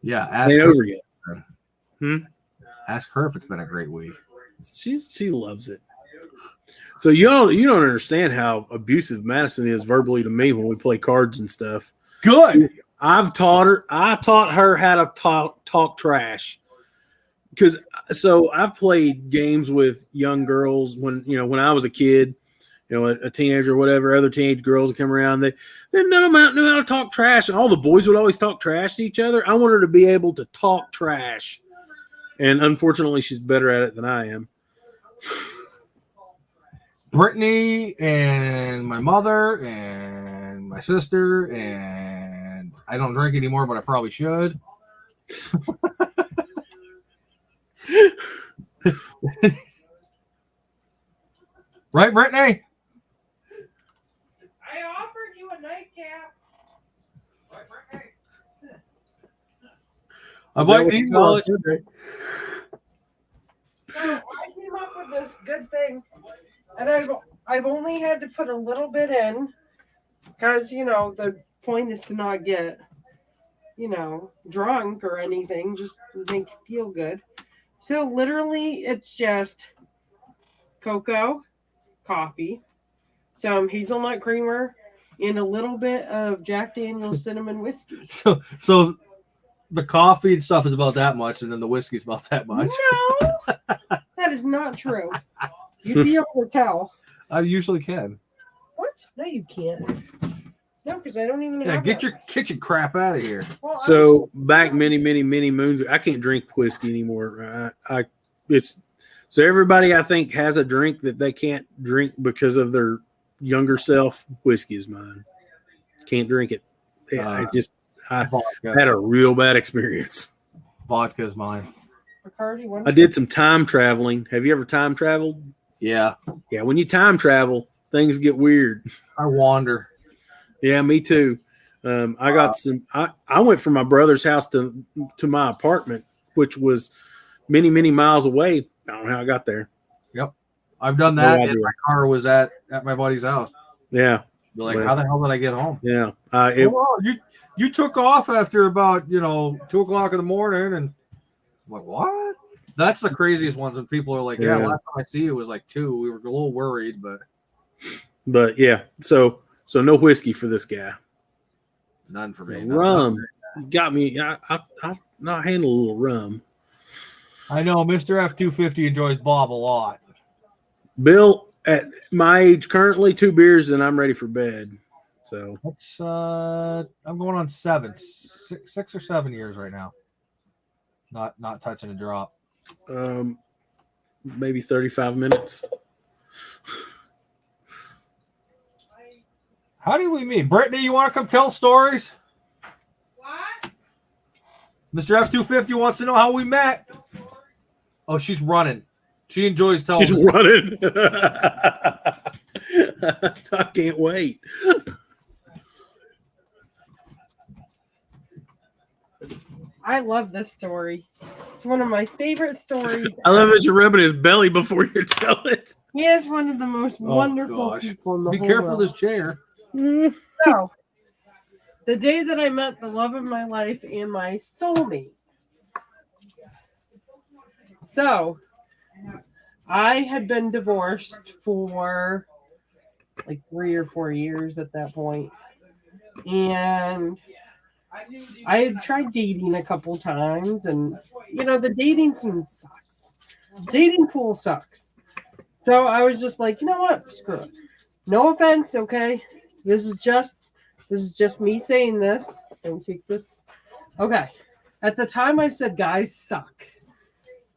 Yeah, ask Ain't her. over yet. Ask her if it's been a great week. She loves it. So you don't understand how abusive Madison is verbally to me when we play cards and stuff. Good. I taught her how to talk trash. So I've played games with young girls when I was a kid, a teenager or whatever. Other teenage girls would come around. They none of them knew how to talk trash, and all the boys would always talk trash to each other. I want her to be able to talk trash, and unfortunately, she's better at it than I am. Brittany and my mother and my sister, and I don't drink anymore, but I probably should. Right, Brittany? I offered you a nightcap. I'd like to call it. So I came up with this good thing, and I've only had to put a little bit in because the point is to not get drunk or anything, just make you feel good. So literally, it's just cocoa, coffee, some hazelnut creamer, and a little bit of Jack Daniel's cinnamon whiskey. So the coffee and stuff is about that much, and then the whiskey's about that much. No, that is not true. You'd be able to tell. I usually can. What? No, you can't. No, because I don't even Yeah, have get that. your kitchen crap out of here. Well, So back many moons, I can't drink whiskey anymore. So everybody I think has a drink that they can't drink because of their younger self. Whiskey is mine. Can't drink it. I Vodka. had a real bad experience. Vodka is mine. Bacardi, I did some time traveling. Have you ever time traveled? Yeah, Yeah, when you time travel, things get weird. I wander. Yeah, me too. I got some. I went from my brother's house to my apartment, which was many miles away. I don't know how I got there. Yep, I've done that. No And idea. my car was at my buddy's house. Yeah, Be like, Well- how the hell did I get home? yeah. Well, you took off after about 2:00 in the morning, and I'm like, what? That's the craziest ones when people are like, yeah, Yeah. last time I see you was like 2. We were a little worried, But yeah, so no whiskey for this guy. none for me. Rum got me. I not handle a little rum. I know Mr. F-250 enjoys Bob a lot. Bill, at my age currently, 2 beers and I'm ready for bed. So That's I'm going on 6 or 7 years right now. Not touching a drop. maybe 35 minutes. How do we meet? Brittany, you want to come tell stories? What? Mr. F-250 wants to know how we met. Oh, she's running. She enjoys telling She's us. running. I can't wait. I love this story. It's one of my favorite stories. I love that you're rubbing his belly before you tell it. He is one of the most Oh, wonderful gosh. people in the Be whole careful of world. this chair. So, the day that I met the love of my life and my soulmate. So, I had been divorced for like 3 or 4 years at that point. And I had tried dating a couple times, and the dating scene sucks. Dating pool sucks. So I was just like, you know what? Screw it. No offense, okay? This is just me saying this. Don't take this. Okay. At the time I said guys suck.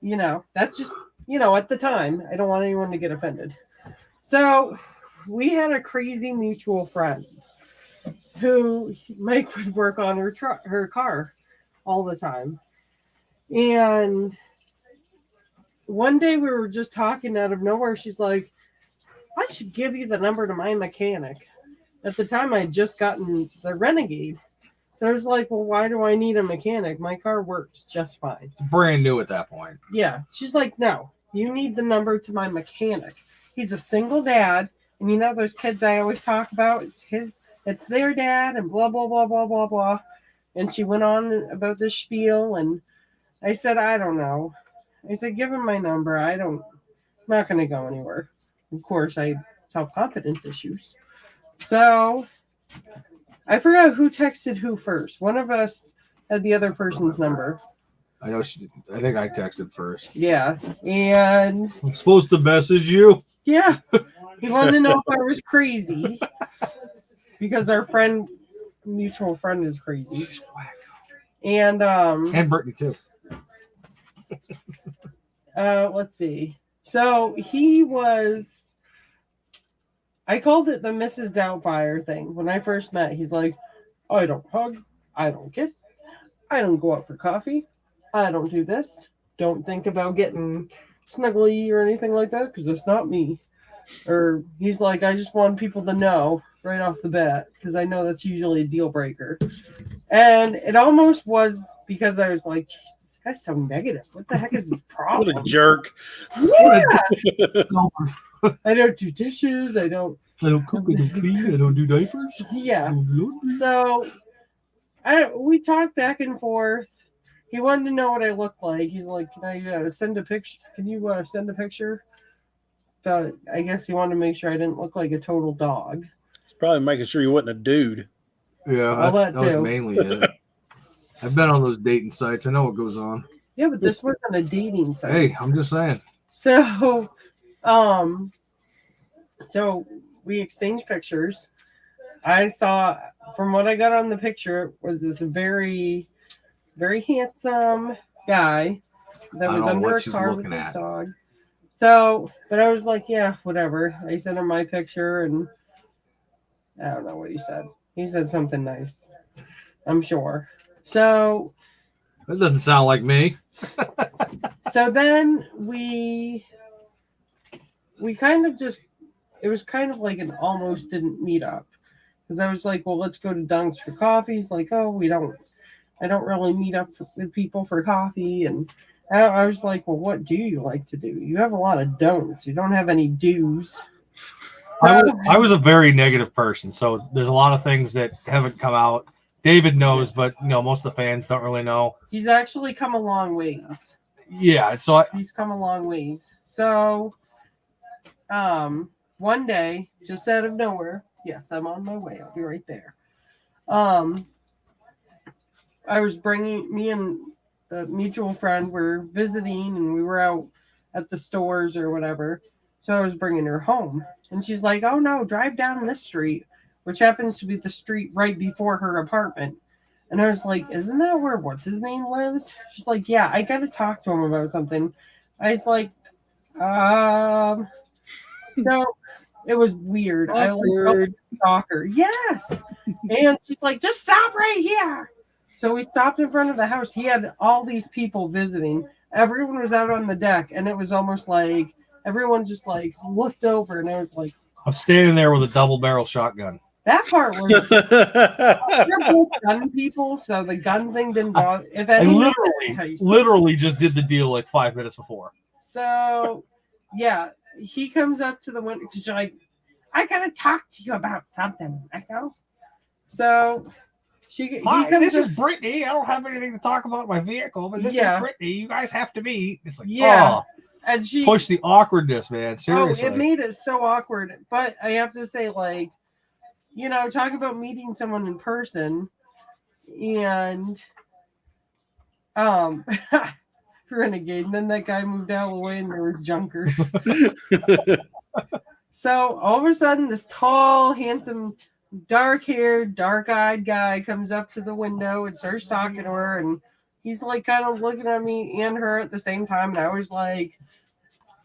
That's just, at the time. I don't want anyone to get offended. So we had a crazy mutual friend who Mike would work on her car all the time. And one day we were just talking out of nowhere. She's like, I should give you the number to my mechanic. At the time, I had just gotten the Renegade. So I was like, well, why do I need a mechanic? My car works just fine. It's brand new at that point. Yeah. She's like, no, you need the number to my mechanic. He's a single dad. And you know those kids I always talk about? It's their dad and blah, blah, blah, blah, blah, blah. And she went on about this spiel. And I said, I don't know. I said, give him my number. I'm not going to go anywhere. Of course, I have self-confidence issues. So I forgot who texted who first. One of us had the other person's number. I know. I think I texted first. Yeah. And I'm supposed to message you. yeah, he wanted to know if I was crazy because our mutual friend is crazy. And Brittany too. let's see. So I called it the Mrs. Doubtfire thing. When I first met, he's like, I don't hug, I don't kiss, I don't go out for coffee, I don't do this, don't think about getting snuggly or anything like that, because that's not me. Or he's like, I just want people to know right off the bat, because I know that's usually a deal breaker. And it almost was because I was like, geez, this guy's so negative. What the heck is his problem? What a jerk. Yeah. I don't do dishes. I don't cook, I don't clean, I don't do diapers. Yeah. So we talked back and forth. He wanted to know what I looked like. He's like, can I send a picture? Can you send a picture? So I guess he wanted to make sure I didn't look like a total dog. He's probably making sure you wasn't a dude. Yeah, that was too. mainly it. I've been on those dating sites. I know what goes on. Yeah, but this wasn't a dating site. Hey, I'm just saying. So, so we exchanged pictures. I saw, from what I got on the picture, was this very, very handsome guy that was under a car with his dog. So, but I was like, yeah, whatever. I sent him my picture, and I don't know what he said. He said something nice, I'm sure. So that doesn't sound like me. So then we kind of just, it was kind of like an almost didn't meet up, because I was like, well, let's go to Dunk's for coffee. He's like, oh, I don't really meet up with people for coffee. And I was like, well, what do you like to do? You have a lot of don'ts. You don't have any do's. I was a very negative person, so there's a lot of things that haven't come out. David knows, but most of the fans don't really know. He's actually come a long ways. Yeah, so he's come a long ways. So, one day, just out of nowhere, yes, I'm on my way. I'll be right there. I was me and the mutual friend were visiting, and we were out at the stores or whatever. So I was bringing her home, and she's like, oh no, drive down this street, which happens to be the street right before her apartment. And I was like, isn't that where what's his name lives? She's like, yeah, I got to talk to him about something. I was like, no, it was weird. I like stalker. Yes. And she's like, just stop right here. So we stopped in front of the house. He had all these people visiting. Everyone was out on the deck, and it was almost like everyone just like looked over, and I was like, I'm standing there with a double barrel shotgun. That part was they're both gun people, so the gun thing didn't bother. If anything, I literally just did the deal like 5 minutes before. So yeah, he comes up to the window because you're like, I gotta talk to you about something. I go. So Hi, this is Brittany. I don't have anything to talk about my vehicle, but this is Brittany. You guys have to meet. It's like, and she push the awkwardness, man. Seriously. Oh, it made it so awkward. But I have to say, like, talk about meeting someone in person, and Renegade. And then that guy moved out of the way, and there were junkers. So all of a sudden, this tall, handsome, dark-haired, dark-eyed guy comes up to the window and starts talking to her, and he's like kind of looking at me and her at the same time, and I was like,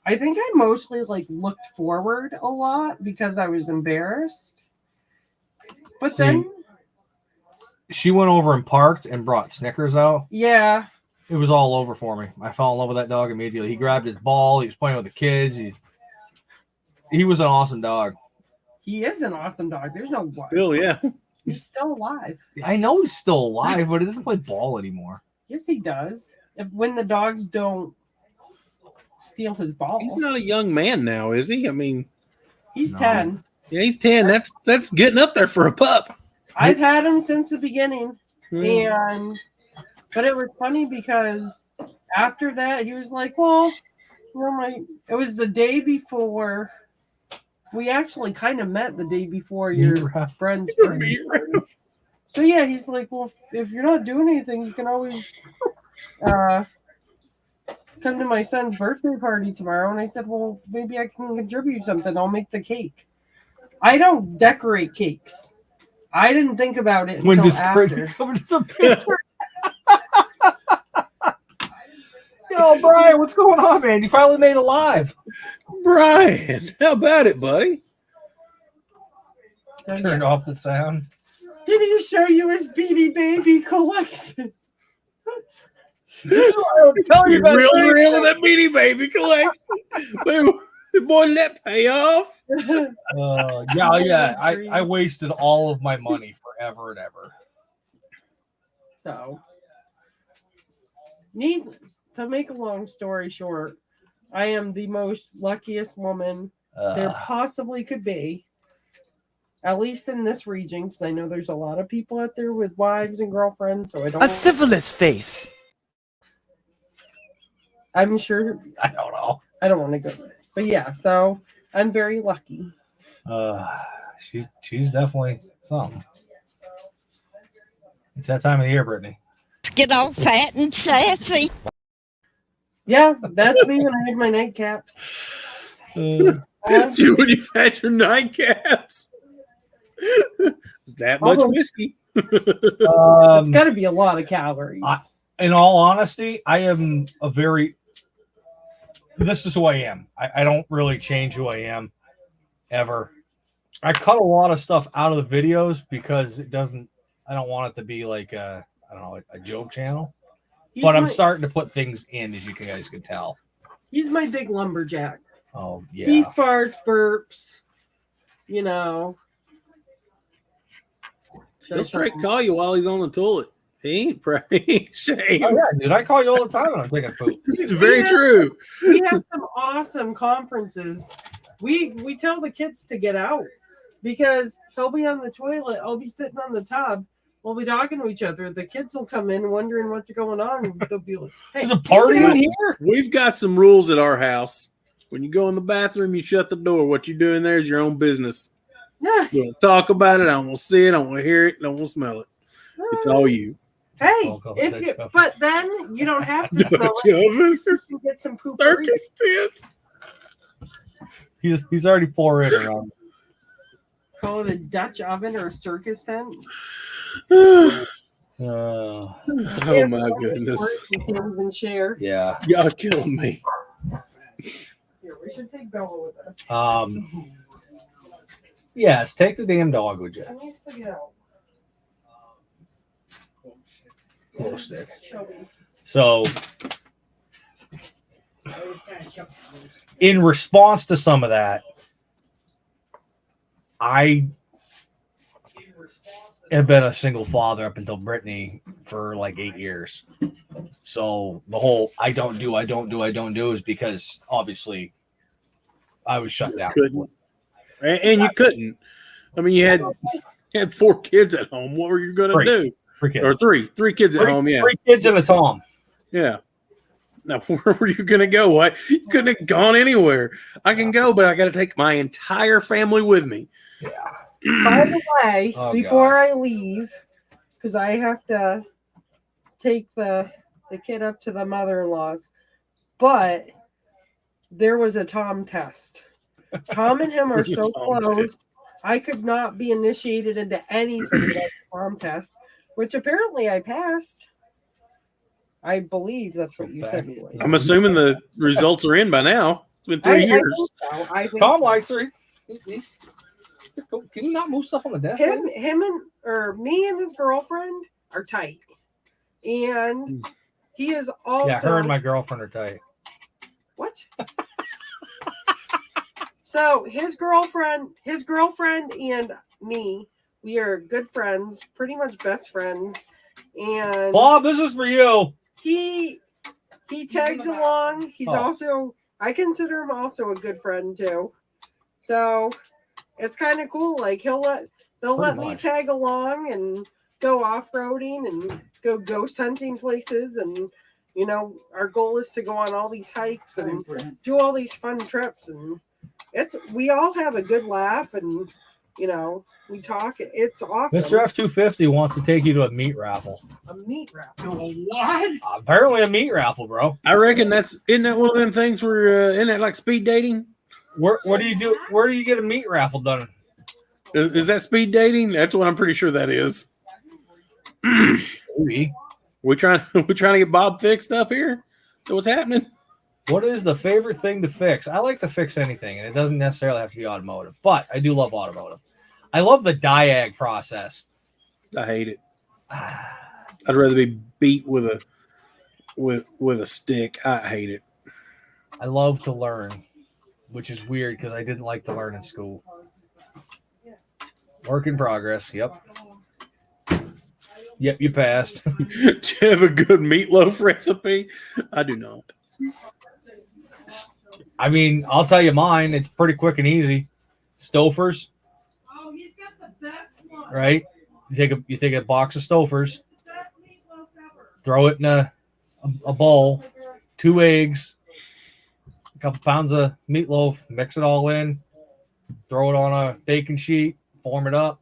I think I mostly like looked forward a lot because I was embarrassed. But See, then, she went over and parked and brought Snickers out. yeah, It was all over for me. I fell in love with that dog immediately. He grabbed his ball. He was playing with the kids. He was an awesome dog. he is an awesome dog. There's no what. Still, yeah. He's still alive. I know he's still alive, but he doesn't play ball anymore. Yes, he does. When the dogs don't steal his ball, He's not a young man now, is he? I mean, he's No. 10. yeah, he's 10. That's getting up there for a pup. I've had him since the beginning, Hmm. but it was funny because after that he was like, "Well, it was the day before." We actually kind of met the day before your friend's birthday. So yeah, he's like, "Well, if you're not doing anything, you can always come to my son's birthday party tomorrow." And I said, "Well, maybe I can contribute something. I'll make the cake." I don't decorate cakes. I didn't think about it When until does after. Craig come into the picture? Yo, Brian, what's going on, man? You finally made it live. Brian, how about it, buddy? So, Turned yeah. off the sound. Did he show you his Beanie Baby collection? Tell you about Real Craig. with that Beanie Baby collection. Boy, did that pay off? Yeah. I wasted all of my money forever and ever. So, to make a long story short, I am the most luckiest woman there possibly could be, at least in this region, because I know there's a lot of people out there with wives and girlfriends. So I don't. A syphilis face. I'm sure. I don't know. I don't want to go there, but yeah. So I'm very lucky. She's definitely something. It's that time of the year, Brittany. Get all fat and sassy. Yeah, that's me when I had my nightcaps. That's you when you've had your nightcaps. Is that much whiskey? It's got to be a lot of calories. In all honesty, I am a very. This is who I am. I don't really change who I am ever. I cut a lot of stuff out of the videos because it doesn't. I don't want it to be like a joke channel. But I'm starting to put things in, as you guys can tell. He's my big lumberjack. Oh yeah. He farts, burps. You know. He'll straight call you while he's on the toilet. He ain't probably ashamed. Oh, yeah, dude. I call you all the time when I'm taking food. This is very true. We have some awesome conferences. We tell the kids to get out because he'll be on the toilet. I'll be sitting on the tub. We'll be talking to each other. The kids will come in wondering what's going on. And they'll be like, "Hey, there's a party in here." We've got some rules at our house. When you go in the bathroom, you shut the door. What you do in there is your own business. Yeah. You don't talk about it. I don't want to see it. I don't want to hear it. I don't want to smell it. It's all you. Hey, but then you don't have to smell it. You can get some poop. Circus tits. He's already 4 in around. Call it a Dutch oven or a circus tent. Oh my goodness. You can't even share. Yeah. Y'all killing me. Here, we should take Bella with us. Yes, take the damn dog with you. She needs to get out. Little stick. So, in response to some of that, I have been a single father up until Brittany for like 8 years. So the whole I don't do is because obviously I was shut down. Couldn't. And you couldn't. I mean, you had 4 kids at home. What were you going to do? 3 kids. Or three kids at home. Yeah. 3 kids and a Tom. Yeah. Now, where were you going to go? Why? You couldn't have gone anywhere. I can go, but I got to take my entire family with me. Yeah. By the way, Oh, before I leave, because I have to take the kid up to the mother-in-law's, but there was a Tom test. Tom and him are What's a so Tom close. test? I could not be initiated into anything without the Tom test, which apparently I passed. I believe that's what you said. Anyway. I'm assuming the results are in by now. It's been 3 years. I think Tom so. likes her. Can you not move stuff on the desk? Him and me and his girlfriend are tight, and he is also Yeah, her and my girlfriend are tight. what? So his girlfriend and me, we are good friends, pretty much best friends, and Bob, this is for you. he tags along. He's Oh. also, I consider him also a good friend too. So it's kind of cool. Like they'll let me much. tag along and go off-roading and go ghost hunting places, and you know, our goal is to go on all these hikes and do all these fun trips, and we all have a good laugh, and you know, we talk. It's awesome. Mr. F-250 wants to take you to a meat raffle. A meat raffle. What? Apparently a meat raffle, bro. I reckon isn't that one of them things where isn't that like speed dating? Where do you do? Where do you get a meat raffle done? Is that speed dating? That's what I'm pretty sure that is. Maybe. We're trying to get Bob fixed up here. So what's happening? What is the favorite thing to fix? I like to fix anything, and it doesn't necessarily have to be automotive, but I do love automotive. I love the diag process. I hate it. I'd rather be beat with a stick. I hate it. I love to learn, which is weird because I didn't like to learn in school. Work in progress. Yep. Yep, you passed. Do you have a good meatloaf recipe? I do not. I mean, I'll tell you mine. It's pretty quick and easy. Stouffer's, Oh, he's got the best one. right? You take a box of Stouffer's, Best meatloaf ever. throw it in a bowl, 2 eggs, a couple pounds of meatloaf, mix it all in, throw it on a baking sheet, form it up,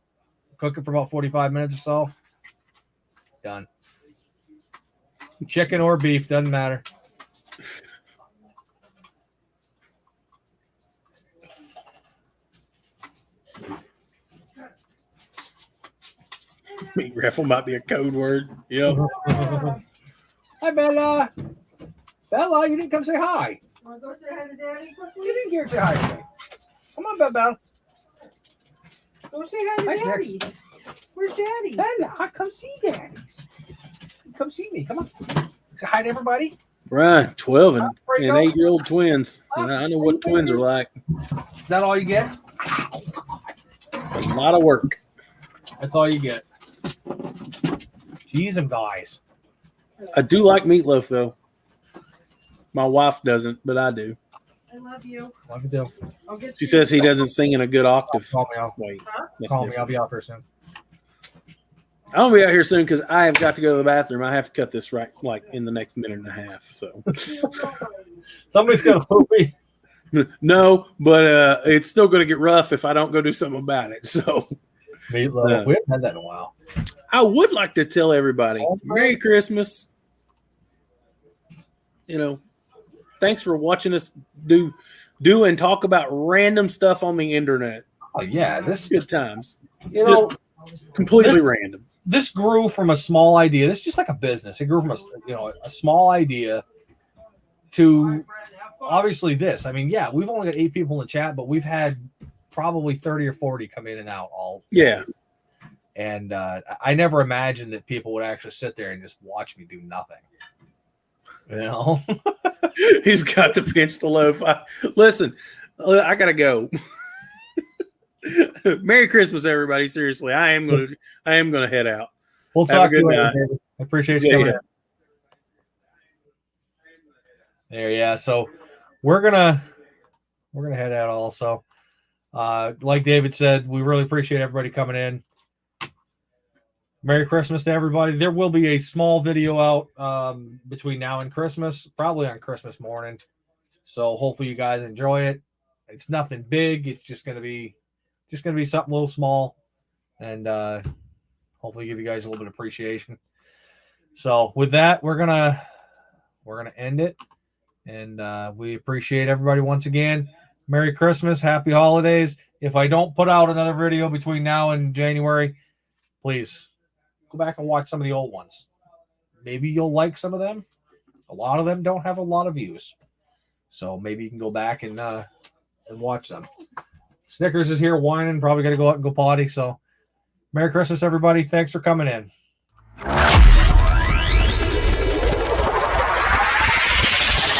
cook it for about 45 minutes or so. Done. Chicken or beef, doesn't matter. Meat raffle might be a code word. Yep. Hi, Bella. Bella, you didn't come say hi. Want to go say hi to Daddy quickly? You didn't get to say hi to me. Come on, Bella. Go say hi to Hi, Daddy. Where's Daddy? Bella, come see Daddy's. Come see me. Come on. Say hi to everybody. Right. 12 and There you go. 8-year-old twins. I know what twins are like. Is that all you get? A lot of work. That's all you get. Jeez, and guys. I do like meatloaf though. My wife doesn't, but I do. I love you. Love you do. I'll get She you. says he doesn't sing in a good octave. Call me out. Wait, Huh? that's Call me. I'll different. be out there soon. I'll be out here soon because I have got to go to the bathroom. I have to cut this right like in the next minute and a half. So Somebody's gonna move me. no, but it's still going to get rough if I don't go do something about it. So Meatloaf. We haven't had that in a while. I would like to tell everybody Merry Christmas. You know, thanks for watching us do and talk about random stuff on the internet. Oh yeah, this Good times. you know Completely This- random. this grew from a small idea. This is just like a business. It grew from a small idea to obviously this. I mean, yeah, we've only got 8 people in the chat, but we've had probably 30 or 40 come in and out all. Yeah. And I never imagined that people would actually sit there and just watch me do nothing. You know, He's got to pinch the loaf. Listen, I got to go. Merry Christmas, everybody. Seriously, I am going to head out. we'll Have a talk to good you later, night. David. I appreciate Yeah, you coming yeah. in. There, yeah. So we're gonna head out also. Like David said, we really appreciate everybody coming in. Merry Christmas to everybody. There will be a small video out between now and Christmas, probably on Christmas morning. So hopefully you guys enjoy it. It's nothing big. It's just gonna be something a little small, and hopefully give you guys a little bit of appreciation. So with that, we're gonna end it, and we appreciate everybody once again. Merry Christmas, Happy Holidays. If I don't put out another video between now and January, please go back and watch some of the old ones. Maybe you'll like some of them. A lot of them don't have a lot of views. So maybe you can go back and watch them. Snickers is here whining. Probably got to go out and go potty. So Merry Christmas, everybody. Thanks for coming in.